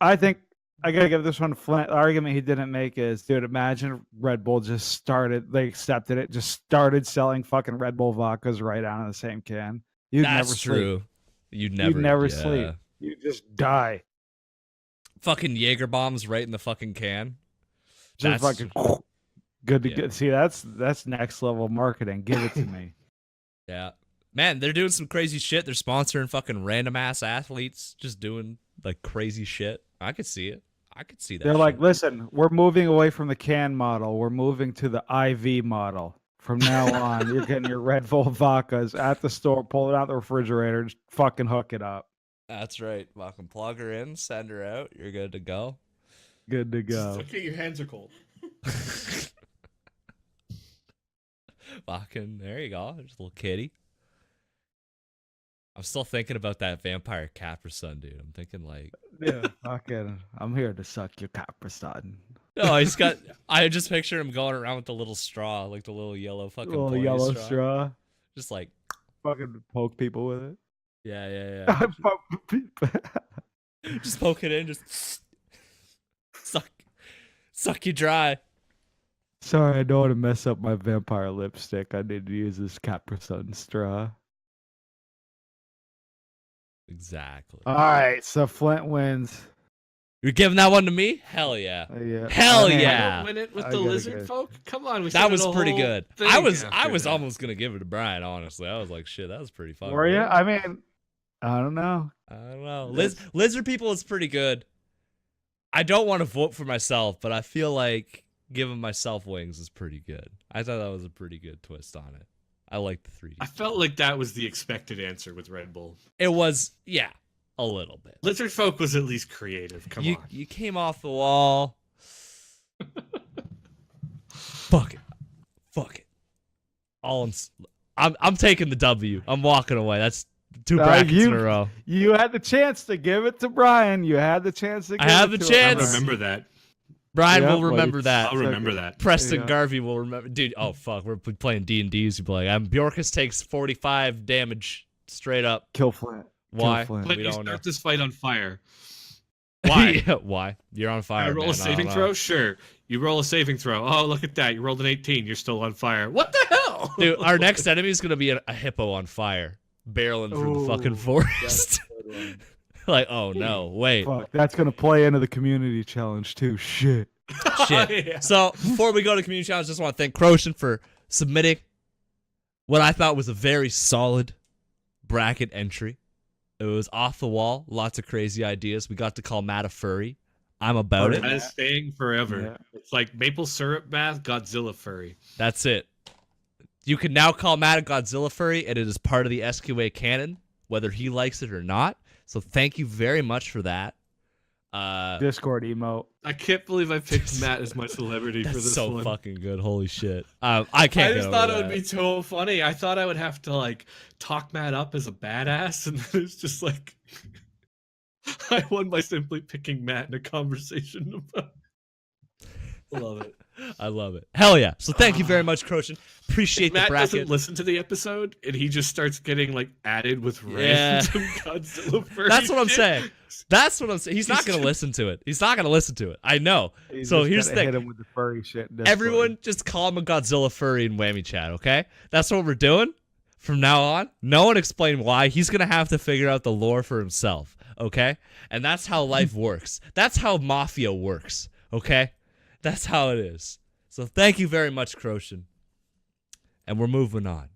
I think I gotta give this one Flint. The argument he didn't make is, dude, imagine Red Bull just started, they accepted it, just started selling fucking Red Bull vodkas right out of the same can. You'd never That's true. You You never yeah. sleep. You just die. Fucking Jaeger bombs right in the fucking can. Just That's- fucking good to Yeah. get. See, that's next level marketing. Give it to me. Yeah. Man, they're doing some crazy shit. They're sponsoring fucking random ass athletes just doing like crazy shit. I could see it. I could see that. They're like, shit. listen, we're moving away from the can model. We're moving to the IV model. From now on, you're getting your Red Bull vodkas at the store, pull it out the refrigerator, just fucking hook it up. That's right. Fucking plug her in, send her out. You're good to go. Good to go. Okay, your hands are cold. Fucking, there you go. There's a little kitty. I'm still thinking about that vampire Capra Sun, dude. I'm thinking like, Yeah, fucking, I'm here to suck your Capra Sun. no, he's got. I just picture him going around with the little straw, like the little yellow fucking Little pointy yellow straw. straw. Just like, Fucking poke people with it. yeah. Just poke it in, just suck you dry. Sorry, I don't want to mess up my vampire lipstick. I need to use this Capra Sun straw. Exactly. All right, so Flint wins. You're giving that one to me? Hell yeah. Yeah. Hell I mean, yeah. Win it with I the gotta lizard go. folk. Come on, we That said was a pretty whole good. thing I was after that. almost gonna give it to Brian, honestly. I was like, shit, that was pretty fun. Were you? I mean, I don't know. I don't know. Lizard People is pretty good. I don't want to vote for myself, but I feel like giving myself wings is pretty good. I thought that was a pretty good twist on it. I like the 3D. I felt like that was the expected answer with Red Bull. It was, yeah, a little bit. Lizard folk was at least creative. Come on. You came off the wall. Fuck it. I'm taking the W. I'm walking away. That's 2 brackets in a row. You had the chance to give it to Brian. You had the chance to give I have it the to him. I'll chance. remember that. Brian Yeah, will remember like, that. I'll remember that. Preston Yeah. Garvey will remember. Dude, oh fuck, we're playing D&Ds. You'd be like, Bjorkus takes 45 damage straight up. Kill Flint. Why? Flint. Clint, We you don't know. start this fight on fire. Why? Yeah, why? You're on fire. I roll man. a saving don't throw? know. Sure. You roll a saving throw. Oh, look at that. You rolled an 18. You're still on fire. What the hell? Dude, our next enemy is gonna be a hippo on fire, barreling through the fucking Ooh, forest. Like, oh no, wait. Fuck, that's gonna play into the community challenge too. Shit. Shit. Yeah. So before we go to community challenge, I just want to thank Croshen for submitting what I thought was a very solid bracket entry. It was off the wall, lots of crazy ideas. We got to call Matt a furry. I'm about That it. is staying forever. Yeah. It's like maple syrup bath, Godzilla furry. That's it. You can now call Matt a Godzilla furry, and it is part of the SQA canon, whether he likes it or not. So thank you very much for that. Discord emote. I can't believe I picked Matt as my celebrity for That's this so one. fucking good. Holy shit. I can't I get just over thought it that. would be so funny. I thought I would have to like talk Matt up as a badass, and then it's just like I won by simply picking Matt in a conversation about. Love it. I love it. Hell yeah. So thank you very much, Croshen. Appreciate If the Matt bracket. doesn't listen to the episode, and he just starts getting like added with Yeah. random Godzilla furry. That's what I'm shit. saying. That's what I'm saying. He's not going to listen to it. He's not going to listen to it. I know. He's So just here's the gonna thing. hit him with the furry shit. in Discord. Everyone just call him a Godzilla furry in Whammy Chat, okay? That's what we're doing from now on. No one explain why. He's going to have to figure out the lore for himself, okay? And that's how life works. That's how Mafia works, okay? That's how it is. So thank you very much, Croshen. And we're moving on.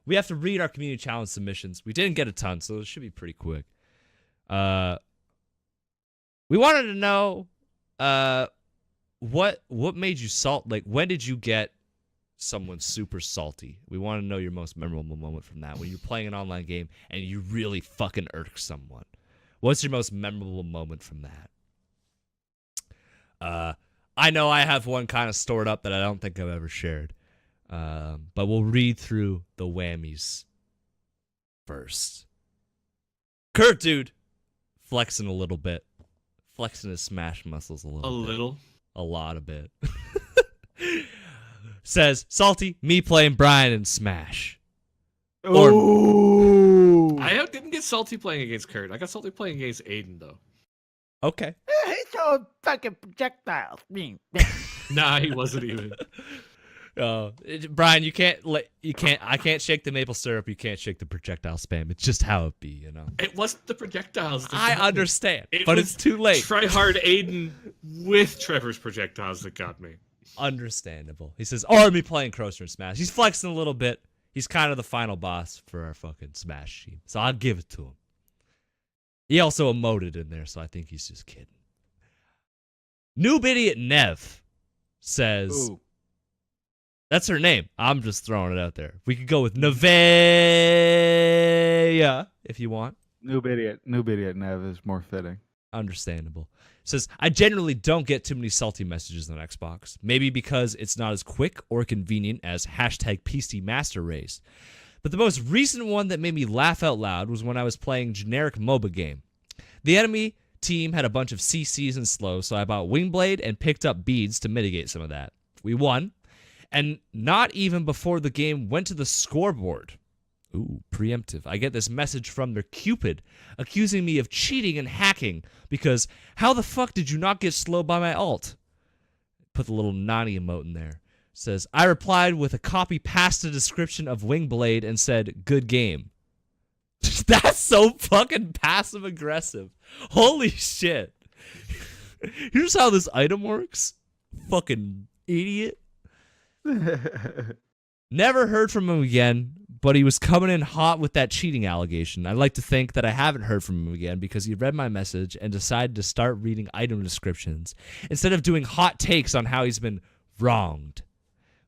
We have to read our community challenge submissions. We didn't get a ton, so it should be pretty quick. We wanted to know what made you salt, like when did you get someone super salty? We want to know your most memorable moment from that, when you're playing an online game and you really fucking irk someone. What's your most memorable moment from that? I know I have one kind of stored up that I don't think I've ever shared. But we'll read through the whammies first. Kurt, dude, flexing a little bit. Flexing his smash muscles a little A bit. little. A lot of bit. Says, Salty, me playing Brian in Smash. Ooh. I didn't get salty playing against Kurt. I got salty playing against Aiden though. Okay. He's throwing fucking projectiles. Nah, he wasn't even. Brian, I can't shake the maple syrup. You can't shake the projectile spam. It's just how it be, you know. It wasn't the projectiles. That I got me. understand, It but was it's too late. Try hard Aiden with Trevor's projectiles that got me. Understandable. He says, "Oh, me playing Croaster and Smash." He's flexing a little bit. He's kind of the final boss for our fucking Smash team, so I'll give it to him. He also emoted in there, so I think he's just kidding. Noob Idiot Nev says, Ooh. that's her name. I'm just throwing it out there. We could go with Nevaeh if you want. Noob idiot Nev is more fitting. Understandable. Says, I generally don't get too many salty messages on Xbox. Maybe because it's not as quick or convenient as hashtag PC Master Race. But the most recent one that made me laugh out loud was when I was playing generic MOBA game. The enemy team had a bunch of CCs and slow, so I bought Wingblade and picked up beads to mitigate some of that. We won, and not even before the game went to the scoreboard. Ooh, preemptive. I get this message from their Cupid accusing me of cheating and hacking because how the fuck did you not get slow by my ult? Put the little Nani emote in there. Says, I replied with a copy pasta description of Wingblade and said, good game. That's so fucking passive aggressive. Holy shit. Here's how this item works. Fucking idiot. Never heard from him again, but he was coming in hot with that cheating allegation. I'd like to think that I haven't heard from him again because he read my message and decided to start reading item descriptions instead of doing hot takes on how he's been wronged.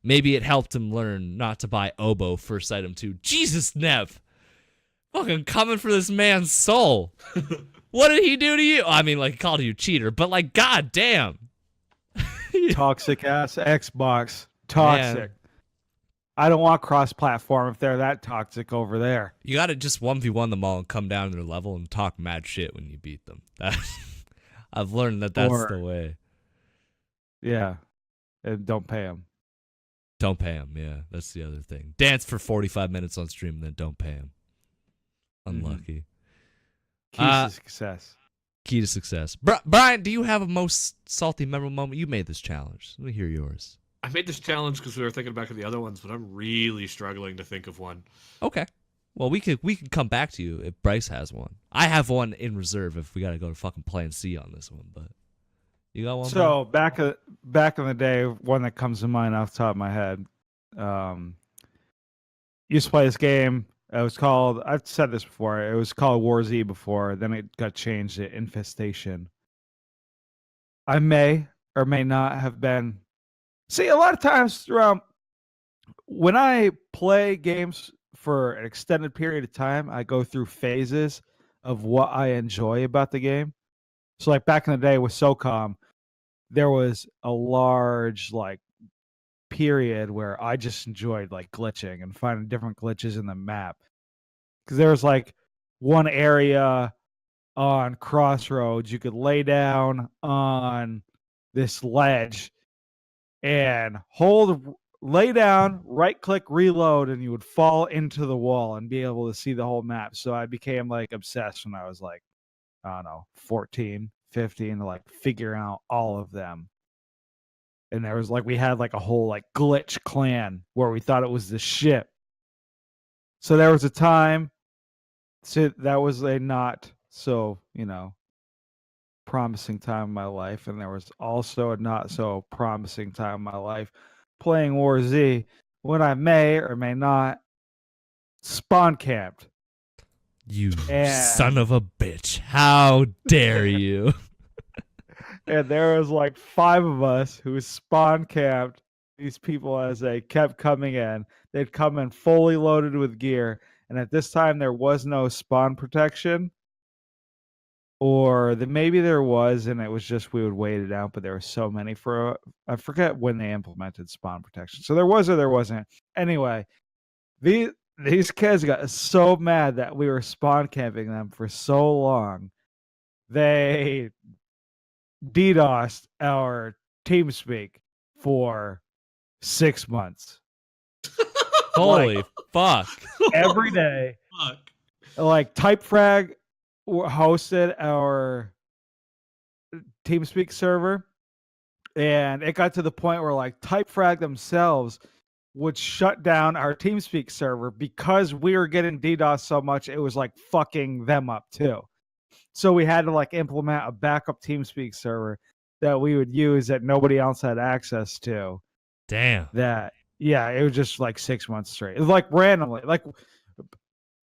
Maybe it helped him learn not to buy Oboe first item too. Jesus, Nev. Fucking coming for this man's soul. What did he do to you? I mean, like, he called you a cheater, but like, goddamn. Toxic ass Xbox. Toxic. Man. I don't want cross-platform if they're that toxic over there. You gotta just 1v1 them all and come down to their level and talk mad shit when you beat them. I've learned that that's the way. Yeah. And don't pay them. Don't pay them, yeah. That's the other thing. Dance for 45 minutes on stream and then don't pay them. Unlucky. Key to success. Key to success. Brian, do you have a most salty, memorable moment? You made this challenge. Let me hear yours. I made this challenge because we were thinking back at the other ones, but I'm really struggling to think of one. Okay. Well, we could come back to you if Bryce has one. I have one in reserve if we got to go to fucking Plan C on this one, but you got one? So back in the day, one that comes to mind off the top of my head, used to play this game. It was called, I've said this before, it was called War Z before, then it got changed to Infestation. I may or may not have been... See, a lot of times throughout, when I play games for an extended period of time, I go through phases of what I enjoy about the game. So like back in the day with SOCOM, there was a large like period where I just enjoyed like glitching and finding different glitches in the map. Because there was like one area on Crossroads you could lay down on this ledge and lay down, right click, reload, and you would fall into the wall and be able to see the whole map. So I became like obsessed when I was like, I don't know, 14, 15, to like figuring out all of them. And there was like, we had like a whole like glitch clan where we thought it was the shit. So there was a time, so that was a not so, promising time in my life. And there was also a not so promising time in my life playing War Z when I may or may not spawn camped. You son of a bitch. How dare you? And there was like 5 of us who spawn camped these people as they kept coming in. They'd come in fully loaded with gear. And at this time, there was no spawn protection. Or maybe there was, and it was just we would wait it out. But there were so many I forget when they implemented spawn protection. So there was or there wasn't. Anyway, these kids got so mad that we were spawn camping them for so long. They DDoSed our TeamSpeak for 6 months. Holy fuck. Every day. Fuck. Like Typefrag hosted our TeamSpeak server, And it got to the point where like Typefrag themselves would shut down our TeamSpeak server because we were getting DDoS so much it was like fucking them up too. So we had to like implement a backup TeamSpeak server that we would use that nobody else had access to. Damn. That it was just like 6 months straight. It was like randomly. Like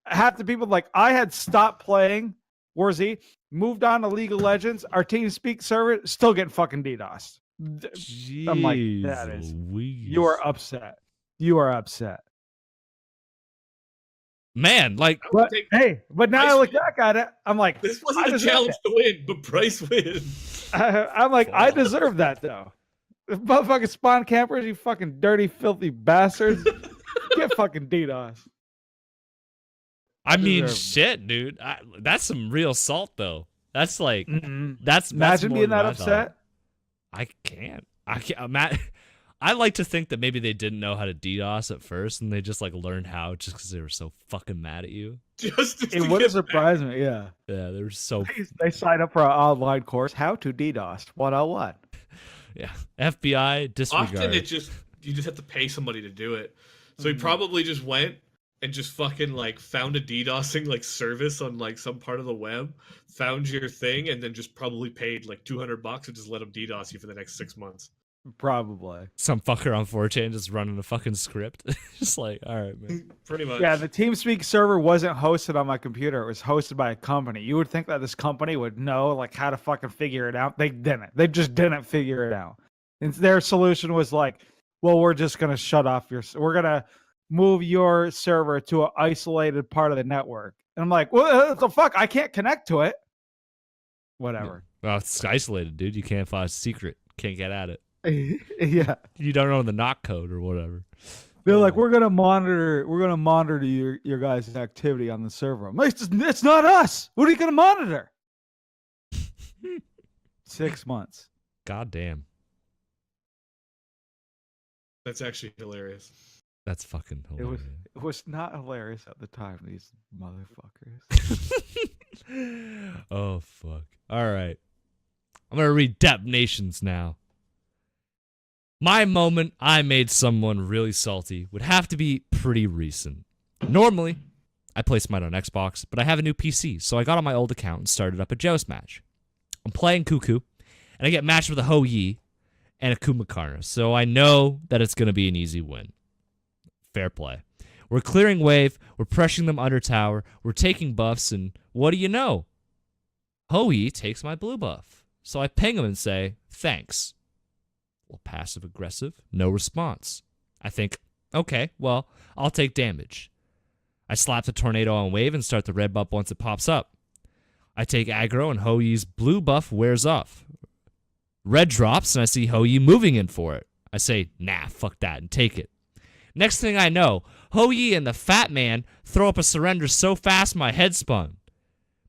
half the people like I had stopped playing War Z, moved on to League of Legends, our TeamSpeak server still getting fucking DDoS. I'm like, that is you are upset. You are upset. Man, like But but now I look back at it, I'm like, This wasn't a challenge to win, but Bryce wins. I'm like, I deserve that though. Motherfucking spawn campers, you fucking dirty, filthy bastards. Get fucking DDoS. I mean, deserve- shit, dude. That's some real salt, though. That's like that's Imagine more being than that I thought. upset. I can't. I like to think that maybe they didn't know how to DDoS at first, and they just like learned how just because they were so fucking mad at you. It wouldn't surprise me. Yeah, Yeah, they were so. they signed up for an online course, how to DDoS 101. Yeah, FBI disregard. Often you just have to pay somebody to do it. So he probably just went and just fucking like found a DDoSing like service on like some part of the web, found your thing, and then just probably paid like $200 and just let him DDoS you for the next 6 months. Probably. Some fucker on 4chan just running a fucking script. Just like, all right, man. Pretty much. Yeah, the TeamSpeak server wasn't hosted on my computer. It was hosted by a company. You would think that this company would know like how to fucking figure it out. They didn't. They just didn't figure it out. And their solution was like, well, we're just gonna shut off we're gonna move your server to an isolated part of the network. And I'm like, well, what the fuck? I can't connect to it. Whatever. Well, it's isolated, dude. You can't find a secret. Can't get at it. Yeah. You don't know the knock code or whatever. They're like, we're gonna monitor your guys' activity on the server. I'm like, it's not us. What are you gonna monitor? 6 months. God damn. That's actually hilarious. That's fucking hilarious. It was not hilarious at the time, these motherfuckers. Oh, fuck. All right. I'm going to read Dep Nations now. My moment I made someone really salty would have to be pretty recent. Normally, I play Smite on Xbox, but I have a new PC, so I got on my old account and started up a Joust match. I'm playing Cuckoo, and I get matched with a Ho Yi and a Kumakarna, so I know that it's going to be an easy win. Fair play. We're clearing wave, we're pressuring them under tower, we're taking buffs, and what do you know? Ho Yi takes my blue buff. So I ping him and say, thanks. Well, passive aggressive, no response. I think, okay, well, I'll take damage. I slap the tornado on wave and start the red buff once it pops up. I take aggro and Ho Yi's blue buff wears off. Red drops and I see Ho Yi moving in for it. I say, nah, fuck that, and take it. Next thing I know, Ho Yi and the fat man throw up a surrender so fast my head spun.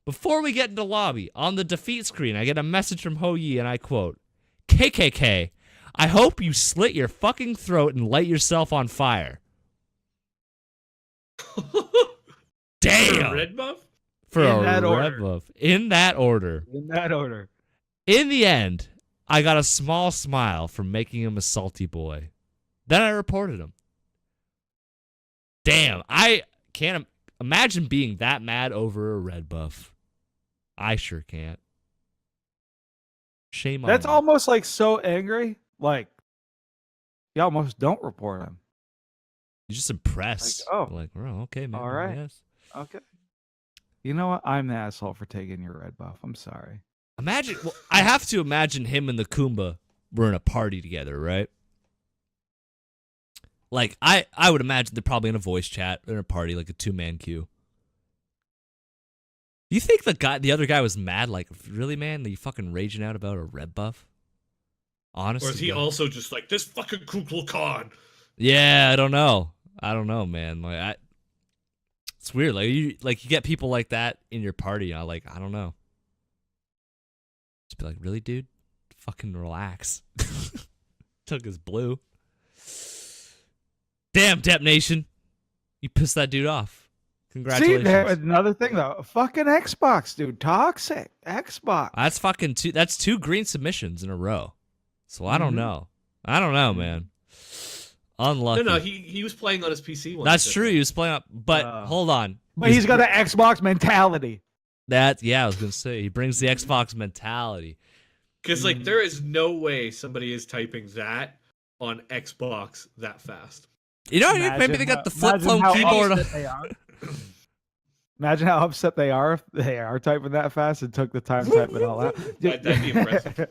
Before we get into lobby, on the defeat screen, I get a message from Ho Yi and I quote, KKK, I hope you slit your fucking throat and light yourself on fire. Damn! For a red buff? For In a that red order. buff. In that order. In that order. In the end, I got a small smile for making him a salty boy. Then I reported him. Damn, I can't imagine being that mad over a red buff. I sure can't. Shame on That's me. almost like so angry. Like, you almost don't report him. You're just impressed. Like, oh. Like, oh, okay, man. All right. Yes. Okay. You know what? I'm the asshole for taking your red buff. I'm sorry. Imagine, well, I have to imagine him and the Kumba were in a party together, right? Like, I would imagine they're probably in a voice chat in a party, like a two-man queue. You think the other guy was mad? Like, really, man? Are you fucking raging out about a red buff? Honestly, Or is he also just like, this fucking Kukulkan? Khan? Yeah, I don't know. Man. Like, it's weird. Like, you get people like that in your party. And I don't know. Just be like, really, dude? Fucking relax. Took his blue. Damn, Dep Nation. You pissed that dude off. Congratulations. See, there, another thing though. Fucking Xbox, dude. Toxic. Xbox. That's two green submissions in a row. So I don't know. I don't know, man. Unlucky. No, he was playing on his PC once. That's true. He was playing up, but hold on. But he's got an Xbox mentality. I was gonna say he brings the Xbox mentality. Because like there is no way somebody is typing that on Xbox that fast. You know, maybe they got the flip phone keyboard. Imagine how upset they are if they are typing that fast and took the time to type it all out. That'd be impressive.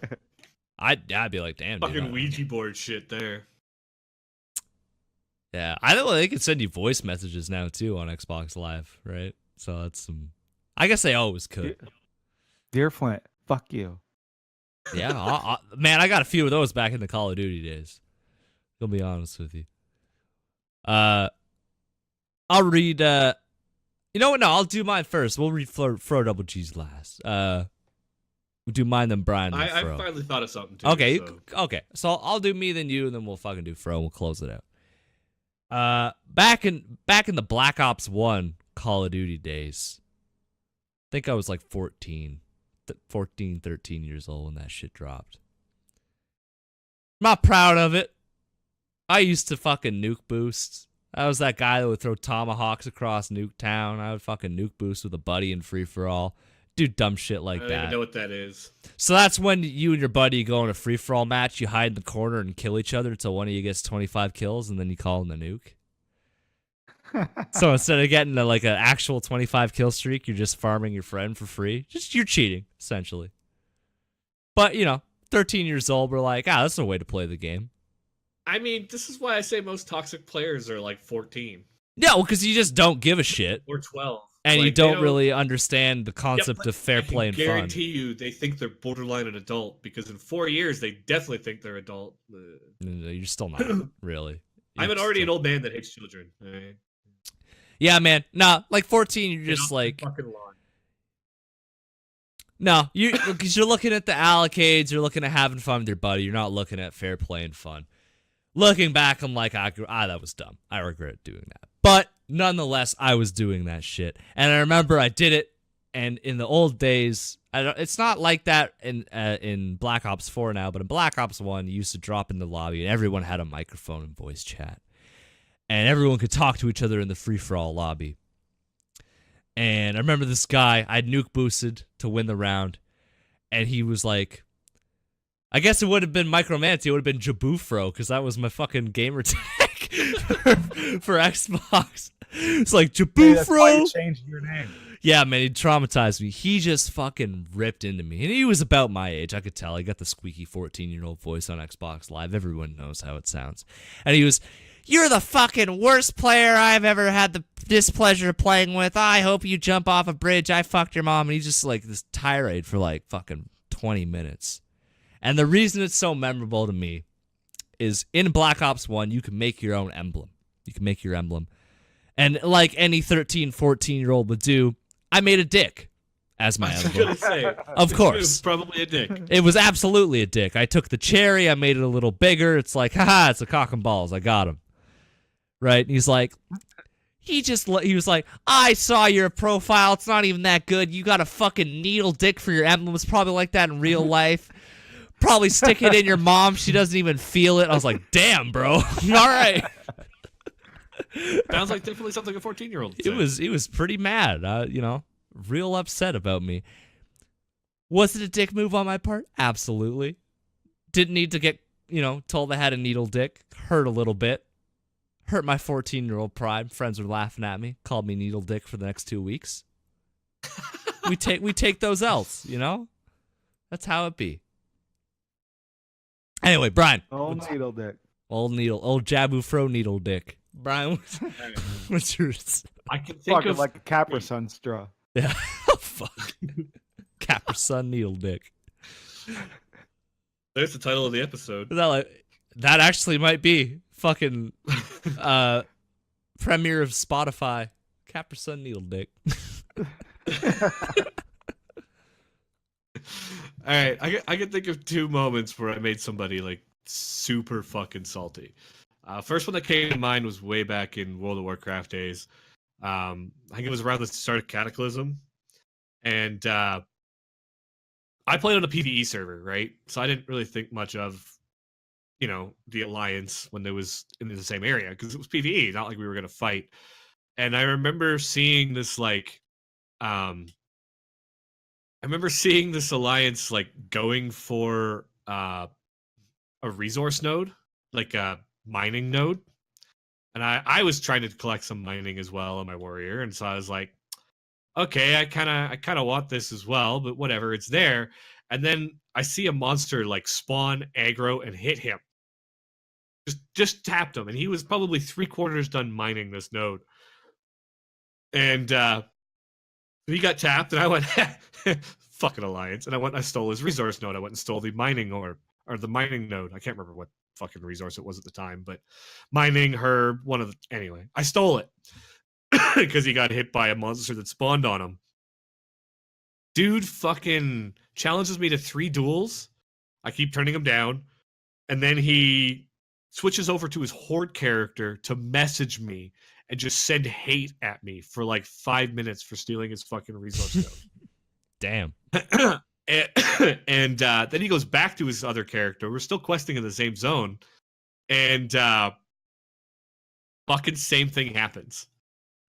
I'd be like, damn, Fucking dude, Ouija board shit there. Yeah, I know they can send you voice messages now too on Xbox Live, right? So that's some. I guess they always could. Dear Flint, fuck you. Yeah, man, I got a few of those back in the Call of Duty days. I'll be honest with you. I'll read. You know what? No, I'll do mine first. We'll read Fro Double G's last. We'll do mine, then Brian, then I Fro. finally thought of something too. Okay, so. okay. So I'll do me, then you, and then we'll fucking do Fro, and we'll close it out. Back in the Black Ops 1 Call of Duty days, I think I was like 13 years old when that shit dropped. I'm not proud of it. I used to fucking nuke boost. I was that guy that would throw tomahawks across Nuketown. I would fucking nuke boost with a buddy in free-for-all. Do dumb shit like I don't that. even know what that is. So that's when you and your buddy go in a free-for-all match. You hide in the corner and kill each other until one of you gets 25 kills, and then you call in the nuke. So instead of getting like an actual 25 kill streak, you're just farming your friend for free. You're cheating, essentially. But, 13 years old, we're like, that's no way to play the game. I mean, this is why I say most toxic players are like 14. Yeah, well, because you just don't give a shit. Or 12. And like, you don't really understand the concept of fair I can play and fun. guarantee you they think they're borderline an adult because in 4 years they definitely think they're adult. No, you're still not, really. I'm already an old man that hates children. All right? Yeah, man. Nah, like 14, you're just like... Fucking lawn. No, because you're looking at the allocades, you're looking at having fun with your buddy, you're not looking at fair play and fun. Looking back, I'm like, that was dumb. I regret doing that. But nonetheless, I was doing that shit. And I remember I did it, and in the old days, it's not like that in Black Ops 4 now, but in Black Ops 1, you used to drop in the lobby, and everyone had a microphone and voice chat. And everyone could talk to each other in the free-for-all lobby. And I remember this guy, I'd nuke boosted to win the round, and he was like, I guess it would have been Micromancy, it would have been Jabufro, because that was my fucking gamer tag for Xbox. It's like, Hey, that's why Jabufro! you changed your name. Yeah, man, he traumatized me. He just fucking ripped into me. And he was about my age, I could tell. He got the squeaky 14-year-old voice on Xbox Live. Everyone knows how it sounds. And he was, you're the fucking worst player I've ever had the displeasure of playing with. I hope you jump off a bridge. I fucked your mom. And he's just like this tirade for like fucking 20 minutes. And the reason it's so memorable to me is in Black Ops 1, you can make your own emblem. You can make your emblem. And like any 13, 14-year-old would do, I made a dick as my I was emblem. gonna say, Of it course. was probably a dick. It was absolutely a dick. I took the cherry, I made it a little bigger. It's like, haha, it's a cock and balls. I got him. Right? And he's like, he was like, I saw your profile. It's not even that good. You got a fucking needle dick for your emblem. It's probably like that in real life. Probably stick it in your mom. She doesn't even feel it. I was like, damn, bro. All right. Sounds like definitely something a 14-year-old would say. He was pretty mad, real upset about me. Was it a dick move on my part? Absolutely. Didn't need to get, told I had a needle dick. Hurt a little bit. Hurt my 14-year-old pride. Friends were laughing at me. Called me needle dick for the next 2 weeks. we take those L's, That's how it be. Anyway, Brian. Old needle dick. Old Jabu Fro needle dick. Brian, what's yours? I can think Fucking of like a Capri Sun straw. Yeah. Oh, fuck. Capra Sun needle dick. There's the title of the episode. That actually might be fucking premiere of Spotify. Capra Sun needle dick. All right, I can think of 2 moments where I made somebody like super fucking salty. First one that came to mind was way back in World of Warcraft days. I think it was around the start of Cataclysm, and I played on a PvE server, right? So I didn't really think much of the alliance when they was in the same area, because it was PvE, not like we were gonna fight. And I remember seeing this alliance like going for a resource node, like a mining node. And I was trying to collect some mining as well on my warrior, and so I was like, okay, I kind of want this as well, but whatever, it's there. And then I see a monster like spawn, aggro, and hit him. Just tapped him, and he was probably 3/4 done mining this node. And he got tapped, and I went, fucking alliance. And I stole his resource node. I went and stole the mining or the mining node. I can't remember what fucking resource it was at the time, but mining her, anyway, I stole it because he got hit by a monster that spawned on him. Dude fucking challenges me to 3 duels. I keep turning him down. And then he switches over to his horde character to message me and just send hate at me for like 5 minutes for stealing his fucking resource node. Damn. and then he goes back to his other character. We're still questing in the same zone. And fucking same thing happens.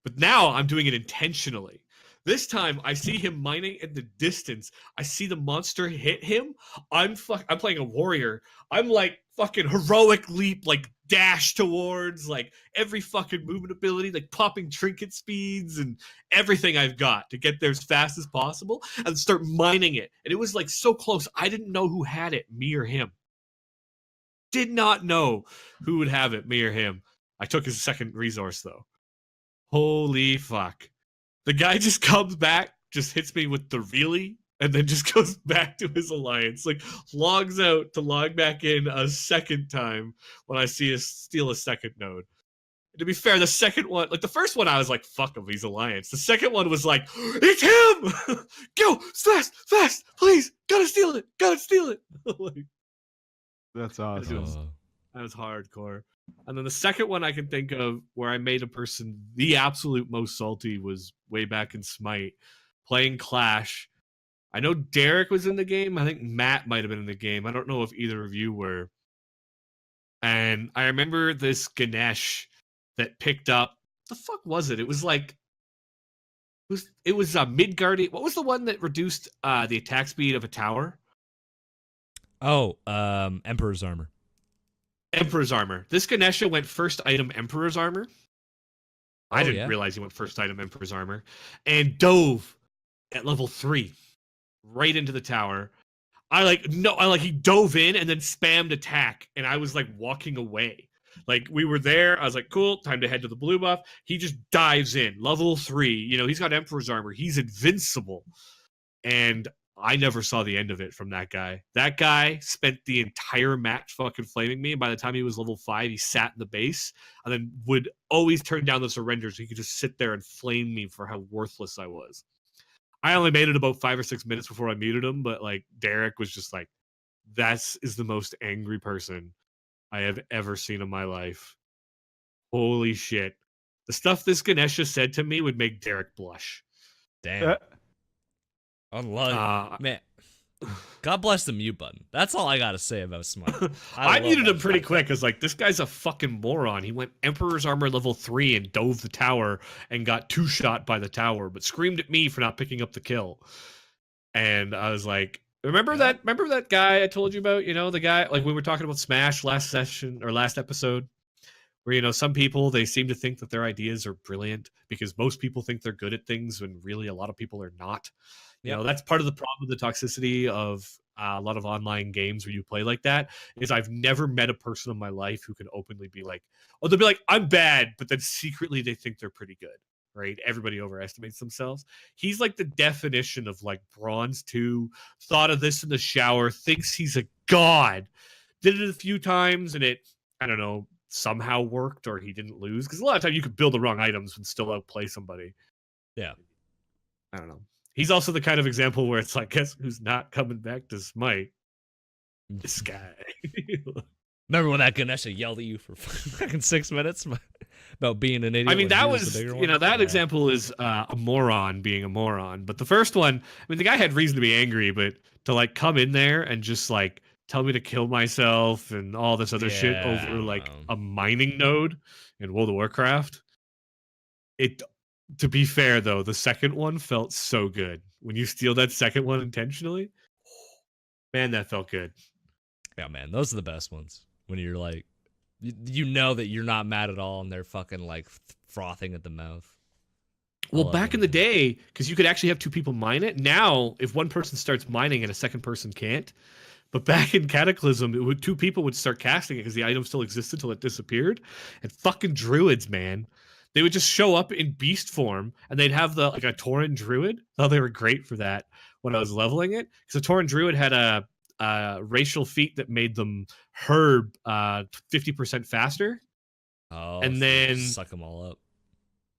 But now I'm doing it intentionally. This time I see him mining in the distance. I see the monster hit him. I'm playing a warrior. I'm like fucking heroic leap, like dash towards like every fucking movement ability, like popping trinket speeds and everything I've got to get there as fast as possible and start mining it. And it was like so close. I didn't know who had it, me or him. Did not know who would have it, me or him. I took his second resource though. Holy fuck. The guy just comes back, just hits me with the really, and then just goes back to his alliance. Like, logs out to log back in a second time when I steal a second node. And to be fair, the second one, like the first one, I was like, fuck him, he's alliance. The second one was like, it's him! Go! Fast! Please! Gotta steal it! Like, That's awesome. that was hardcore. And then the second one I can think of where I made a person the absolute most salty was way back in Smite, playing Clash. I know Derek was in the game. I think Matt might have been in the game. I don't know if either of you were. And I remember this Ganesh that picked up. What the fuck was it? It was like it was a Midgardian. What was the one that reduced the attack speed of a tower? Oh, Emperor's Armor. Emperor's Armor. This Ganesha went first item Emperor's Armor. I didn't yeah? realize he went first item Emperor's Armor. And dove at level 3 right into the tower. He dove in and then spammed attack. And I was like walking away. Like we were there. I was like, cool, time to head to the blue buff. He just dives in. Level 3. He's got Emperor's Armor. He's invincible. And I never saw the end of it from that guy. That guy spent the entire match fucking flaming me, and by the time he was level 5, he sat in the base and then would always turn down the surrender so he could just sit there and flame me for how worthless I was. I only made it about 5 or 6 minutes before I muted him, but like Derek was just like, that is the most angry person I have ever seen in my life. Holy shit. The stuff this Ganesha said to me would make Derek blush. Damn. Unlucky. Man, God bless the mute button. That's all I gotta say about Smite. I muted him pretty quick because like this guy's a fucking moron. He went Emperor's Armor level 3 and dove the tower and got 2-shot by the tower, but screamed at me for not picking up the kill. And I was like, remember that guy I told you about? The guy like we were talking about Smash last episode, where some people, they seem to think that their ideas are brilliant because most people think they're good at things when really a lot of people are not. That's part of the problem with the toxicity of a lot of online games where you play like that is I've never met a person in my life who can openly be like, oh, they'll be like, I'm bad, but then secretly they think they're pretty good, right? Everybody overestimates themselves. He's like the definition of like Bronze 2, thought of this in the shower, thinks he's a god, did it a few times and it, I don't know, somehow worked or he didn't lose. Because a lot of times you could build the wrong items and still outplay somebody. Yeah. I don't know. He's also the kind of example where it's like, guess who's not coming back to Smite? This guy. Remember when that Ganesha yelled at you for fucking 6 minutes about being an idiot? I mean, that was, that example is a moron being a moron. But the first one, I mean, the guy had reason to be angry, but to like come in there and just like tell me to kill myself and all this other shit Yeah, over like wow. a mining node in World of Warcraft. To be fair though, the second one felt so good. When you steal that second one intentionally, man, that felt good. Yeah, man, those are the best ones. When you're like, you know that you're not mad at all, and they're fucking like frothing at the mouth. Well, back in the day, because you could actually have two people mine it. Now, if one person starts mining and a second person can't, but back in Cataclysm, two people would start casting it because the item still existed till it disappeared. And fucking druids, man, they would just show up in beast form, and they'd have a Tauren druid. Oh, they were great for that when I was leveling it, because the Tauren druid had a racial feat that made them herb 50% faster. Oh, and so then suck them all up.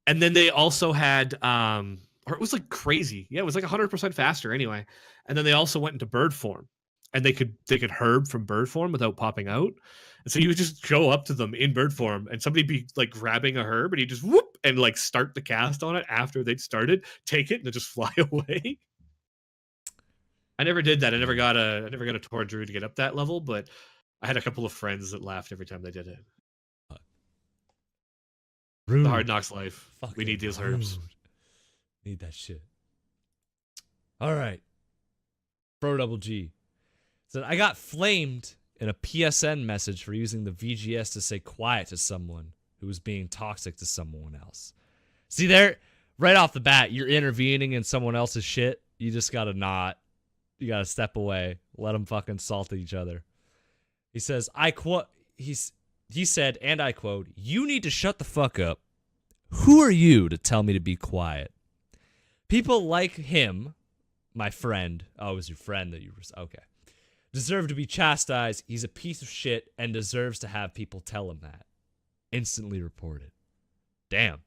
And then they also had, or it was like crazy. Yeah, it was like 100% faster anyway. And then they also went into bird form, and they could herb from bird form without popping out. And so you would just go up to them in bird form, and somebody be like grabbing a herb, and you just whoop and like start the cast on it after they'd started, take it, and then just fly away. I never did that. I never got a Tauren druid to get up that level, but I had a couple of friends that laughed every time they did it. Rude. The Hard Knocks life. Fucking We need these herbs. rude. Need that shit. All right. Bro Double G said, I got flamed in a PSN message for using the VGS to say quiet to someone who was being toxic to someone else. See there, right off the bat, you're intervening in someone else's shit. You just gotta not. You gotta step away. Let them fucking salt each other. He says, He said, and I quote, "You need to shut the fuck up. Who are you to tell me to be quiet?" People like him, my friend. Oh, it was your friend that you were. Okay. Deserve to be chastised. He's a piece of shit and deserves to have people tell him that. Instantly reported. Damn.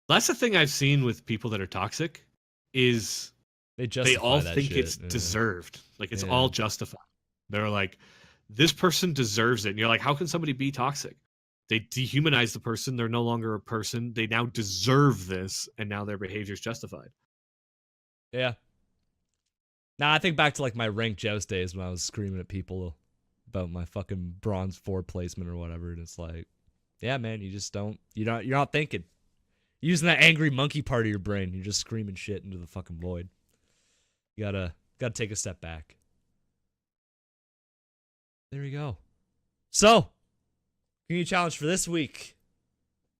That's the thing I've seen with people that are toxic is they all think shit. it's deserved. Like it's Yeah. all justified. They're like, this person deserves it. And you're like, how can somebody be toxic? They dehumanize the person. They're no longer a person. They now deserve this, and now their behavior is justified. Yeah. Now I think back to like my ranked joust days when I was screaming at people about my fucking bronze 4 placement or whatever, and it's like, yeah, man, you just don't. You're not thinking. You're using that angry monkey part of your brain. You're just screaming shit into the fucking void. You gotta take a step back. There we go. So, community challenge for this week.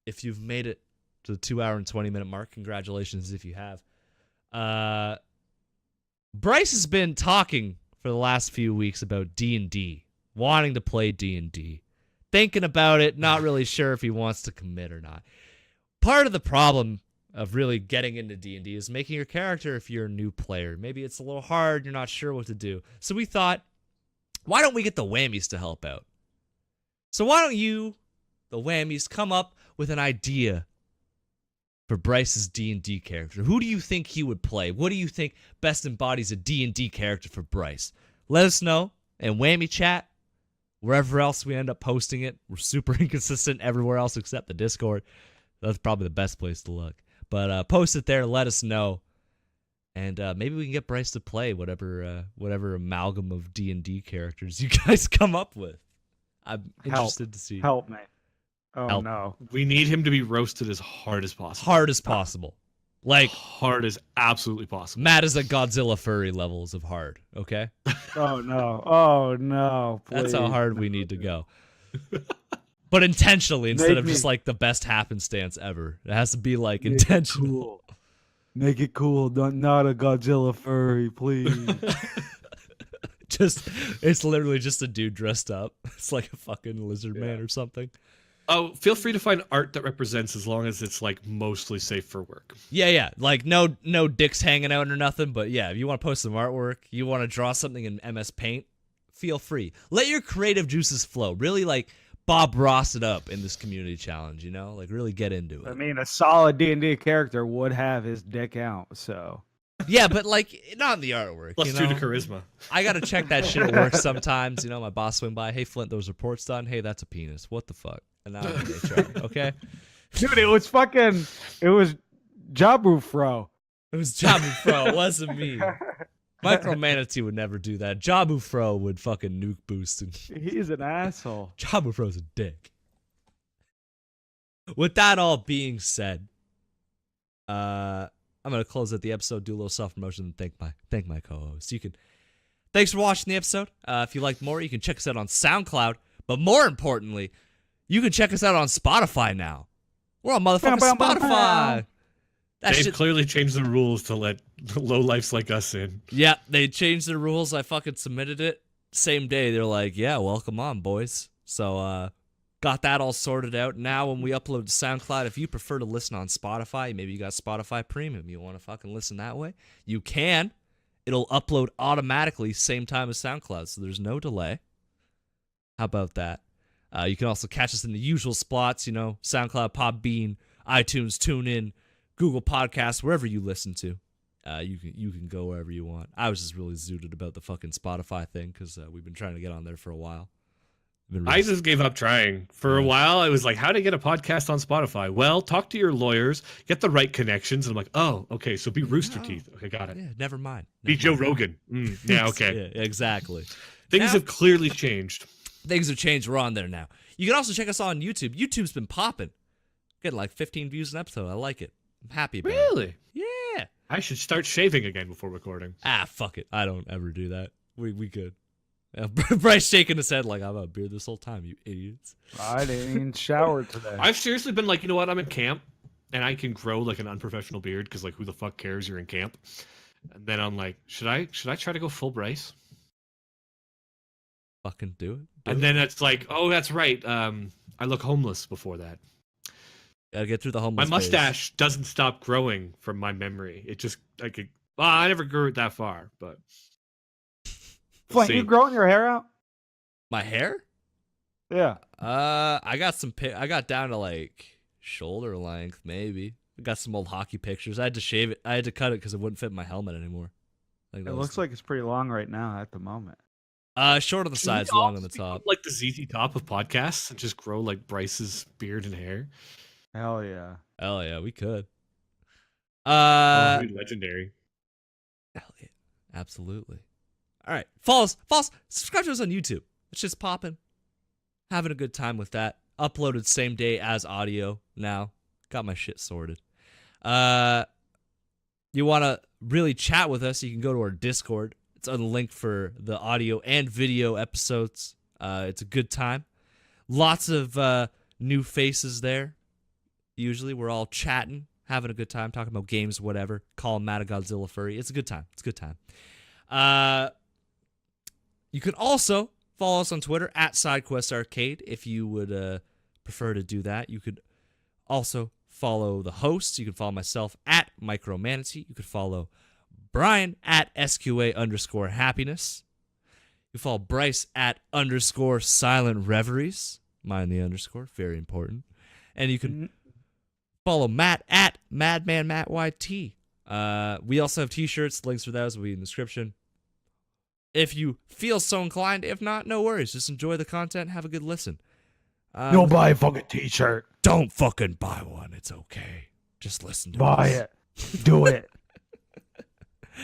If you've made it to the 2 hour and 20-minute mark, congratulations if you have. Bryce has been talking for the last few weeks about D&D, wanting to play D&D, thinking about it, not really sure if he wants to commit or not. Part of the problem of really getting into D&D is making your character if you're a new player. Maybe it's a little hard, you're not sure what to do. So we thought, why don't we get the whammies to help out? So why don't you, the whammies, come up with an idea for Bryce's D&D character? Who do you think he would play? What do you think best embodies a D&D character for Bryce? Let us know in Whammy Chat, wherever else we end up posting it. We're super inconsistent everywhere else except the Discord. That's probably the best place to look. But post it there, let us know. And maybe we can get Bryce to play whatever amalgam of D&D characters you guys come up with. I'm interested to see. Help me. Oh, Help. no. We need him to be roasted as hard as possible. Hard as possible. Like, hard as absolutely possible. Matt is at Godzilla furry levels of hard, okay? Oh, no. Oh, no. That's how please. hard we need to go. But intentionally, instead of me- just like the best happenstance ever. It has to be like Make it intentional. cool. Make it cool. Not a Godzilla furry, please. It's literally just a dude dressed up. It's like a fucking lizard man or something. Oh, feel free to find art that represents as long as it's like mostly safe for work. Yeah. Like no dicks hanging out or nothing, but yeah, if you want to post some artwork, you want to draw something in MS Paint, feel free. Let your creative juices flow. Really like Bob Ross it up in this community challenge, you know? Like really get into it. I mean, a solid D&D character would have his dick out, so. Yeah, but like not in the artwork. Plus you 2 know? to charisma. I gotta check that shit at work sometimes. You know, my boss swing by. Hey, Flint, those reports done. Hey, that's a penis. What the fuck? And now I'm in HR. Okay, Dude, it was Jabu Fro. it was Jabu Pro. It wasn't me. Micro Manatee would never do that. Jabu Fro would fucking nuke boost. And He's an asshole. Jabu Fro's a dick. With that all being said, I'm gonna close out the episode, do a little self-promotion, and thank my co-host. Thanks for watching the episode. If you like more, you can check us out on SoundCloud. But more importantly, you can check us out on Spotify now. We're on motherfucking Spotify. They've clearly changed the rules to let lowlifes like us in. Yeah, they changed the rules. I fucking submitted it. Same day, they're like, yeah, welcome on, boys. So, got that all sorted out. Now, when we upload to SoundCloud, if you prefer to listen on Spotify, maybe you got Spotify Premium, you want to fucking listen that way, you can. It'll upload automatically same time as SoundCloud, so there's no delay. How about that? You can also catch us in the usual spots, SoundCloud, PodBean, iTunes, TuneIn, Google Podcasts, wherever you listen to. You can go wherever you want. I was just really zooted about the fucking Spotify thing because we've been trying to get on there for a while. I just gave up trying. For a while, I was like, how to get a podcast on Spotify? Well, talk to your lawyers, get the right connections. And I'm like, oh, okay, so be Rooster Teeth. Okay, got it. Yeah, never mind. Be Joe Rogan. Yeah, okay. Yeah, exactly. Things have clearly changed. Things have changed. We're on there now. You can also check us on YouTube. YouTube's been popping. Getting like 15 views an episode. I like it. I'm happy about it. Really? Yeah. I should start shaving again before recording. Fuck it. I don't ever do that. We good. Bryce shaking his head like, I'm a beard this whole time, you idiots. I didn't even shower today. I've seriously been like, you know what? I'm in camp, and I can grow like an unprofessional beard because like, who the fuck cares? You're in camp. And then I'm like, should I try to go full Bryce? Fucking do it. And then it's like, oh, that's right. I look homeless before that. Gotta get through the homeless My mustache doesn't stop growing from my memory. It just I never grew it that far, but. Flint, you growing your hair out? My hair? Yeah. I got down to like shoulder length, maybe. I got some old hockey pictures. I had to shave it. I had to cut it because it wouldn't fit my helmet anymore. It looks like it's pretty long right now at the moment. Short on the sides, long on the top. Like the ZZ Top of podcasts and just grow like Bryce's beard and hair. Hell yeah. Hell yeah, we could. Legendary. Hell yeah. Absolutely. All right. Follow us. Subscribe to us on YouTube. It's just popping. Having a good time with that. Uploaded same day as audio now. Got my shit sorted. You want to really chat with us, you can go to our Discord. It's on the link for the audio and video episodes. It's a good time. Lots of new faces there. Usually we're all chatting, having a good time, talking about games, whatever. Calling Matt a Godzilla furry. It's a good time. It's a good time. You can also follow us on Twitter at SideQuest Arcade if you would prefer to do that. You could also follow the hosts. You can follow myself at Micromanatee. You could follow Brian at SQA_happiness. You follow Bryce at _silent reveries. Mind the underscore, very important. And you can follow Matt at Madman Matt YT. We also have t-shirts. Links for those will be in the description. If you feel so inclined, if not, no worries. Just enjoy the content. Have a good listen. Don't buy a fucking t-shirt. Don't fucking buy one. It's okay. Just listen to Buy us. it. Do it.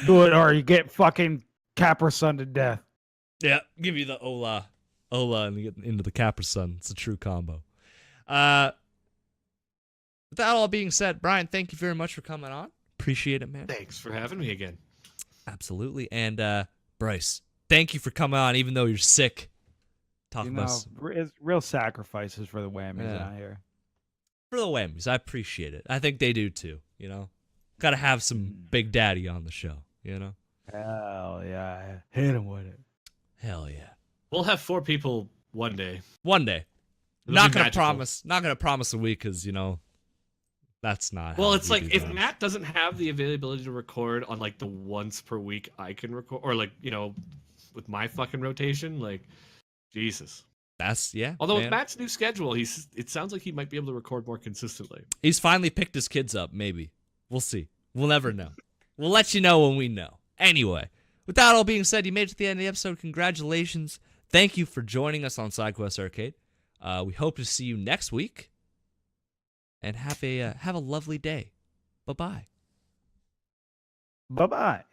Do it or you get fucking Capra Sun to death. Yeah, give you the Ola, and you get into the Capra Sun. It's a true combo. With that all being said, Brian, thank you very much for coming on. Appreciate it, man. Thanks for having me again. Absolutely. And Bryce, thank you for coming on, even though you're sick. It's real sacrifices for the whammies out here. For the whammies, I appreciate it. I think they do too. Got to have some Big Daddy on the show. Hell yeah, hit him with it. Hell yeah. We'll have 4 people one day. One day. It'll Not be gonna magical. promise. Not gonna promise a week because that's not. Well, how it's we like do if that. Matt doesn't have the availability to record on like the once per week I can record, or like with my fucking rotation, like Jesus. That's Although man. with Matt's new schedule, it sounds like he might be able to record more consistently. He's finally picked his kids up. Maybe we'll see. We'll never know. We'll let you know when we know. Anyway, with that all being said, you made it to the end of the episode. Congratulations. Thank you for joining us on SideQuest Arcade. We hope to see you next week. And have a lovely day. Bye-bye. Bye-bye.